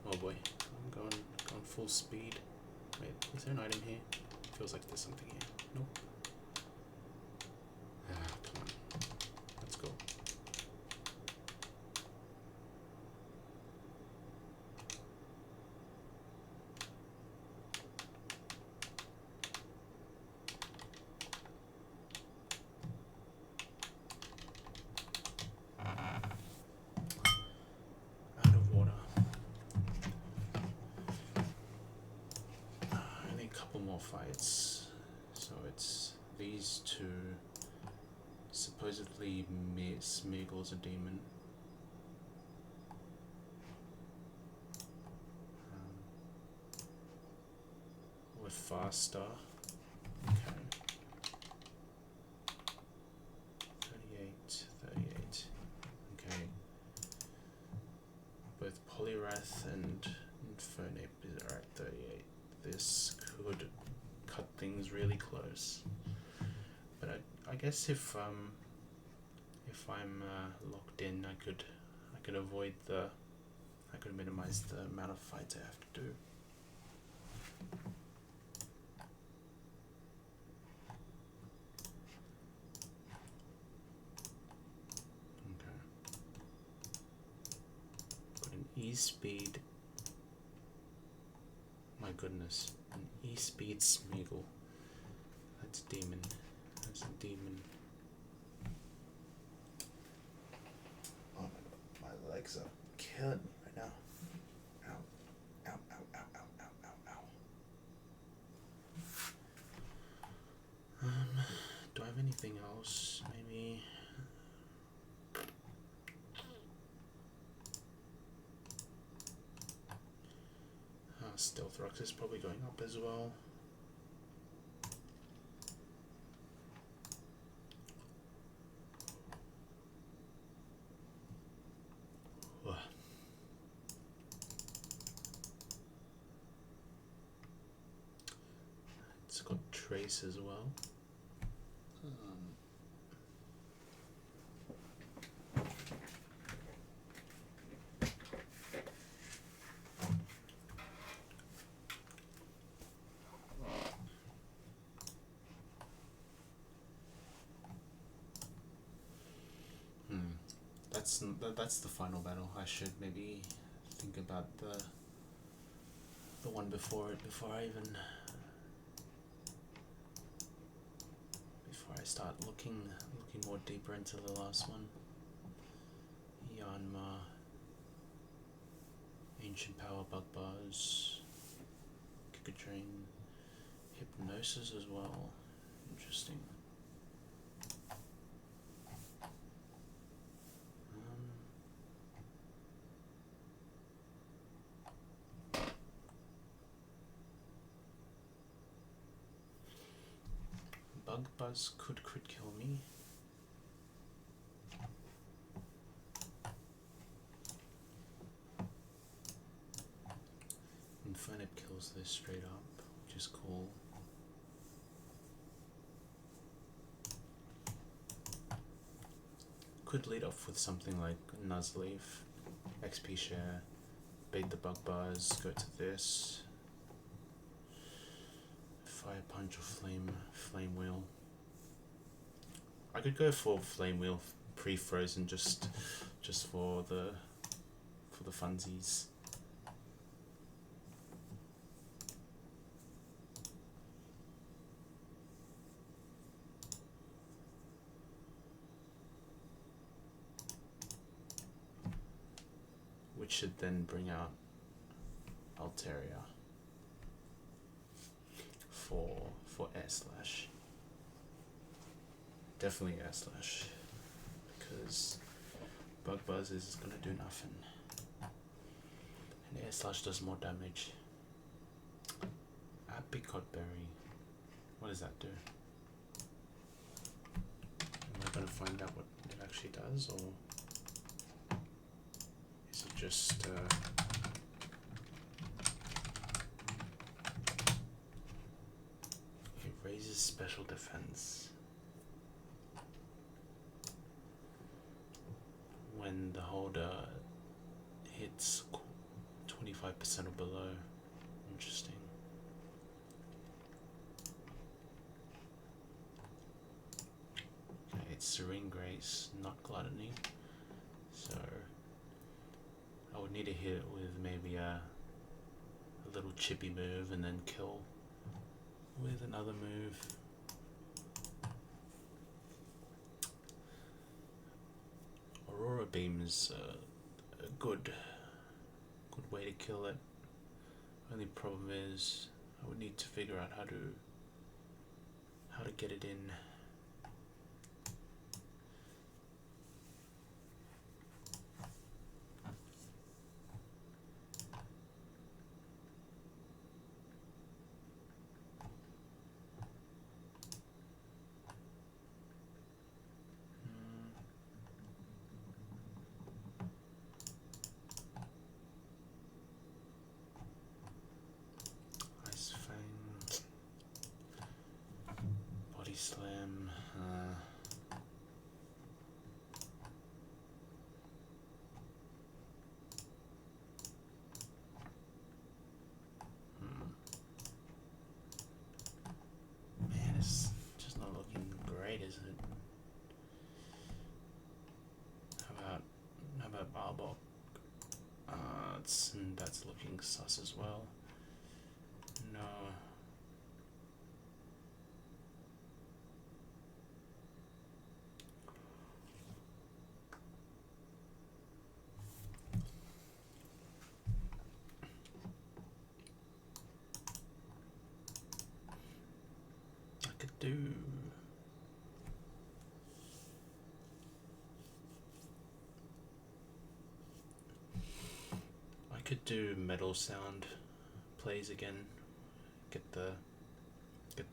S1: Oh boy, I'm going full speed. Wait, is there an item here? Feels like there's something here. Nope. Ah, come on. Let's go. Out of water. I need a couple more fights. So it's these two. Supposedly Smeagol's a demon. With faster. Okay. 38. Okay. Both Poliwrath and Infernape are at 38. This could cut things really close. But I guess if I'm locked in, I could avoid I could minimize the amount of fights I have to do. Okay. Got an E-Speed. My goodness, an E-Speed Smeagol. That's demon. That's a demon. Oh my god, my legs are killing me right now. Ow. Ow, ow, ow, ow, ow, ow, ow. Do I have anything else? Maybe. Stealth Rocks is probably going up as well. It's got Trace as well. That's the final battle. I should maybe think about the one before it before I start looking more deeper into the last one. Yanma, Ancient Power, Bug Buzz. could drain Hypnosis as well. Interesting. Bug Buzz could crit kill me. Infinite kills this straight up, which is cool. Could lead off with something like Nuzleaf, XP share, bait the Bug Buzz, go to this. Fire Punch or Flame Wheel. I could go for Flame Wheel pre-frozen just for the funsies. Which should then bring out Altaria for Air Slash. Definitely Air Slash, because Bug Buzz is gonna do nothing, and Air Slash does more damage. Apricot Berry, what does that do? Am I gonna find out what it actually does, or is it just it raises special defense when the holder hits 25% or below. Interesting. Okay, it's Serene Grace, not Gluttony. So I would need to hit it with maybe a little chippy move and then kill with another move. Aurora Beam is a good way to kill it. Only problem is I would need to figure out how to get it in. Slam. Man, it's just not looking great, is it? How about Arbok? That's looking sus as well. No. I could do Metal Sound plays again. Get the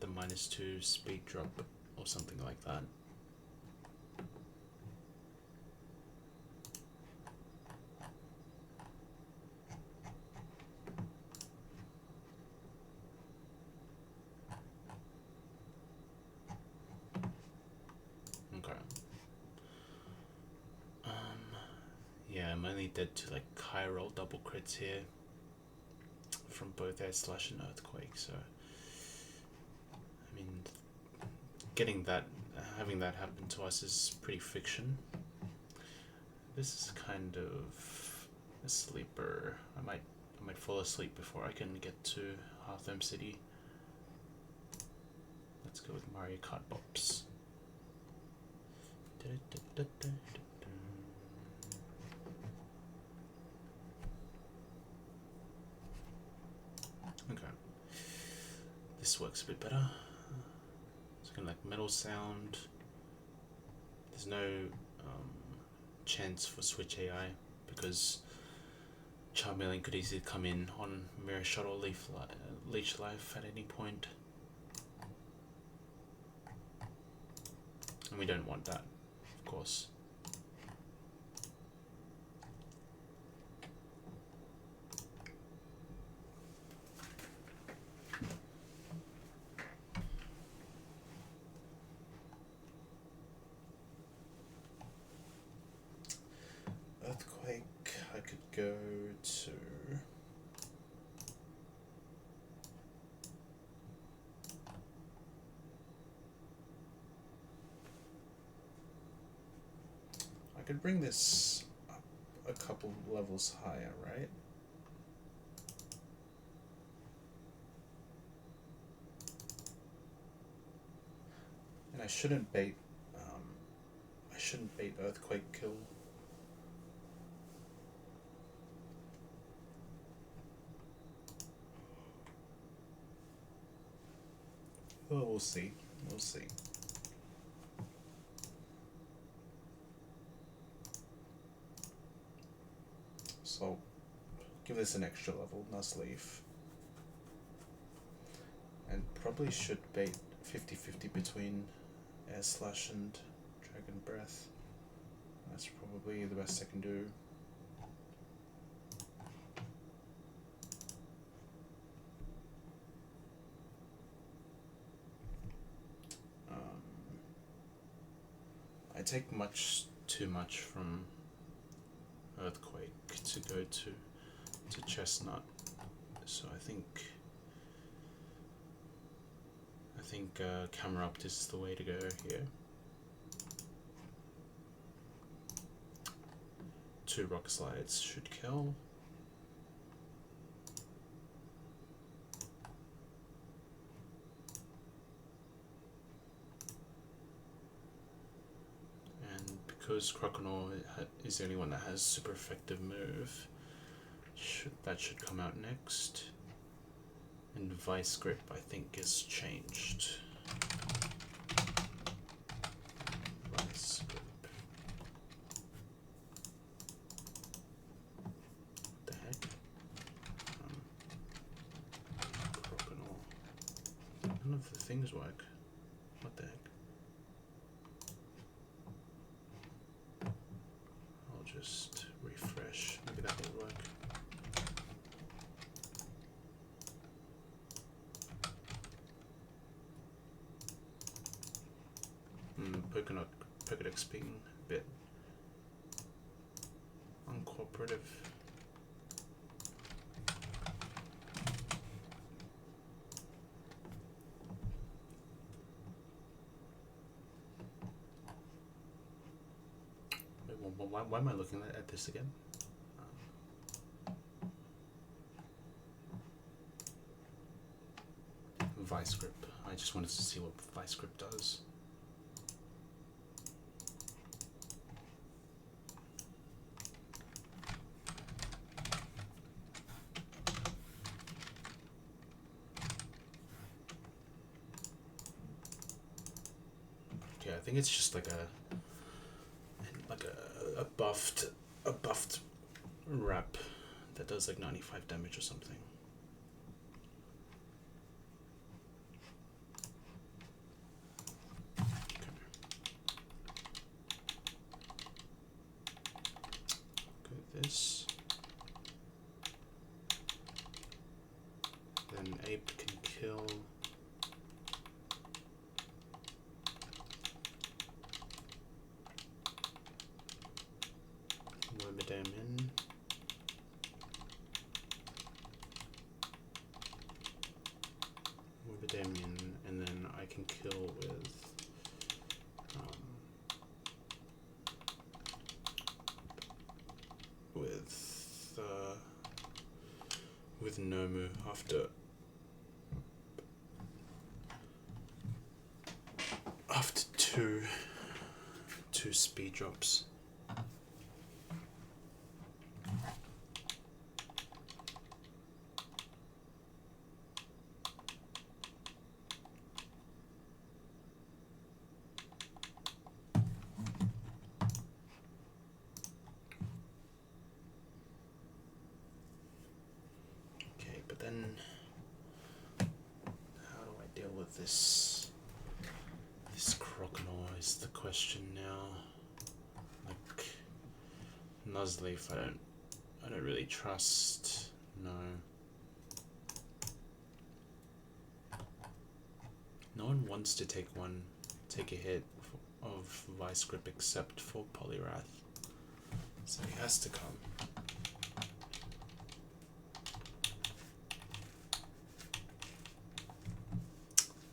S1: -2 speed drop or something like that. Yeah, I'm only dead to like high roll double crits here from both Air Slash and Earthquake, so I mean, having that happen to us is pretty fiction. This is kind of a sleeper. I might fall asleep before I can get to Hearthome City. Let's go with Mario Kart Bops. Okay. this works a bit better. It's kind of like metal sound. There's no chance for switch AI because Charmeleon could easily come in on Mirror Shot or Leech Life at any point. And we don't want that, of course. Earthquake, I could go to... I could bring this up a couple levels higher, right? And I shouldn't bait Earthquake Kill. Well, we'll see. We'll see. So, give this an extra level, Nuzleaf. And probably should bait 50-50 between Air Slash and Dragon Breath. That's probably the best I can do. I take too much from Earthquake to go to Chestnut, so I think Camerupt is the way to go here. 2 Rock Slides should kill. Because Croconaw is the only one that has super effective move, that should come out next. And Vice Grip, I think, is changed. Vice Grip. What the heck? Croconaw. None of the things work. What the heck? Just refresh, maybe that will work. Pokedex being a bit uncooperative. Why am I looking at this again? Vice Grip. I just wanted to see what Vice Grip does. Yeah, I think it's just like a buffed wrap that does like 95 damage or something. Okay. Go this. Then Ape can kill. Wormadam, and then I can kill with Nomu after two speed drops. but then how do I deal with this? This Croconaw is the question now. Like Nuzleaf, I don't really trust. No. No one wants to take a hit of Vice Grip except for Poliwrath. So he has to come.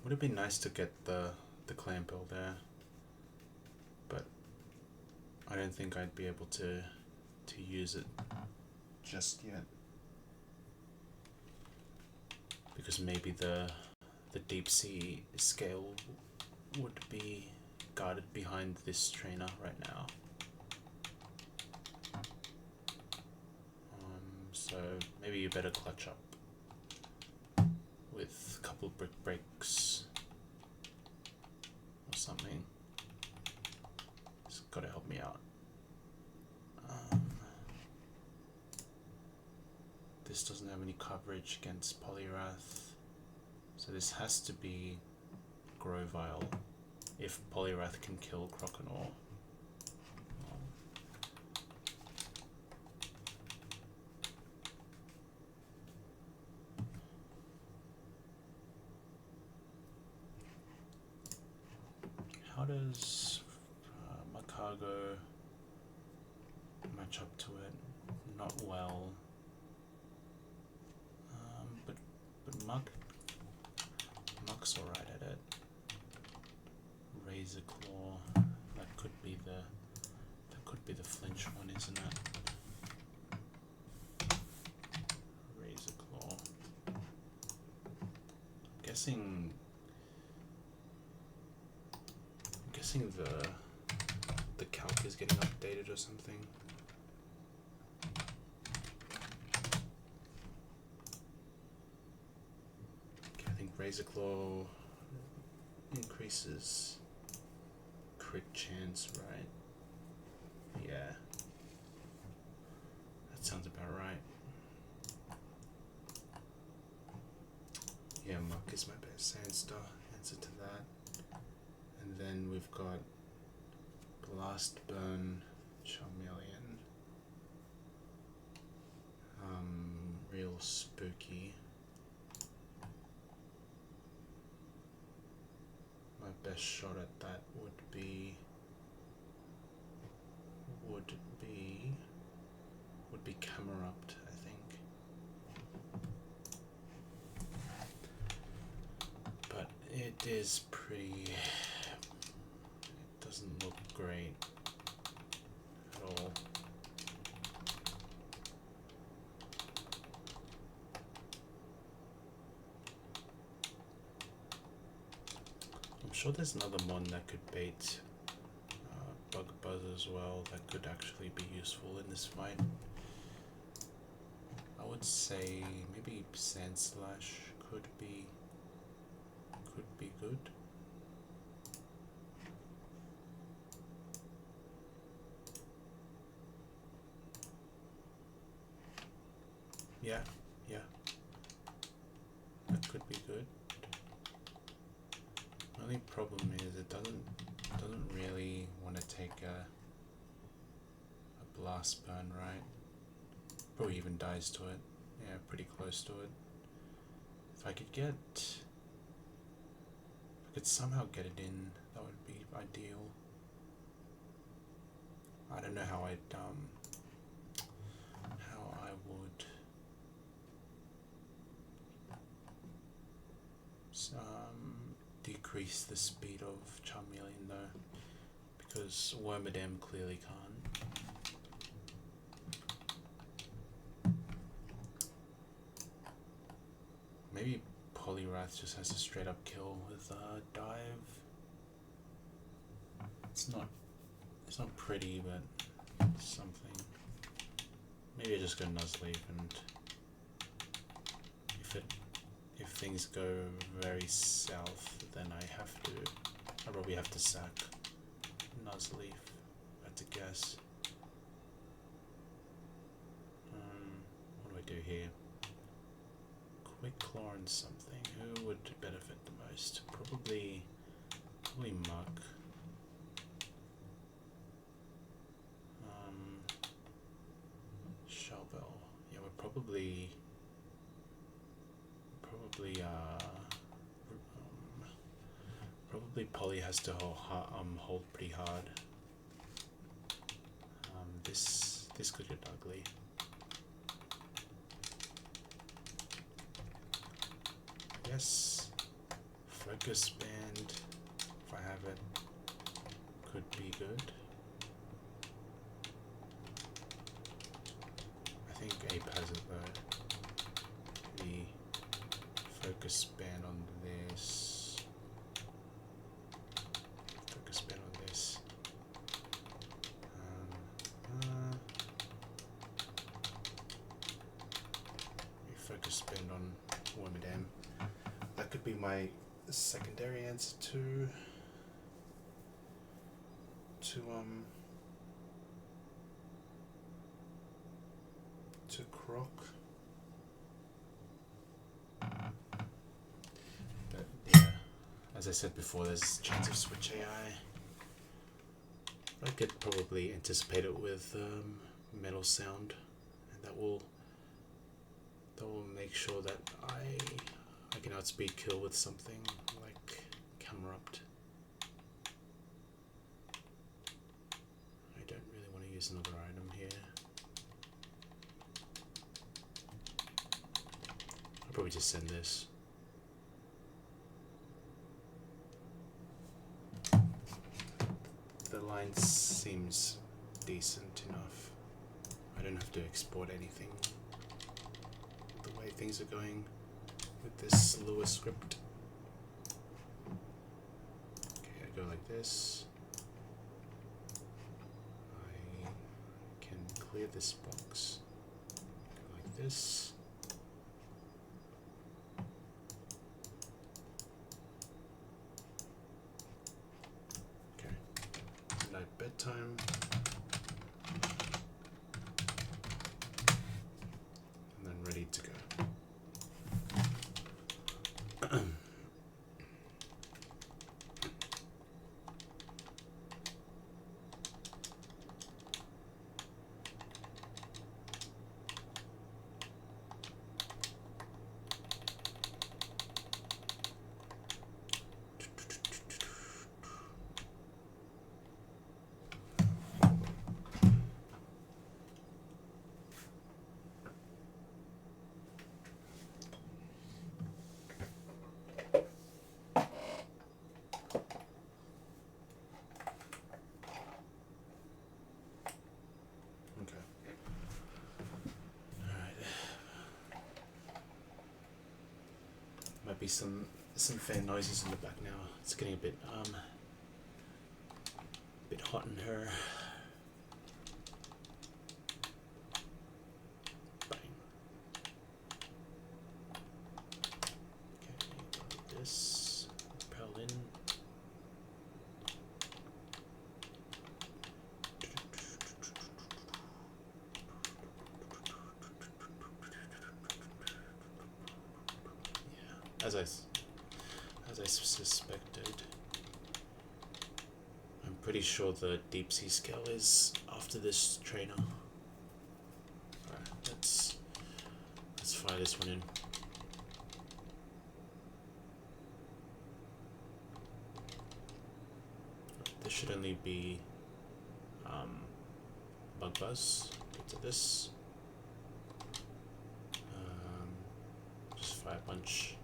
S1: Would have been nice to get the Clampill there, but I don't think I'd be able to use it just yet, because maybe the Deep Sea scale would be guarded behind this trainer right now. So maybe you better clutch up with a couple brick breaks or something. It's gotta help me out. This doesn't have any coverage against Poliwrath, so this has to be Grovyle if Poliwrath can kill Croconaw. How does Macargo match up to it? Not well. But Muck's alright at it. Razor Claw, that could be the flinch one, isn't it? Razor Claw. I'm guessing the calc is getting updated or something. Okay, I think Razor Claw increases crit chance, right? Yeah. That sounds about right. Yeah, Muck is my best Sandstar answer to that. And then we've got Blast Burn, Charmeleon, real spooky. My best shot at that would be Camerupt, I think. But it is pretty. It doesn't look great at all. I'm sure there's another mon that could bait Bug Buzz as well. That could actually be useful in this fight. I would say maybe Sand Slash could be good. Yeah, that could be good. The only problem is it doesn't really want to take a Blast Burn, right? Probably even dies to it. Yeah, pretty close to it. If I could somehow get it in, that would be ideal. I don't know how I would decrease the speed of Charmeleon though, because Wormadam clearly can't. Maybe Poliwrath just has a straight up kill with dive. It's not pretty, but something. Maybe I just go Nuzleaf, and if things go very south, then I probably have to sack Nuzleaf. I had to guess. What do I do here? quick claw on something. Who would benefit the most? Probably Muck. Shovel. Yeah, we're probably Polly has to hold pretty hard. This could get ugly. Yes, focus band, if I have it, could be good. I think Ape has it though. The focus band on this. Focus band on this. Focus band on Wormadam. That could be my secondary answer to Croc. But yeah, as I said before, there's a chance of switch AI. I could probably anticipate it with metal sound, and that will make sure that I can outspeed kill with something like Camerupt. I don't really want to use another item here. I'll probably just send this. The line seems decent enough. I don't have to export anything the way things are going with this Lua script. Okay, I go like this. I can clear this box. Go like this. Okay. Night bedtime. And then ready to go. Might be some fan noises in the back now. It's getting a bit hot in her. Bang. Okay, like this. Propel in. As I suspected, I'm pretty sure the deep sea scale is after this trainer. Alright, let's fire this one in. There should only be bug buzz into this. Just fire a bunch.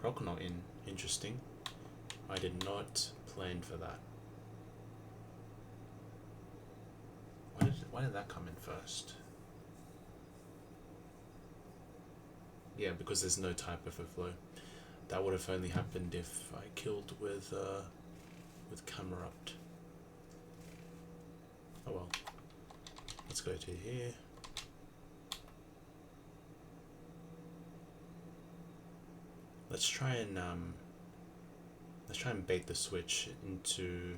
S1: Croconaut in. Interesting. I did not plan for that. Why did that come in first? Yeah, because there's no type overflow. That would have only happened if I killed with Camerupt. Oh well. Let's go to here. Let's try and bait the switch into.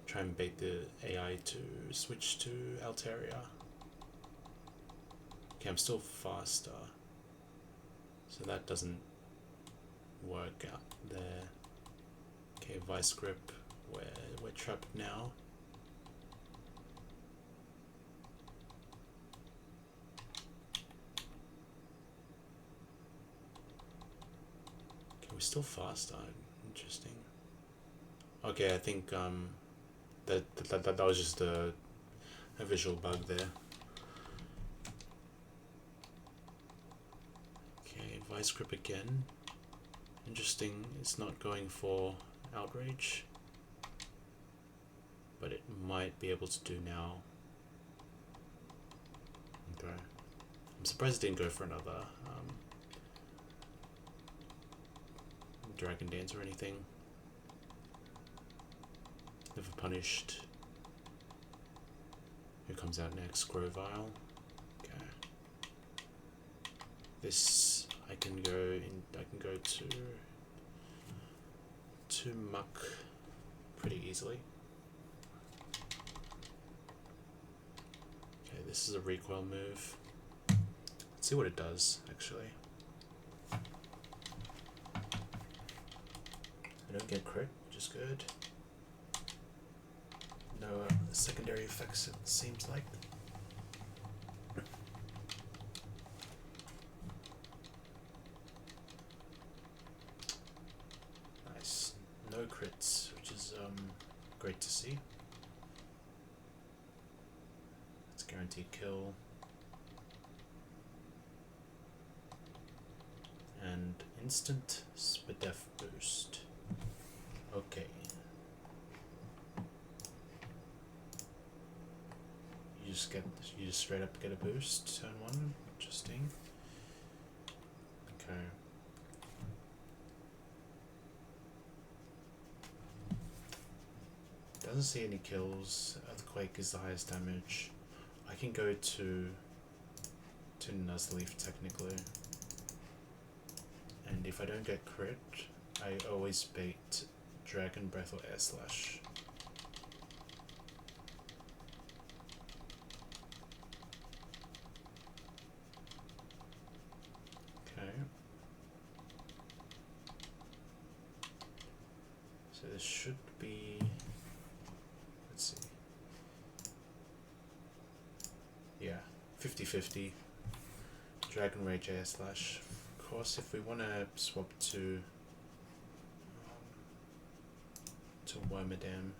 S1: Try and bait the AI to switch to Altaria. Okay, I'm still faster. So that doesn't work out there. Okay, vice grip, we're trapped now. Okay, we're still faster. Interesting. Okay, I think that was just a visual bug there. Okay, vice grip again. Interesting, it's not going for outrage, but it might be able to do now. Okay, I'm surprised it didn't go for another dragon dance or anything. Never punished. Who comes out next? Grovile. Okay. This I can go in. I can go to muck pretty easily. Okay, this is a recoil move. Let's see what it does actually. I don't get crit, which is good. No secondary effects, it seems like. Nice. No crits, which is great to see. It's guaranteed kill. And instant Spadef boost. Okay. You just straight up get a boost turn one. Interesting. Okay. Doesn't see any kills. Earthquake is the highest damage. I can go to Nuzleaf technically. And if I don't get crit, I always bait Dragon Breath or Air Slash. Okay. So this should be, let's see. Yeah, 50-50. Dragon Rage Air Slash. Of course, if we want to swap to Wormadam,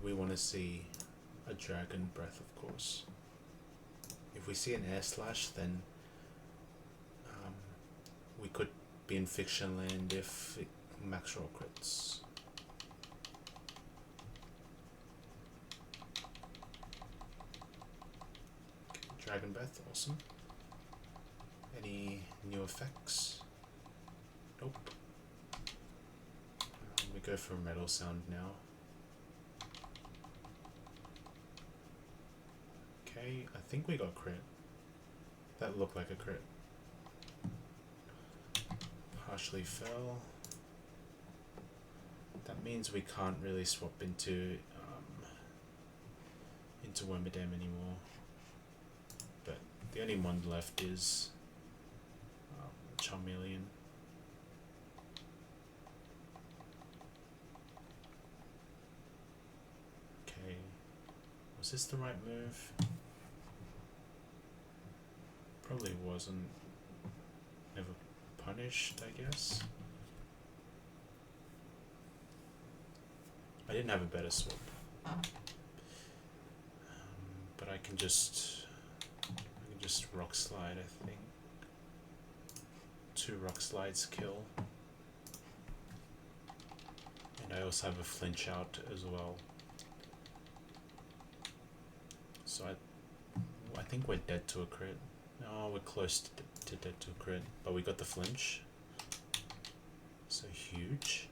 S1: we want to see a Dragon Breath, of course. If we see an Air Slash, then we could be in Fiction Land if it max roll crits. Dragon Breath, awesome. Any new effects? Nope. We go for Metal Sound now. Okay, I think we got crit. That looked like a crit. Partially fell. That means we can't really swap into Wormadam anymore. But the only one left is Charmeleon. Okay, was this the right move? Probably wasn't. Never punished, I guess. I didn't have a better swap. But I can just rock slide, I think. 2 rock slides kill. And I also have a flinch out as well. So I think we're dead to a crit. No, we're close to dead to a crit, but we got the flinch. So huge.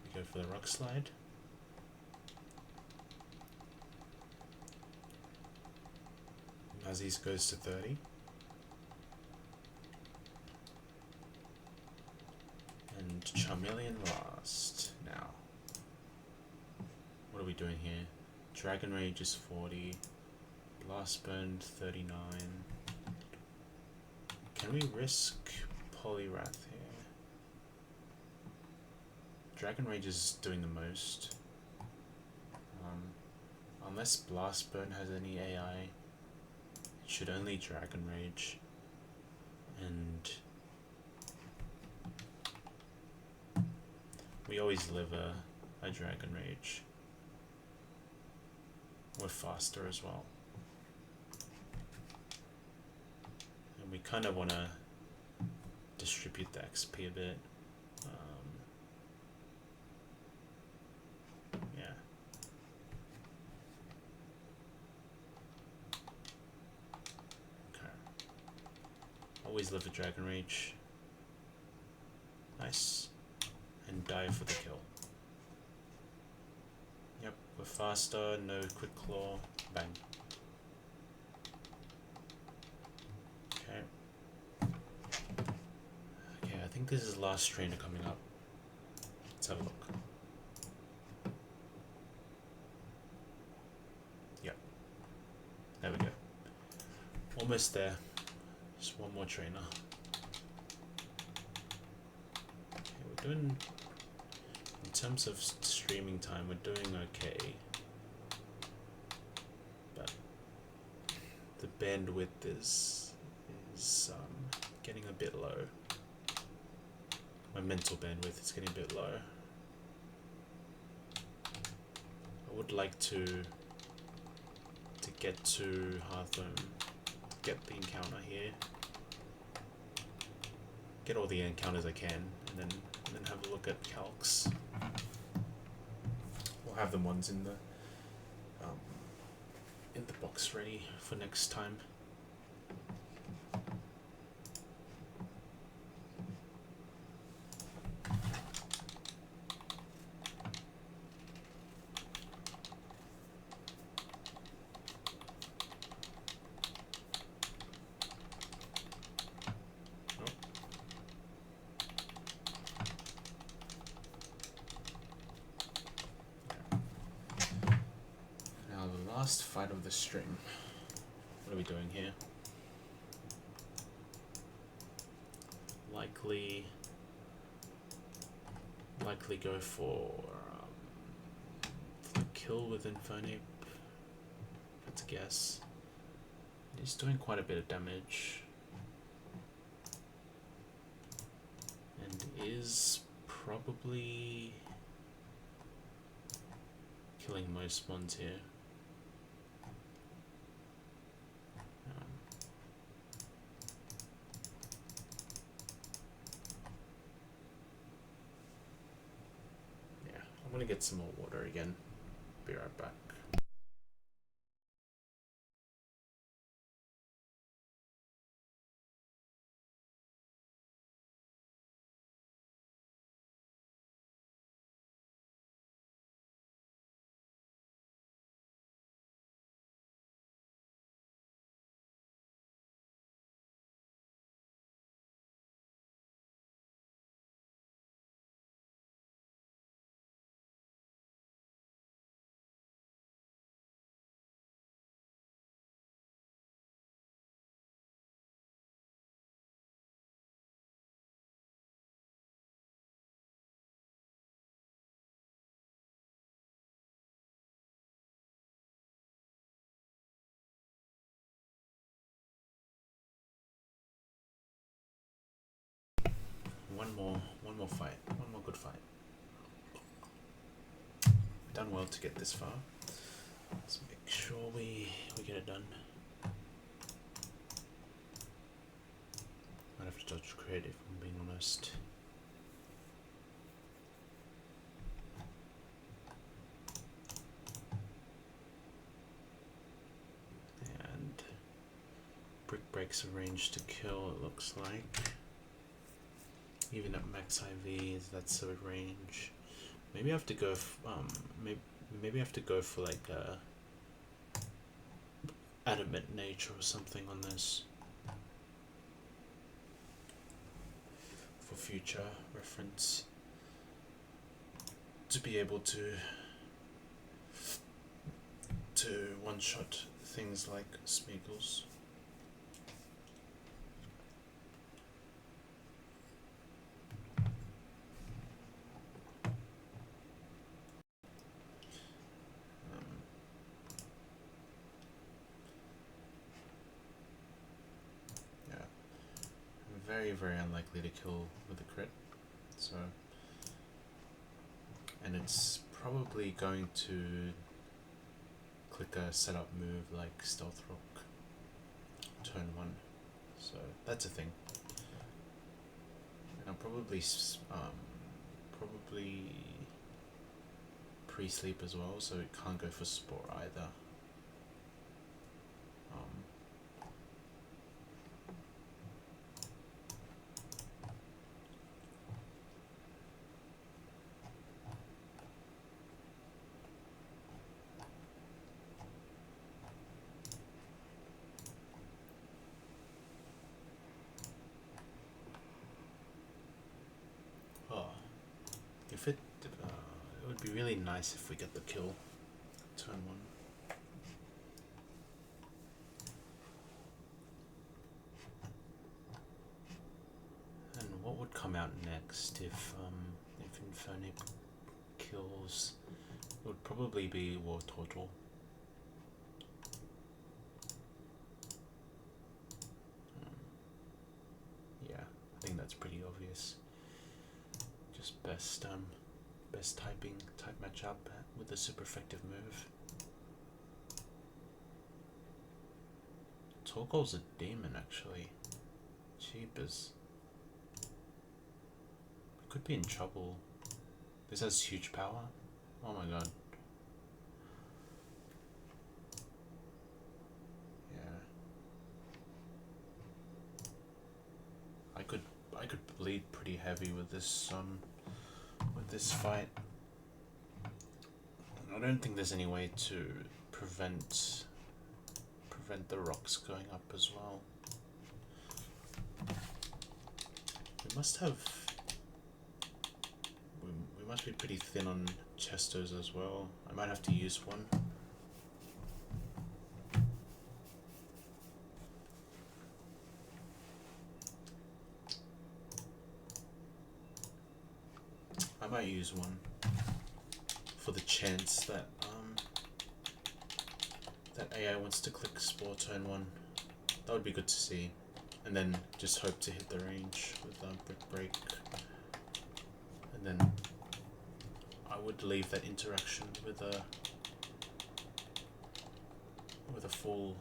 S1: We go for the rock slide. Nazis goes to 30. And Charmeleon last. Now, what are we doing here? Dragon Rage is 40. Blast Burn 39. Can we risk Poliwrath here? Dragon Rage is doing the most. Unless Blast Burn has any AI, it should only Dragon Rage. And we always live a Dragon Rage. We're faster as well. And we kind of want to distribute the XP a bit. Yeah. Okay. Always live a Dragon Rage. Nice. And die for the kill. Yep, we're faster, no quick claw, bang. Okay. Okay, I think this is the last trainer coming up. Let's have a look. Yep. There we go. Almost there. Just one more trainer. Okay, we're doing... In terms of streaming time, we're doing okay, but the bandwidth is getting a bit low. My mental bandwidth is getting a bit low. I would like to get to Hearthome, get the encounter here, get all the encounters I can, and then have a look at calcs. We'll have the ones in the box ready for next time. Last fight of the stream. What are we doing here? Likely go for the kill with Infernape. That's a guess. He's doing quite a bit of damage. And is probably killing most spawns here. I'm gonna get some more water again. Be right back. One more fight. One more good fight. We've done well to get this far. Let's make sure we get it done. Might have to dodge crit if I'm being honest. And Brick Break's a range to kill, it looks like. Even at max IV, that's a range. Maybe I have to go. Maybe I have to go for like a adamant nature or something on this for future reference. To be able to to one-shot things like Smeagol's. Yeah, very unlikely to kill with a crit, so, and it's probably going to click a setup move like Stealth Rock turn 1, so that's a thing. And I'll probably pre-sleep as well, so it can't go for Spore either. If it would be really nice if we get the kill turn 1. And what would come out next if Infernape kills? It would probably be War Turtle. Yeah, I think that's pretty obvious. Just best type matchup with a super effective move. Torkoal's a demon actually. Jeepers. We could be in trouble. This has huge power. Oh my god. Yeah. I could bleed pretty heavy with this fight. I don't think there's any way to prevent the rocks going up as well. We must be pretty thin on Chestos as well. I might have to use one. I might use one for the chance that that AI wants to click Spore turn 1. That would be good to see. And then just hope to hit the range with Brick Break. And then I would leave that interaction with a full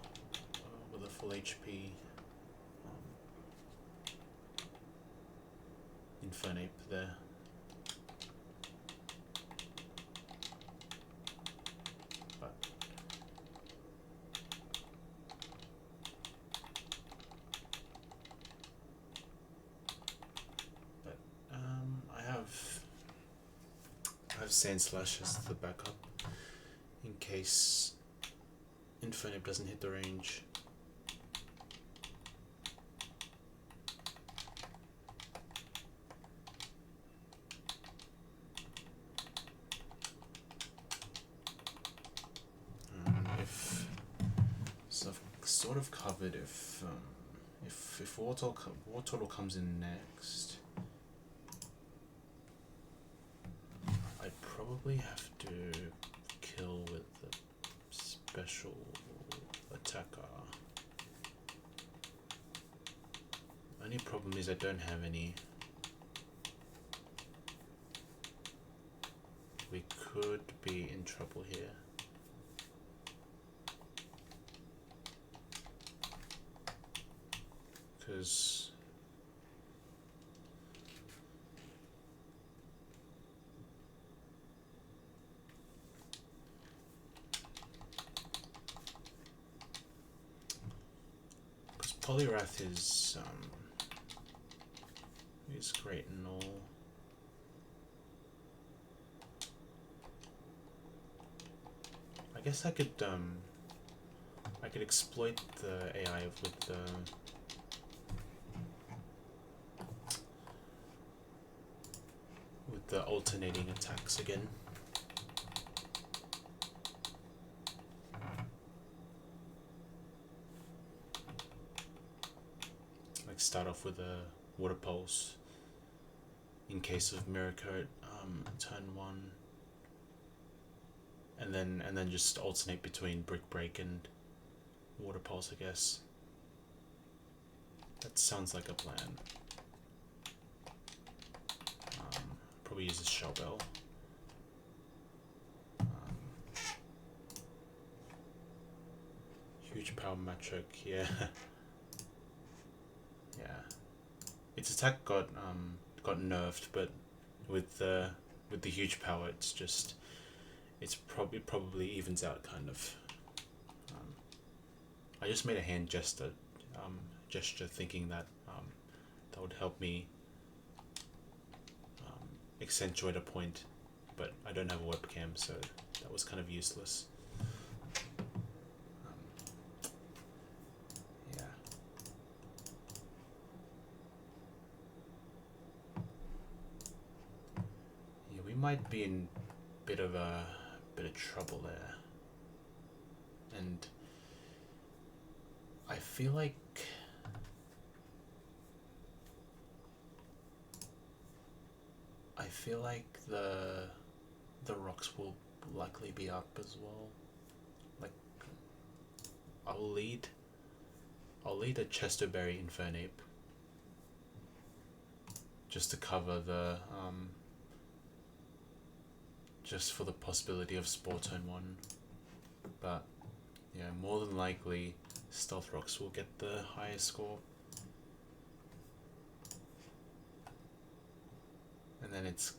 S1: HP Infernape there. I have Sand Slash as the backup in case Infernape doesn't hit the range. So I've sort of covered if War Turtle comes in next. Probably have to kill with the special attacker. Only problem is I don't have any. We could be in trouble here. Because Poliwrath is great and all. I guess I could exploit the AI with the alternating attacks again. start off with a water pulse in case of mirror coat, turn 1, and then just alternate between brick break and water pulse, I guess. That sounds like a plan. Probably use a shell bell. Huge power matric, yeah. Yeah. Its attack got nerfed, but with the huge power, it's probably evens out kind of. I just made a hand gesture thinking that that would help me accentuate a point, but I don't have a webcam, so that was kind of useless. Yeah. Yeah, we might be in a bit of trouble there, and I feel like the rocks will likely be up as well. Like, I'll lead a Chesterberry Infernape just to cover the just for the possibility of Spore turn 1, but yeah, more than likely Stealth Rocks will get the highest score. And then it's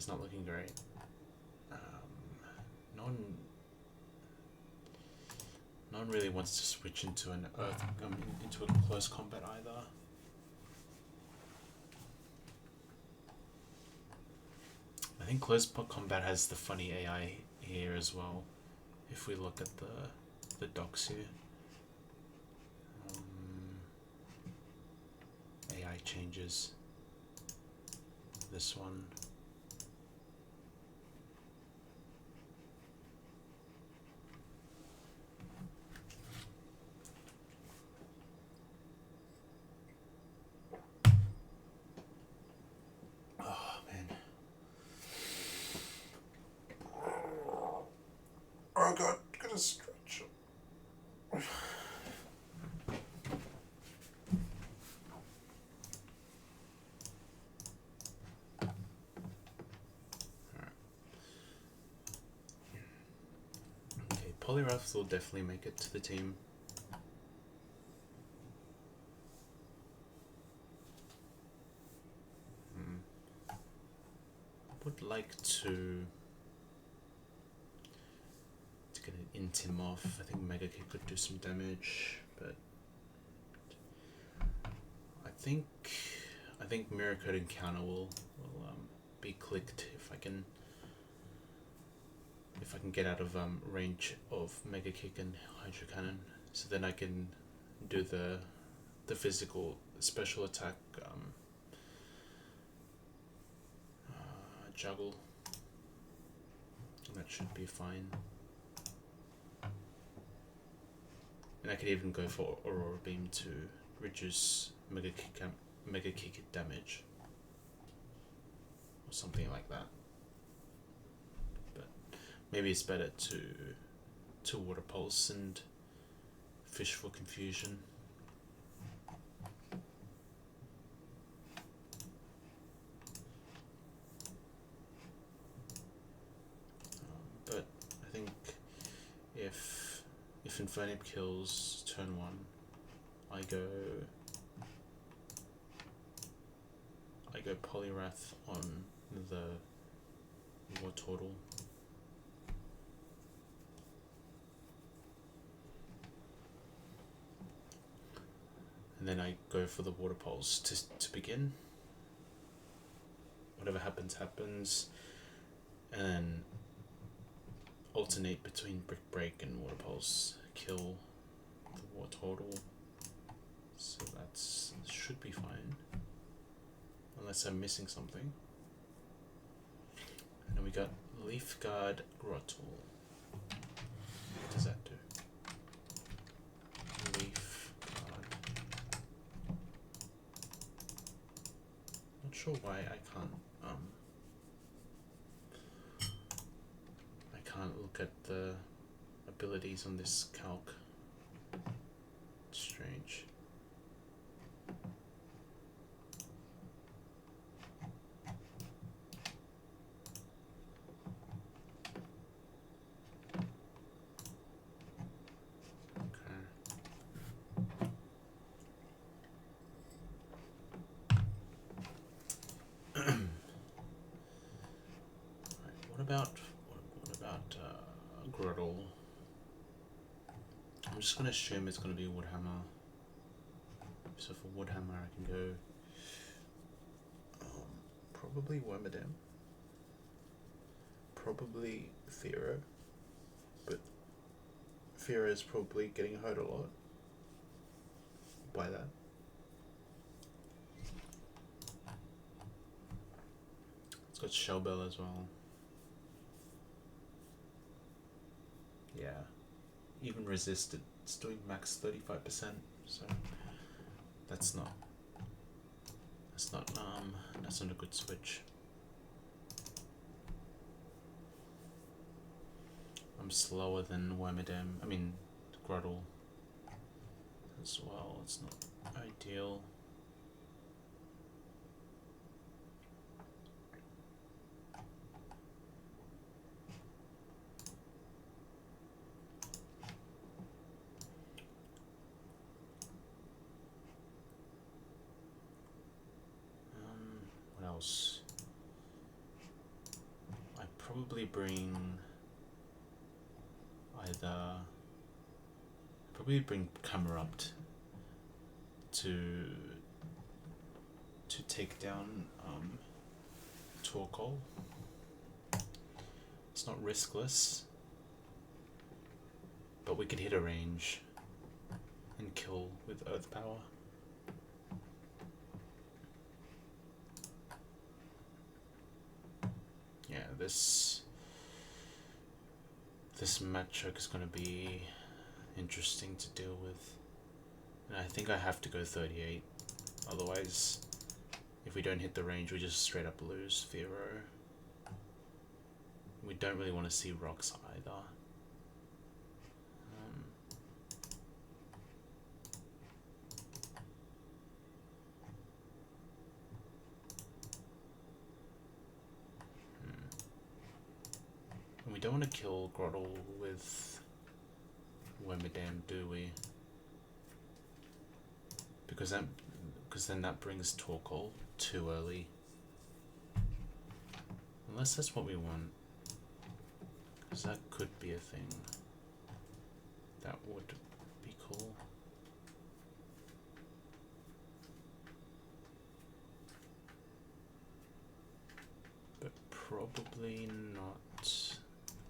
S1: not looking great. No one really wants to switch into into a close combat either. I think close combat has the funny AI here as well. If we look at the docs here. AI changes. This one. Oh man. Oh god, gotta stretch. Polyraths will definitely make it to the team. Would like to get an Intim off. I think Mega Kick could do some damage, but I think Mirror Coat Encounter will be clicked if I can get out of range of Mega Kick and Hydro Cannon, so then I can do the physical special attack juggle, and that should be fine. And I could even go for Aurora Beam to reduce Mega Kick damage or something like that. But maybe it's better to Water Pulse and fish for confusion. But I think if Infernape kills turn 1, I go Polyrath on the Wartortle. And then I go for the Water Pulse to begin. Whatever happens, happens. And then alternate between Brick Break and Water Pulse. Kill the Wartortle. So that should be fine. Unless I'm missing something. And then we got Leaf Guard Grottle. What does that do? Not sure why I can't look at the abilities on this calc. It's strange. What about Grottle? I'm just gonna assume it's gonna be Woodhammer. So for Woodhammer, I can go probably Wormadam, probably Fearow, but Fearow is probably getting hurt a lot by that. It's got Shellbell as well. Yeah, even resisted. It's doing max 35%, so that's not a good switch. I'm slower than Wormadam. I mean Grottle as well. It's not ideal. What else? I probably bring Camerupt to take down Torkoal. It's not riskless, but we could hit a range and kill with Earth Power. Yeah, this matchup is going to be interesting to deal with. And I think I have to go 38. Otherwise, if we don't hit the range, we just straight up lose Fearow. We don't really want to see rocks either. We don't want to kill Grottle with Wormadam, do we? Because then that brings Torkoal too early. Unless that's what we want. Because that could be a thing. That would be cool. But probably not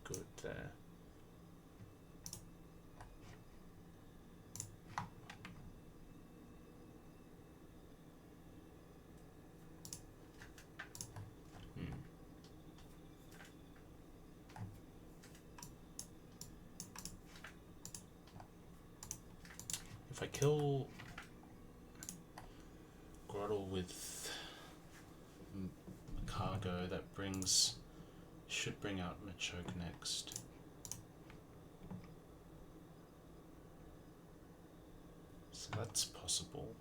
S1: good there. If I kill Grottle with Cargo, that should bring out Machoke next. So that's possible.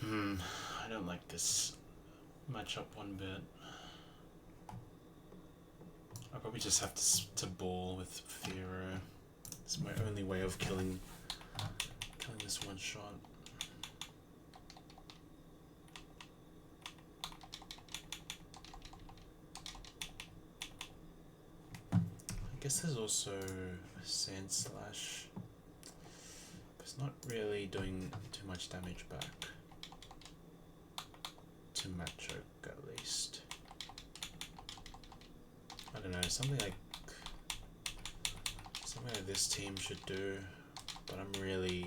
S1: I don't like this matchup one bit. I probably just have to ball with Fearow. It's my only way of killing this one shot. guess there's also Sand Slash. It's not really doing too much damage back. To Machoke at least. I don't know, something like this team should do, but I'm really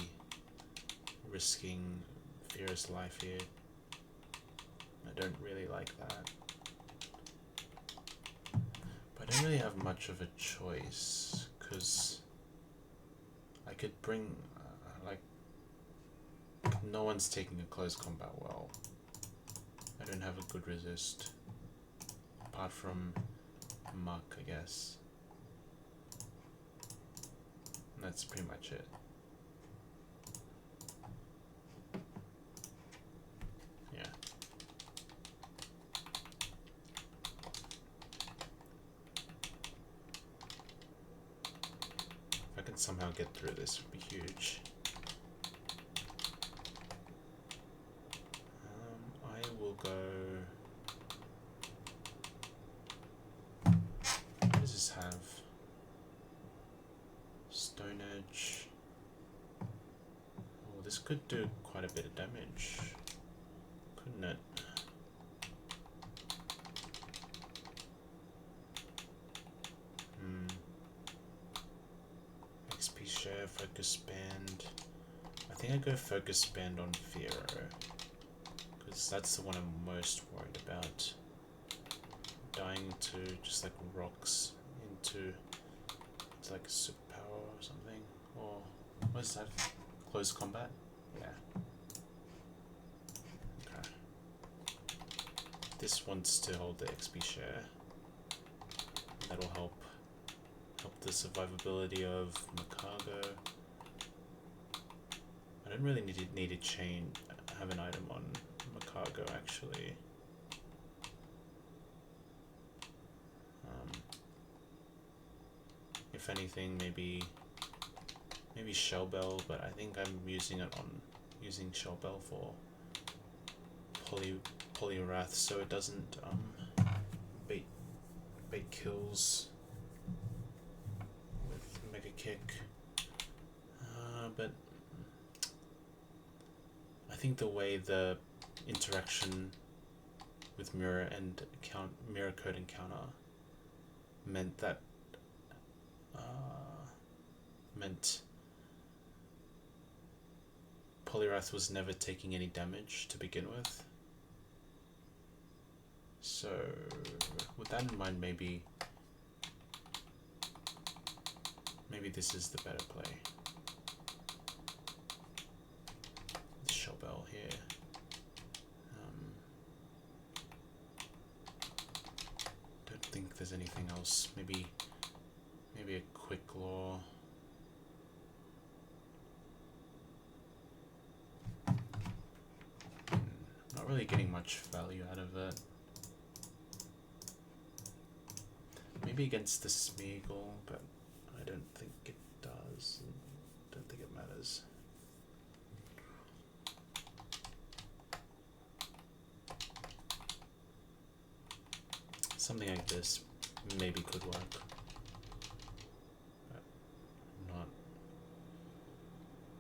S1: risking Fear's life here. I don't really like that. But I don't really have much of a choice, because I could bring, no one's taking a close combat well. I don't have a good resist, apart from Muck, I guess. And that's pretty much it. Yeah. If I can somehow get through this, it would be huge. I will go... What does this have? Stone Edge. Oh, this could do quite a bit of damage, couldn't it? XP share, focus band. I think I go focus band on Firo, because that's the one I'm most worried about. Dying to just like rocks into like a superpower or something, or what is that? Close combat? Yeah. Okay. This wants to hold the XP share. That'll help the survivability of Macargo. I don't really need to have an item on Macargo actually. If anything, maybe Shell Bell, but I think I'm using Shell Bell for Poliwrath, so it doesn't bait kills with Mega Kick. But I think the way the interaction with Mirror Code Encounter meant that Poliwrath was never taking any damage to begin with. So with that in mind, maybe this is the better play. Shell Bell here. Don't think there's anything else. Maybe a Quick Claw. Not really getting much value out of it. Maybe against the Smeagol, but I don't think it does. Don't think it matters. Something like this maybe could work.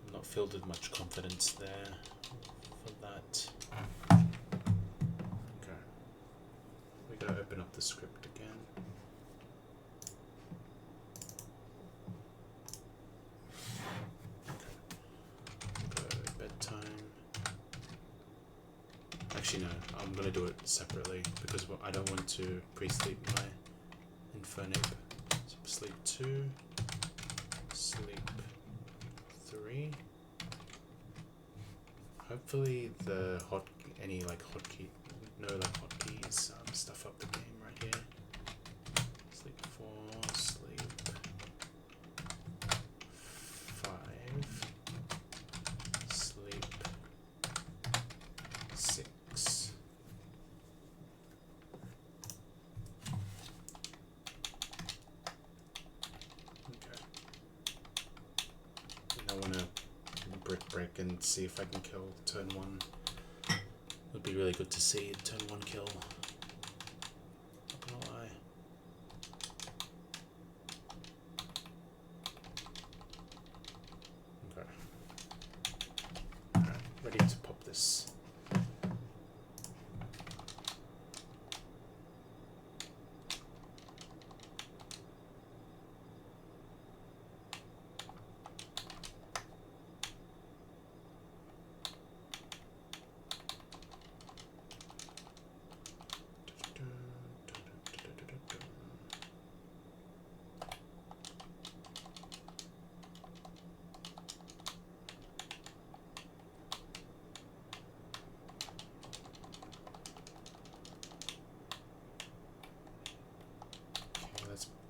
S1: I'm not filled with much confidence there for that. Okay. We gotta open up the script again. Actually no, I'm gonna do it separately because I don't want to pre-sleep my Infernape. So sleep 2, sleep 3. Hopefully the hotkeys stuff up the game right here. Sleep 4, sleep 5, sleep 6. Okay. I want to break and see if I can kill turn 1. It would be really good to see a turn 1 kill. Not gonna lie.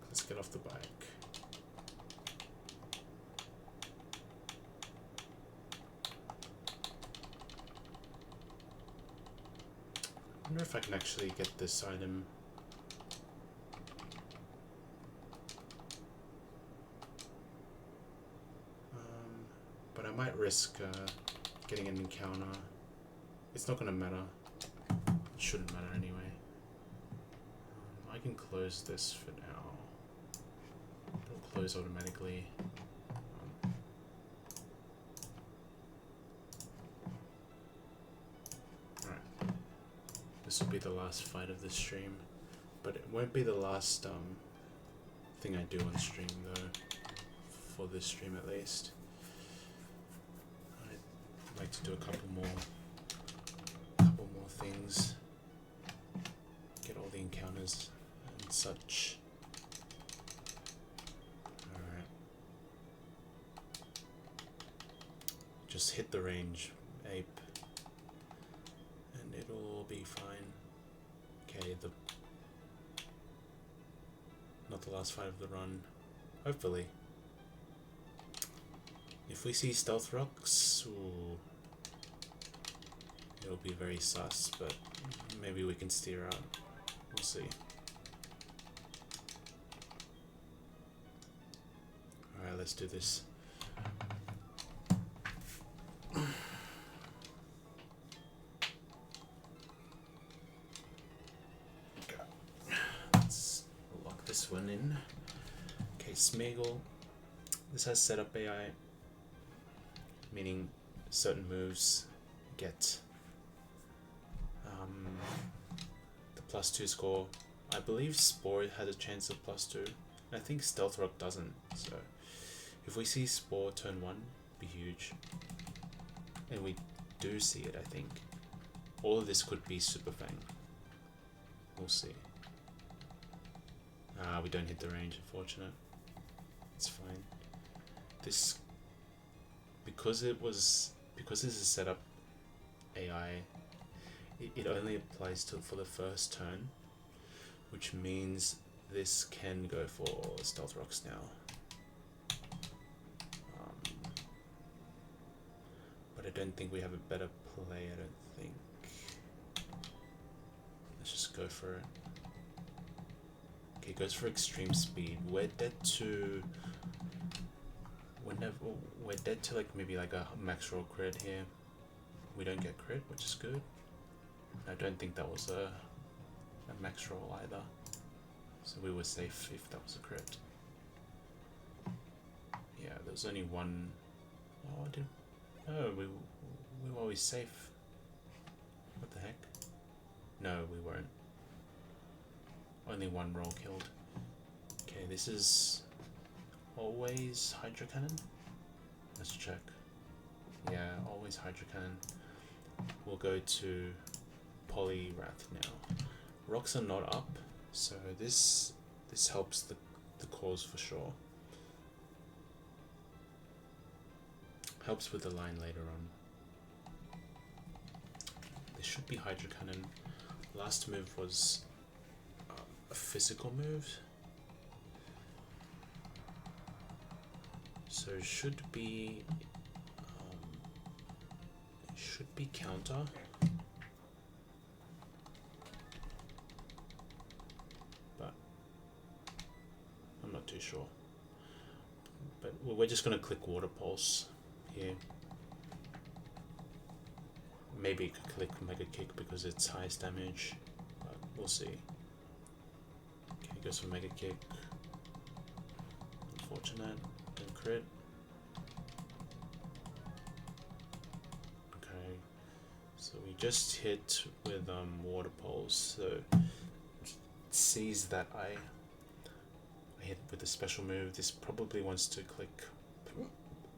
S1: Let's get off the bike. I wonder if I can actually get this item. But I might risk getting an encounter. It's not gonna matter. It shouldn't matter anyway. I can close this for now. It'll close automatically. Alright. This will be the last fight of the stream. But it won't be the last thing I do on stream though. For this stream at least. I'd like to do a couple more things. Get all the encounters and such. Alright. Just hit the range, ape. And it'll be fine. Okay, not the last fight of the run. Hopefully. If we see stealth rocks, ooh, it'll be very sus, but maybe we can steer out. We'll see. Alright, let's do this. Let's lock this one in. Okay, Smeagol. This has setup AI, meaning certain moves get the +2 score. I believe Spore has a chance of +2. And I think Stealth Rock doesn't. So if we see Spore turn 1, be huge. And we do see it, I think. All of this could be Super Fang. We'll see. We don't hit the range, unfortunate. It's fine. This, because this is set up AI, it only applies for the first turn, which means this can go for Stealth Rocks now. But I don't think we have a better play, I don't think. Let's just go for it. Okay, goes for extreme speed. We're dead to like maybe like a max roll crit here. We don't get crit, which is good. I don't think that was a max roll either. So we were safe if that was a crit. Yeah, there was only one. Oh, we were always safe. What the heck? No, we weren't. Only one roll killed. Okay, this is always Hydro Cannon. Let's check. Yeah, always Hydro Cannon. We'll go to Poliwrath now. Rocks are not up, so this helps the cause for sure. Helps with the line later on. This should be Hydro Cannon. Last move was a physical move. So it should be counter. But I'm not too sure. But we're just gonna click Water Pulse here. Maybe you could click Mega Kick because it's highest damage, but we'll see. Okay, goes for Mega Kick. Unfortunate, don't crit. Okay, so we just hit with Water Pulse, so it sees that I hit with a special move. This probably wants to click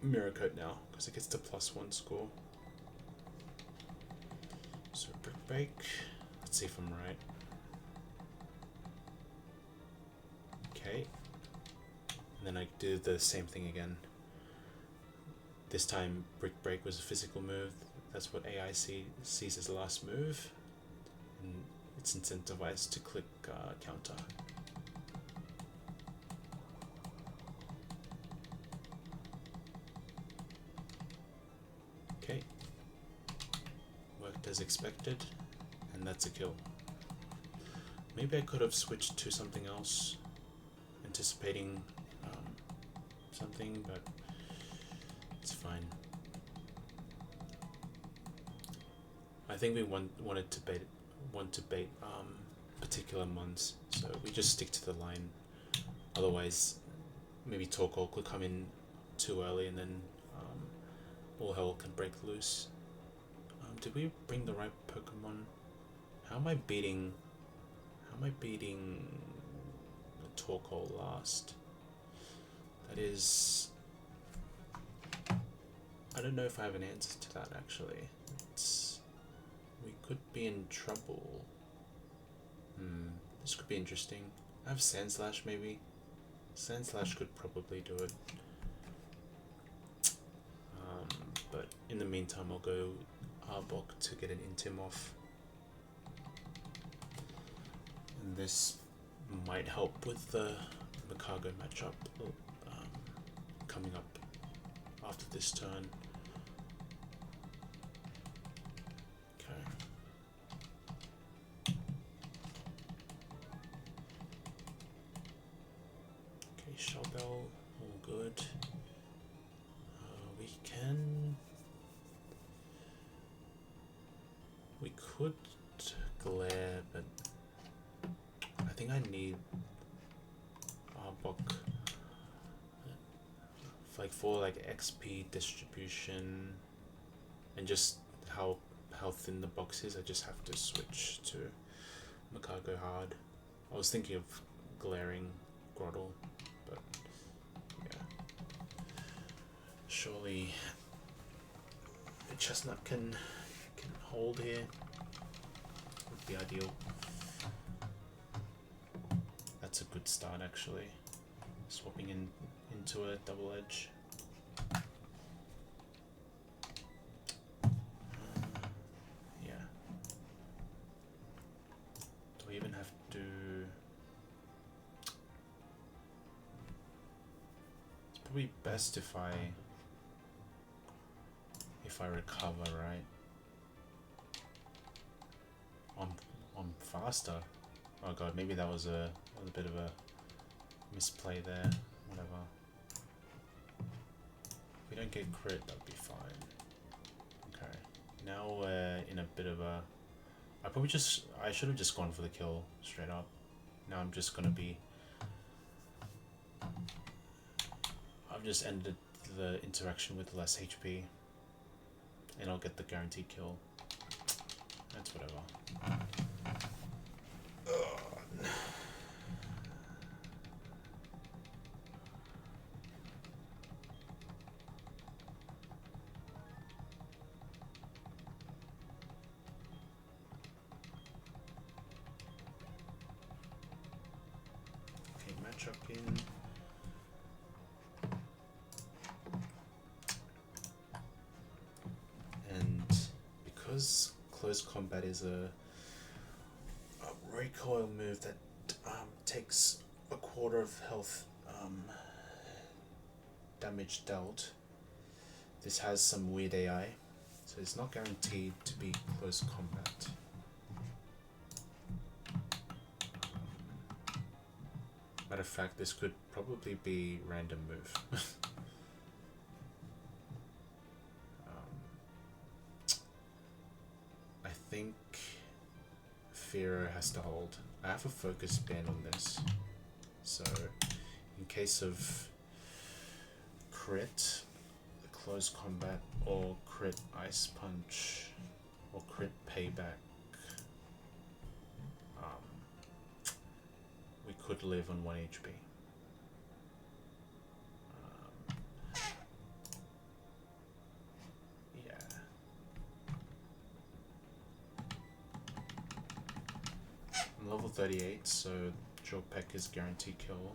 S1: Mirror Coat now because it gets the +1 score. So Brick Break. Let's see if I'm right. Okay. And then I do the same thing again. This time Brick Break was a physical move. That's what AI sees as the last move. And it's incentivized to click counter. Okay. Worked as expected, and that's a kill. Maybe I could have switched to something else, anticipating something, but it's fine. I think we want to bait particular mons, so we just stick to the line. Otherwise, maybe Torkoal could come in too early, and then all hell can break loose. Did we bring the right Pokemon? How am I beating the Torkoal last? That is, I don't know if I have an answer to that actually. We could be in trouble. This could be interesting. I have Sandslash maybe. Sandslash could probably do it. But in the meantime, I'll go Arbok to get an Intim off. And this might help with the Makago matchup coming up after this turn. Okay. Okay, Shellbell, all good. We could glare, but I think I need Arbok for like XP distribution and just how thin the box is. I just have to switch to Makago hard. I was thinking of glaring Groddle, but yeah, surely a Chestnut can hold here. Would be ideal. That's a good start actually. Swapping into a double edge. Yeah. Do I even have to? It's probably best if I recover, right? I'm faster. Oh god, maybe that was a bit of a misplay there. Whatever. If we don't get crit, that'd be fine. Okay. Now we're in a bit of a... I should have just gone for the kill straight up. Now I'm just gonna be... I've just ended the interaction with less HP. And I'll get the guaranteed kill. That's whatever. Okay, matchup in. And because close combat is a recoil move that takes a quarter of health damage dealt, this has some weird AI, so it's not guaranteed to be close combat. Matter of fact, this could probably be random move. I think Fearow has to hold. I have a focus ban on this, so in case of crit, close combat, or crit ice punch, or crit payback, we could live on 1 HP. Level 38, so Draw Peck is guaranteed kill.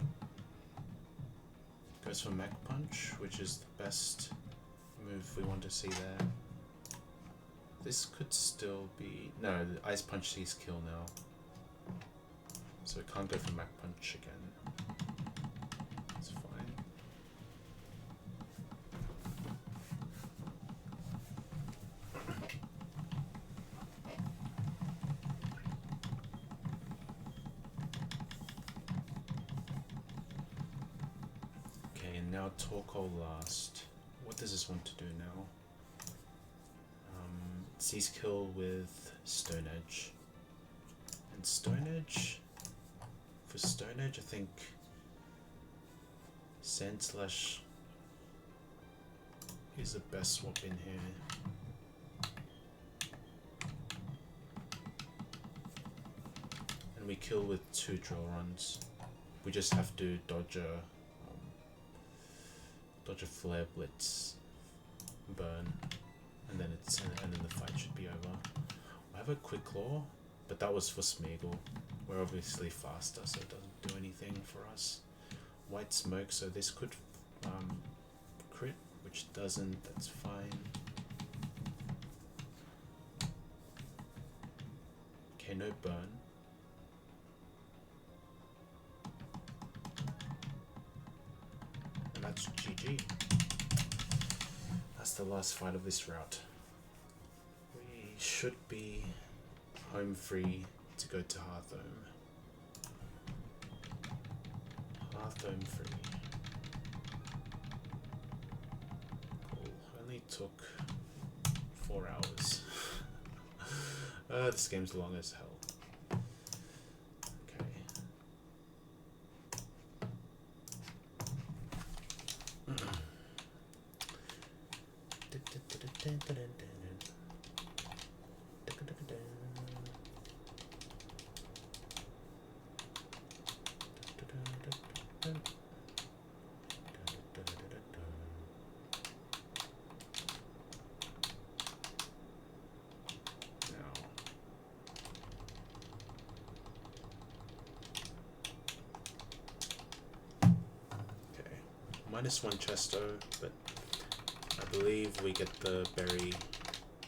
S1: Goes for Mech Punch, which is the best move we want to see there. This could still be... No, the Ice Punch sees kill now. So it can't go for Mech Punch again. It's fine. now Torkoal last. What does this want to do now? Seize kill with Stone Edge. And Stone Edge, for Stone Edge I think Sand Slash is the best swap in here. And we kill with 2 drill runs. We just have to dodge a flare blitz, burn, and then the fight should be over. I have a quick claw, but that was for Smeagol. We're obviously faster, so it doesn't do anything for us. White smoke, so this could crit, which doesn't. That's fine. Okay, no burn. And that's GG. That's the last fight of this route. We should be home free to go to Hearthome. Hearthome free. Cool. Only took 4 hours. This game's long as hell. -1 chesto, but I believe we get the berry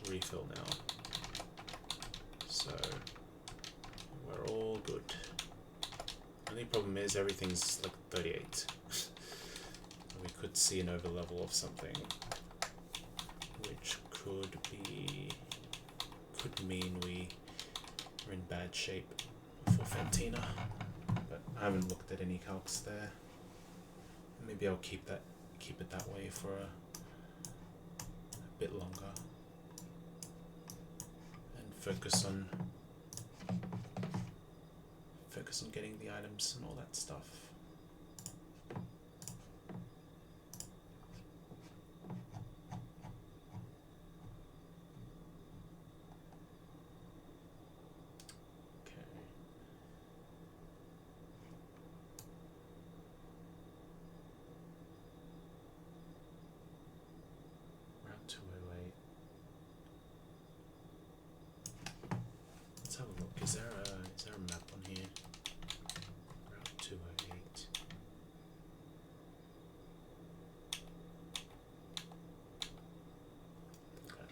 S1: refill now. So we're all good. Only problem is everything's like 38. We could see an overlevel of something, which could mean we are in bad shape for Fantina. But I haven't looked at any calcs there. Maybe I'll keep it that way for a bit longer and focus on getting the items and all that stuff. Is there a map on here? Route 208. Okay.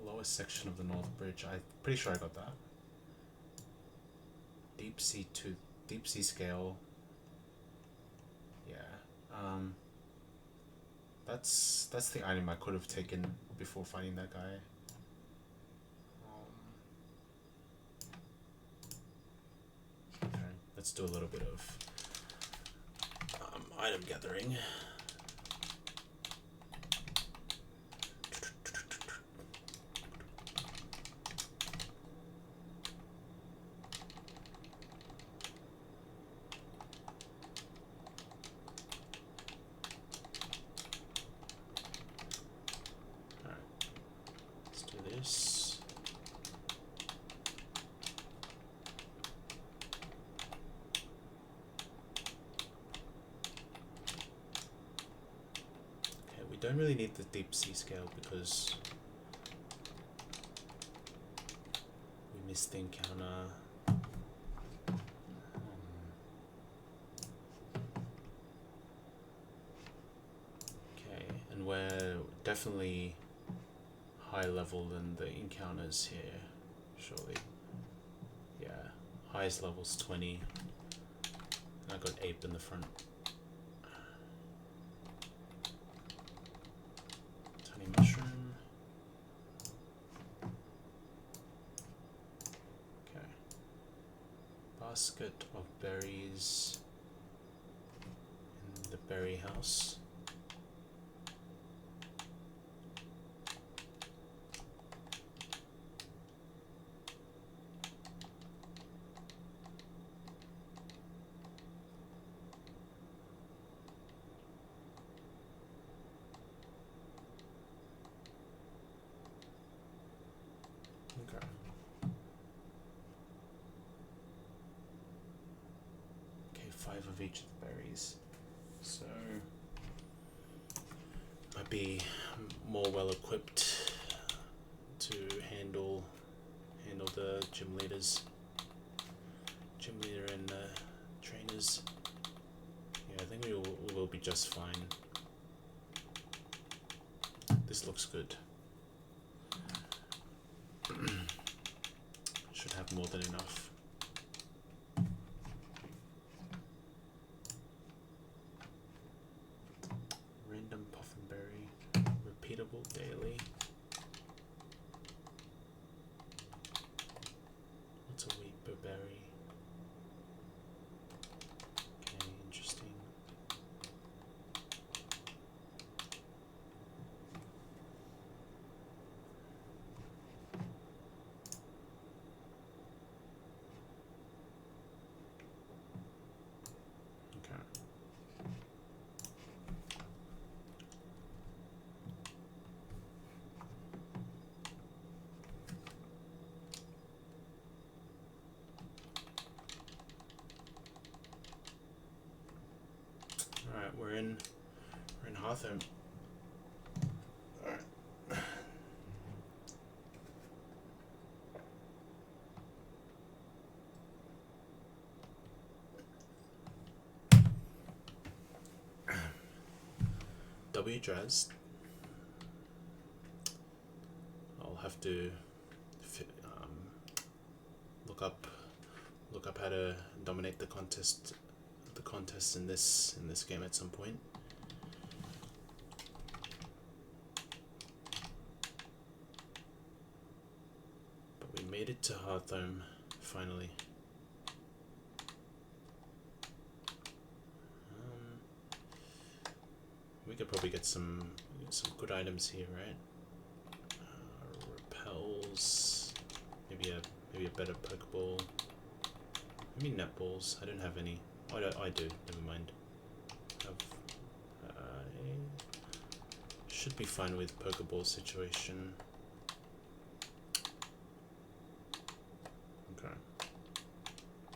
S1: Lowest section of the North Bridge. I'm pretty sure I got that. Deep sea scale. Yeah. That's the item I could have taken before fighting that guy. Let's do a little bit of item gathering. All right, let's do this. Don't really need the deep sea scale because we missed the encounter. Okay, and we're definitely high level than the encounters here, surely. Yeah, highest level's 20. And I got ape in the front. Mushroom. Okay. Basket of berries. the berry house. Okay. Okay, 5 of each of the berries. So might be more well equipped to handle the gym leader and trainers. Yeah, I think we will be just fine. This looks good. Should have more than enough. Random puffin berry, repeatable daily. What's a wheat berry? Okay, interesting. Okay. Alright, we're in Hearthome. Alright. W Draz. I'll have to look up how to dominate the contest in this game at some point. But we made it to Hearthome finally. We could probably get some good items here, right? Repels, maybe a better Pokeball, maybe netballs. I don't have any. Oh, I do. Never mind. Should be fine with Pokeball situation. Okay.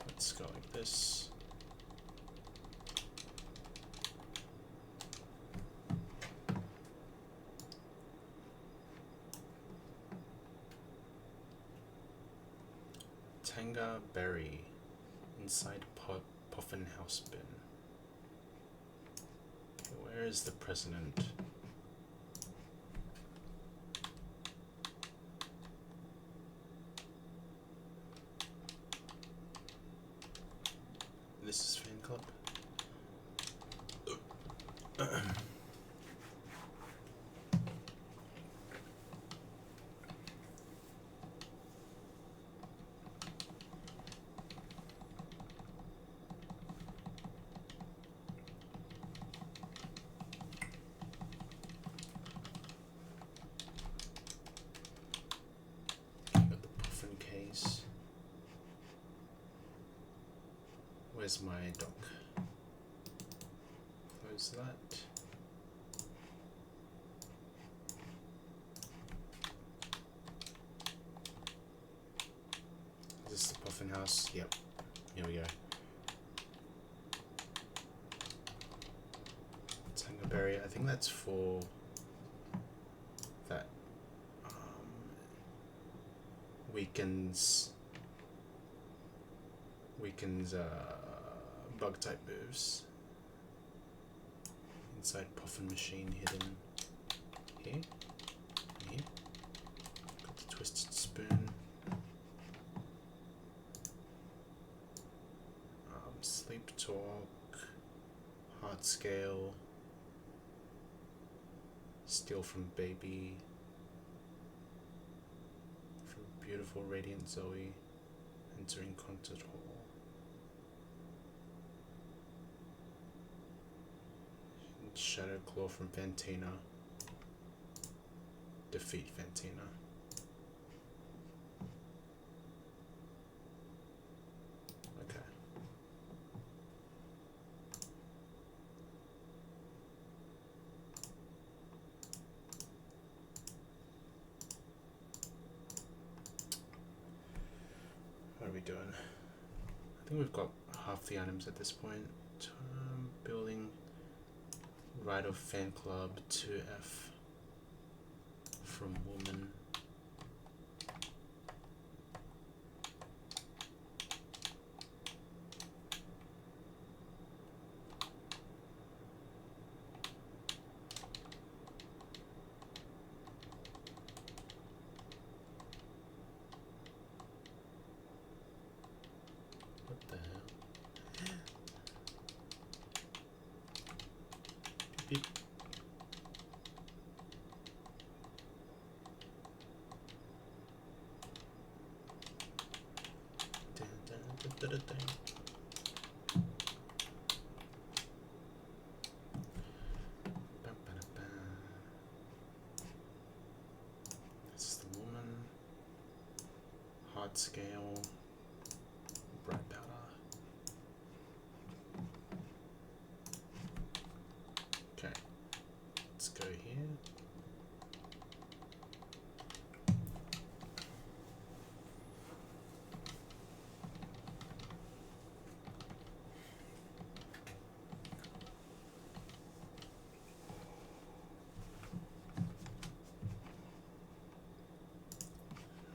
S1: Let's go like this. Tanga Berry inside Puffin House bin. Okay, where is the president? This is fan club. Where's my dock? Close that. Is this the Puffin house? Yep. Here we go. Tangerberry. I think that's for that weakens bug type moves. Inside Puffin machine hidden here. Here. Got the twisted spoon. Sleep talk. Heart scale. Steal from baby. From beautiful radiant Zoe. Entering concert hall. Shadow Claw from Fantina. Defeat Fantina. Okay. What are we doing? I think we've got half the items at this point. Building Right of Fan Club 2F from Woman. What the hell? Beep. This is the Woman. Hard Scale. Bright Powder. Okay, let's go here.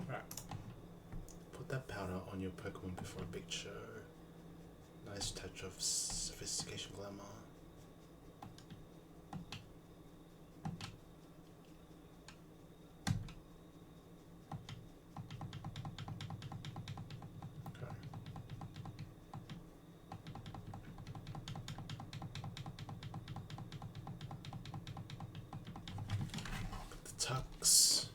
S1: Right. Put that powder on your Pokemon before a big show. Nice touch of sophistication glamour. Okay. Got the tux.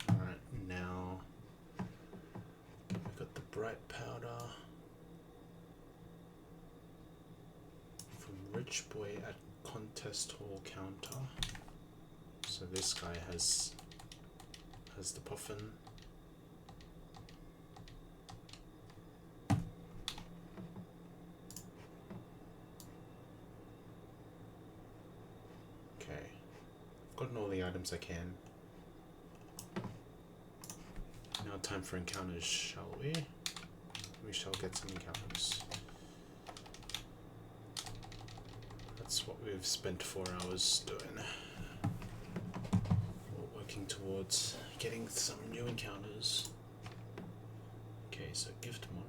S1: Alright, now we've got the bright powder from Rich Boy at Contest Hall counter. So this guy has the puffin. Okay, I've gotten all the items I can. Now time for encounters, shall we? We shall get some encounters. That's what we've spent 4 hours doing. We're working towards getting some new encounters. Okay, so gift one.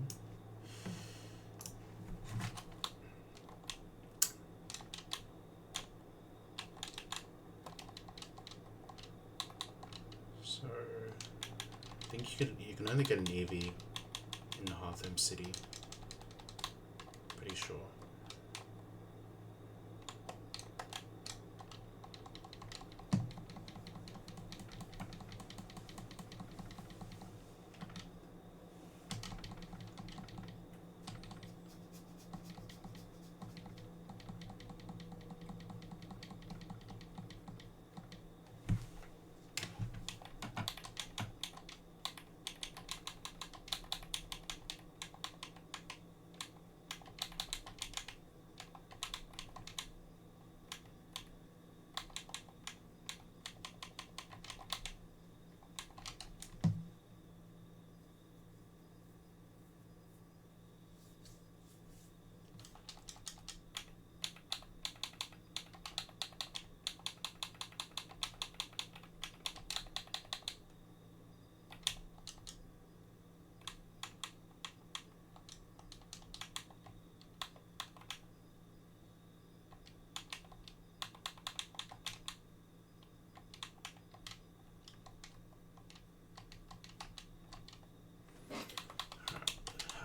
S1: So I think you can only get an Eevee in Hearthome City. Pretty sure.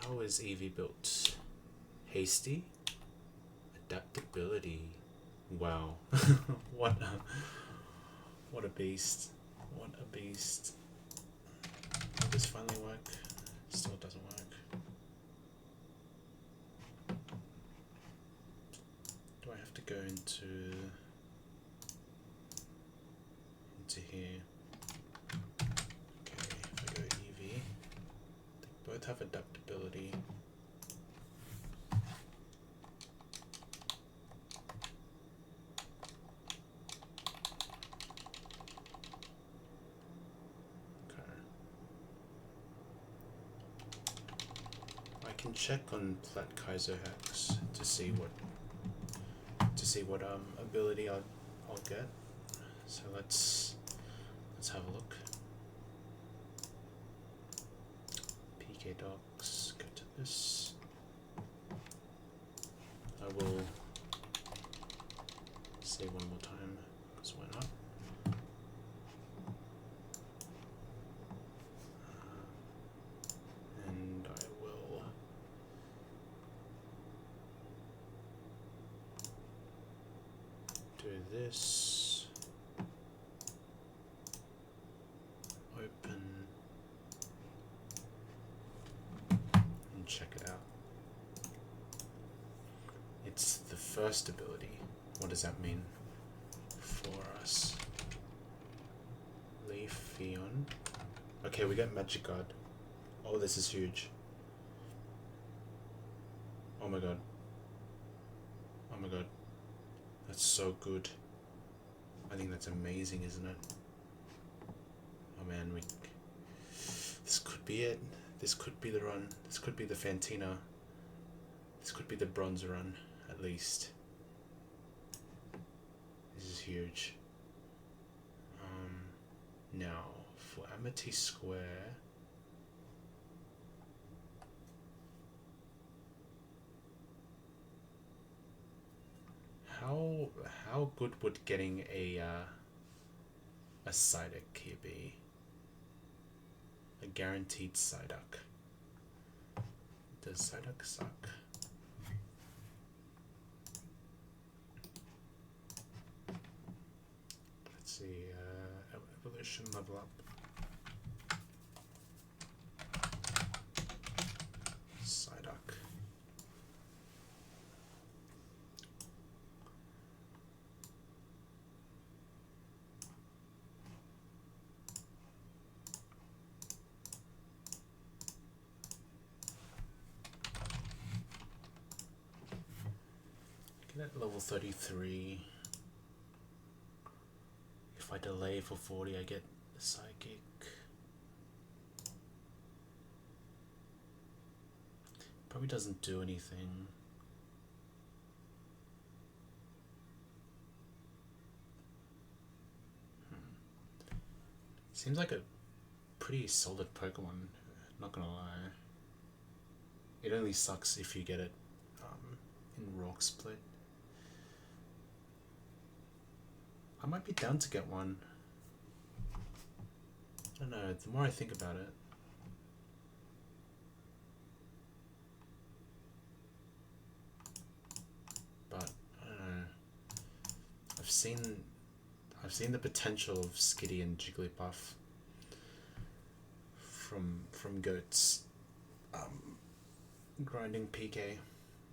S1: How is Eevee built? Hasty. Adaptability. Wow. What a beast. What a beast. Will this finally work? Still doesn't work. Do I have to go into here? Okay, if I go EV, they both have adaptability. I can check on Plat Kaizo Hex to see what ability I'll get. So let's have a look. PK docs, go to this. I will say one more time, because why not? And I will do this. Open and check it out. It's the first ability. What does that mean for us? Leaf Fion. Okay, we got Magic Guard. Oh, this is huge. Oh my god. Oh my god. That's so good. I think that's amazing, isn't it? Oh man, this could be it. This could be the run. This could be the Fantina. This could be the bronze run, at least. This is huge. Now, for Amity Square, how good would getting a Psyduck here be? A guaranteed Psyduck. Does Psyduck suck? Let's see, evolution level up. Psyduck. Get at level 33. If I delay for 40, I get the Psychic. Probably doesn't do anything. Seems like a pretty solid Pokemon, not gonna lie. It only sucks if you get it in Rock Split. I might be down to get one. I don't know, the more I think about it. But I don't know. I've seen the potential of Skitty and Jigglypuff from Goats grinding PK.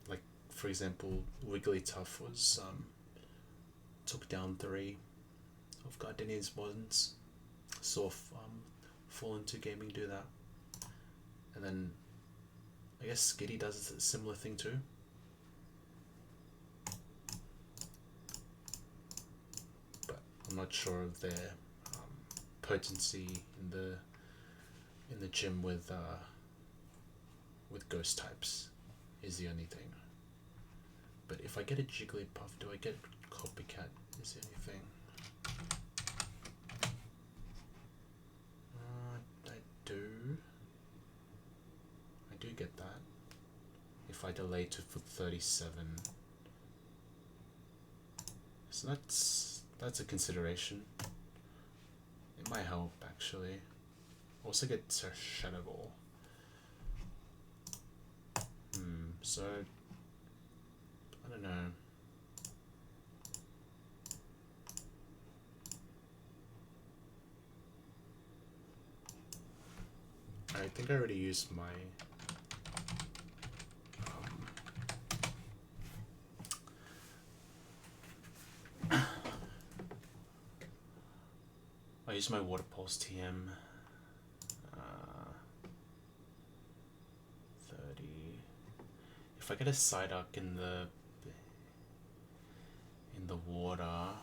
S1: Like for example, Wigglytuff was took down 3 of Gardenia's ones. Saw Fallen 2 Gaming do that. And then I guess Skitty does a similar thing too. But I'm not sure of their potency in the gym with ghost types is the only thing. But if I get a Jigglypuff, do I get Copycat is the only thing. I do get that. If I delay for 37. So that's a consideration. It might help actually. Also get Shadow Ball. So I don't know. I think I already used my I used my Water Pulse TM 30. If I get a Psyduck in the water,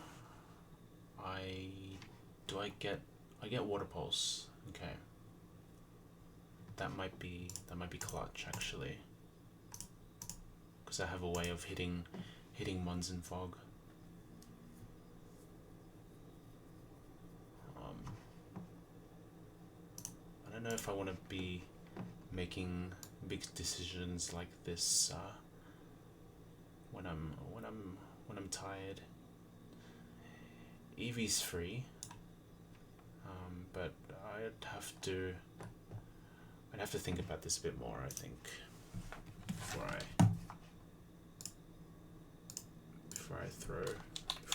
S1: I get Water Pulse. Okay. That might be clutch actually, because I have a way of hitting ones in fog. I don't know if I want to be making big decisions like this when I'm tired. Eevee's free, but I'd have to think about this a bit more, I think, before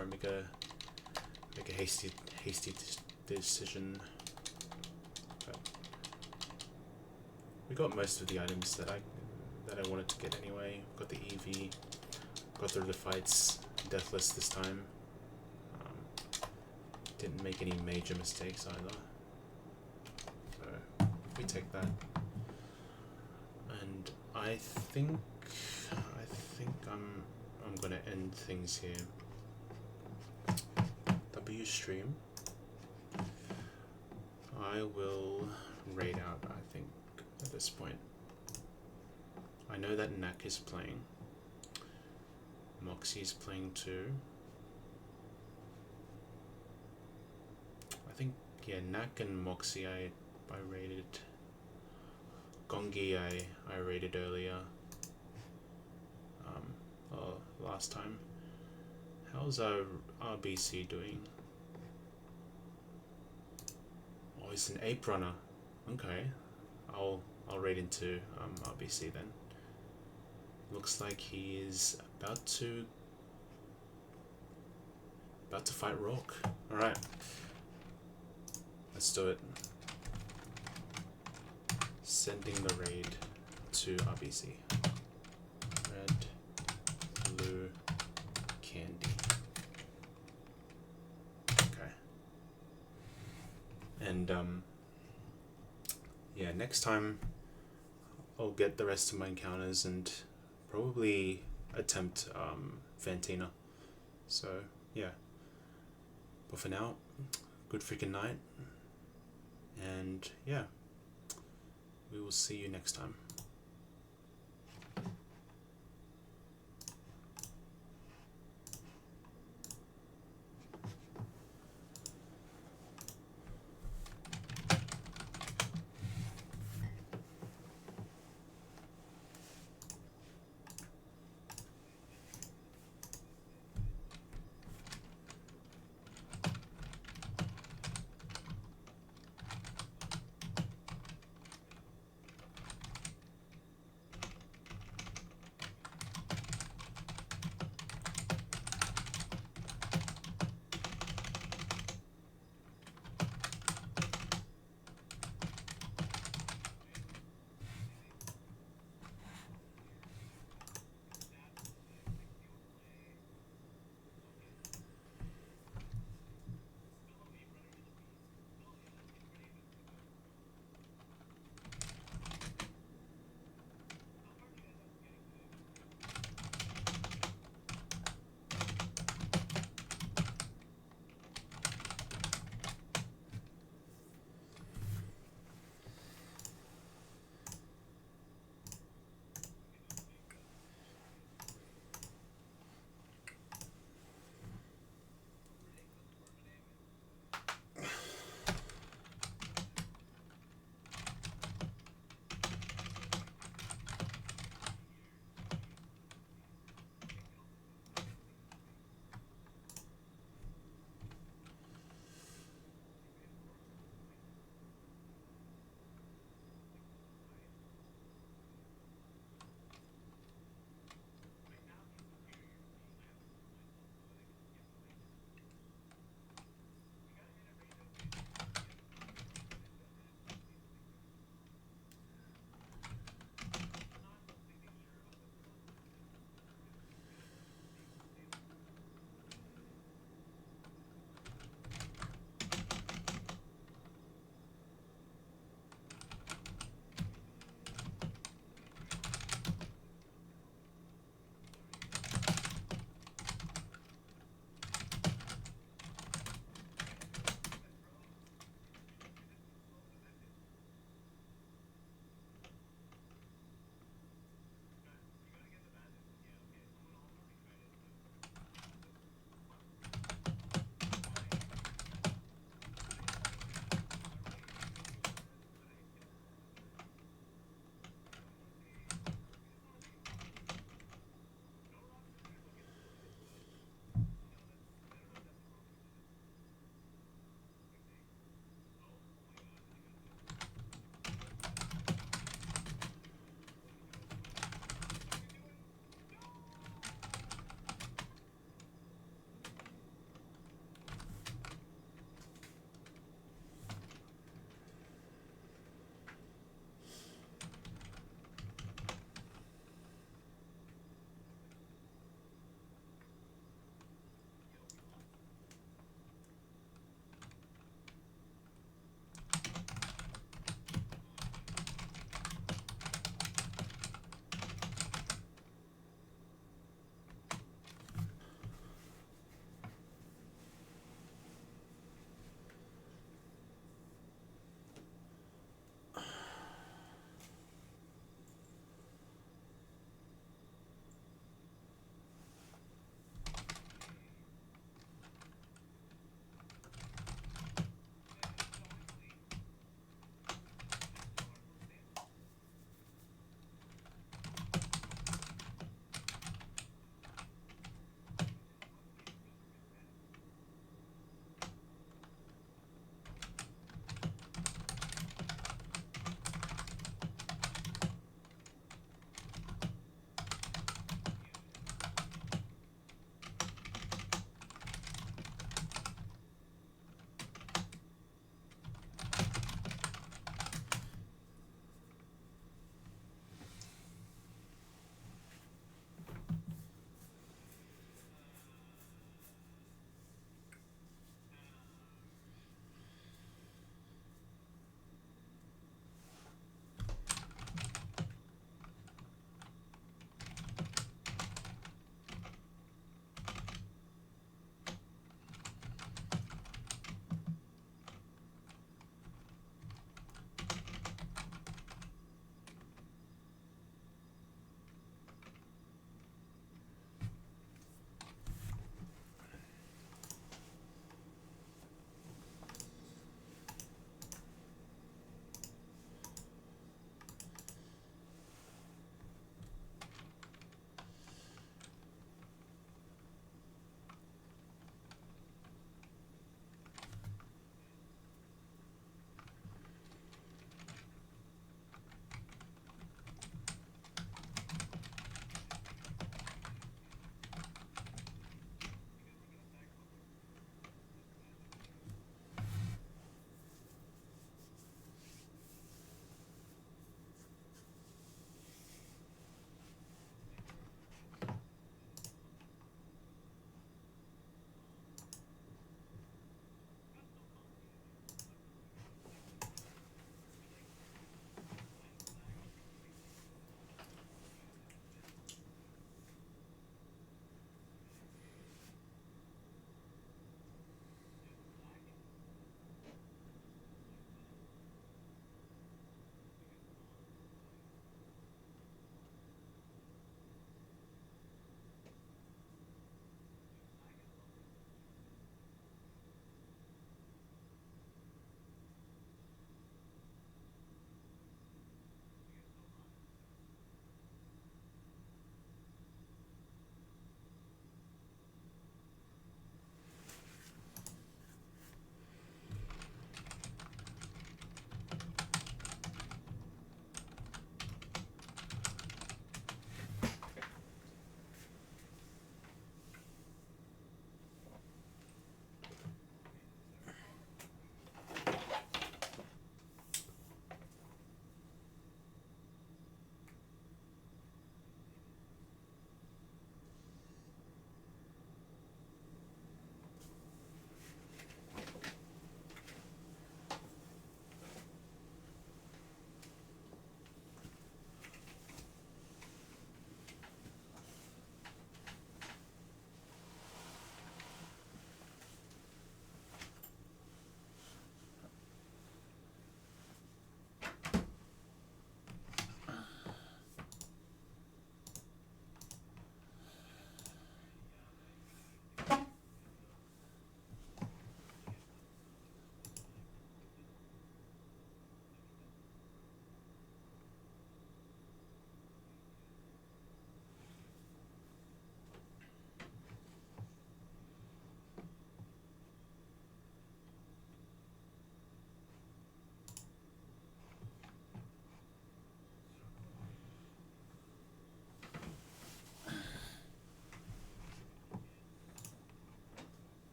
S1: I make a hasty decision. But we got most of the items that I wanted to get anyway. Got the Eevee, got through the fights deathless this time. Didn't make any major mistakes either. So we take that. And I think I'm gonna end things here. W stream. I will raid out, I think, at this point. I know that Nak is playing. Moxie's playing too. I think, yeah, Nak and Moxie I raided. Gongi I raided earlier. Last time. How's our RBC doing? Oh, he's an ape runner. Okay, I'll raid into RBC then. Looks like he is about to fight Rock. All right, let's do it. Sending the raid to RBC. Red, blue, candy. Okay. And yeah, next time I'll get the rest of my encounters and probably attempt Fantina. So yeah. But for now, good freaking night. And yeah, we will see you next time.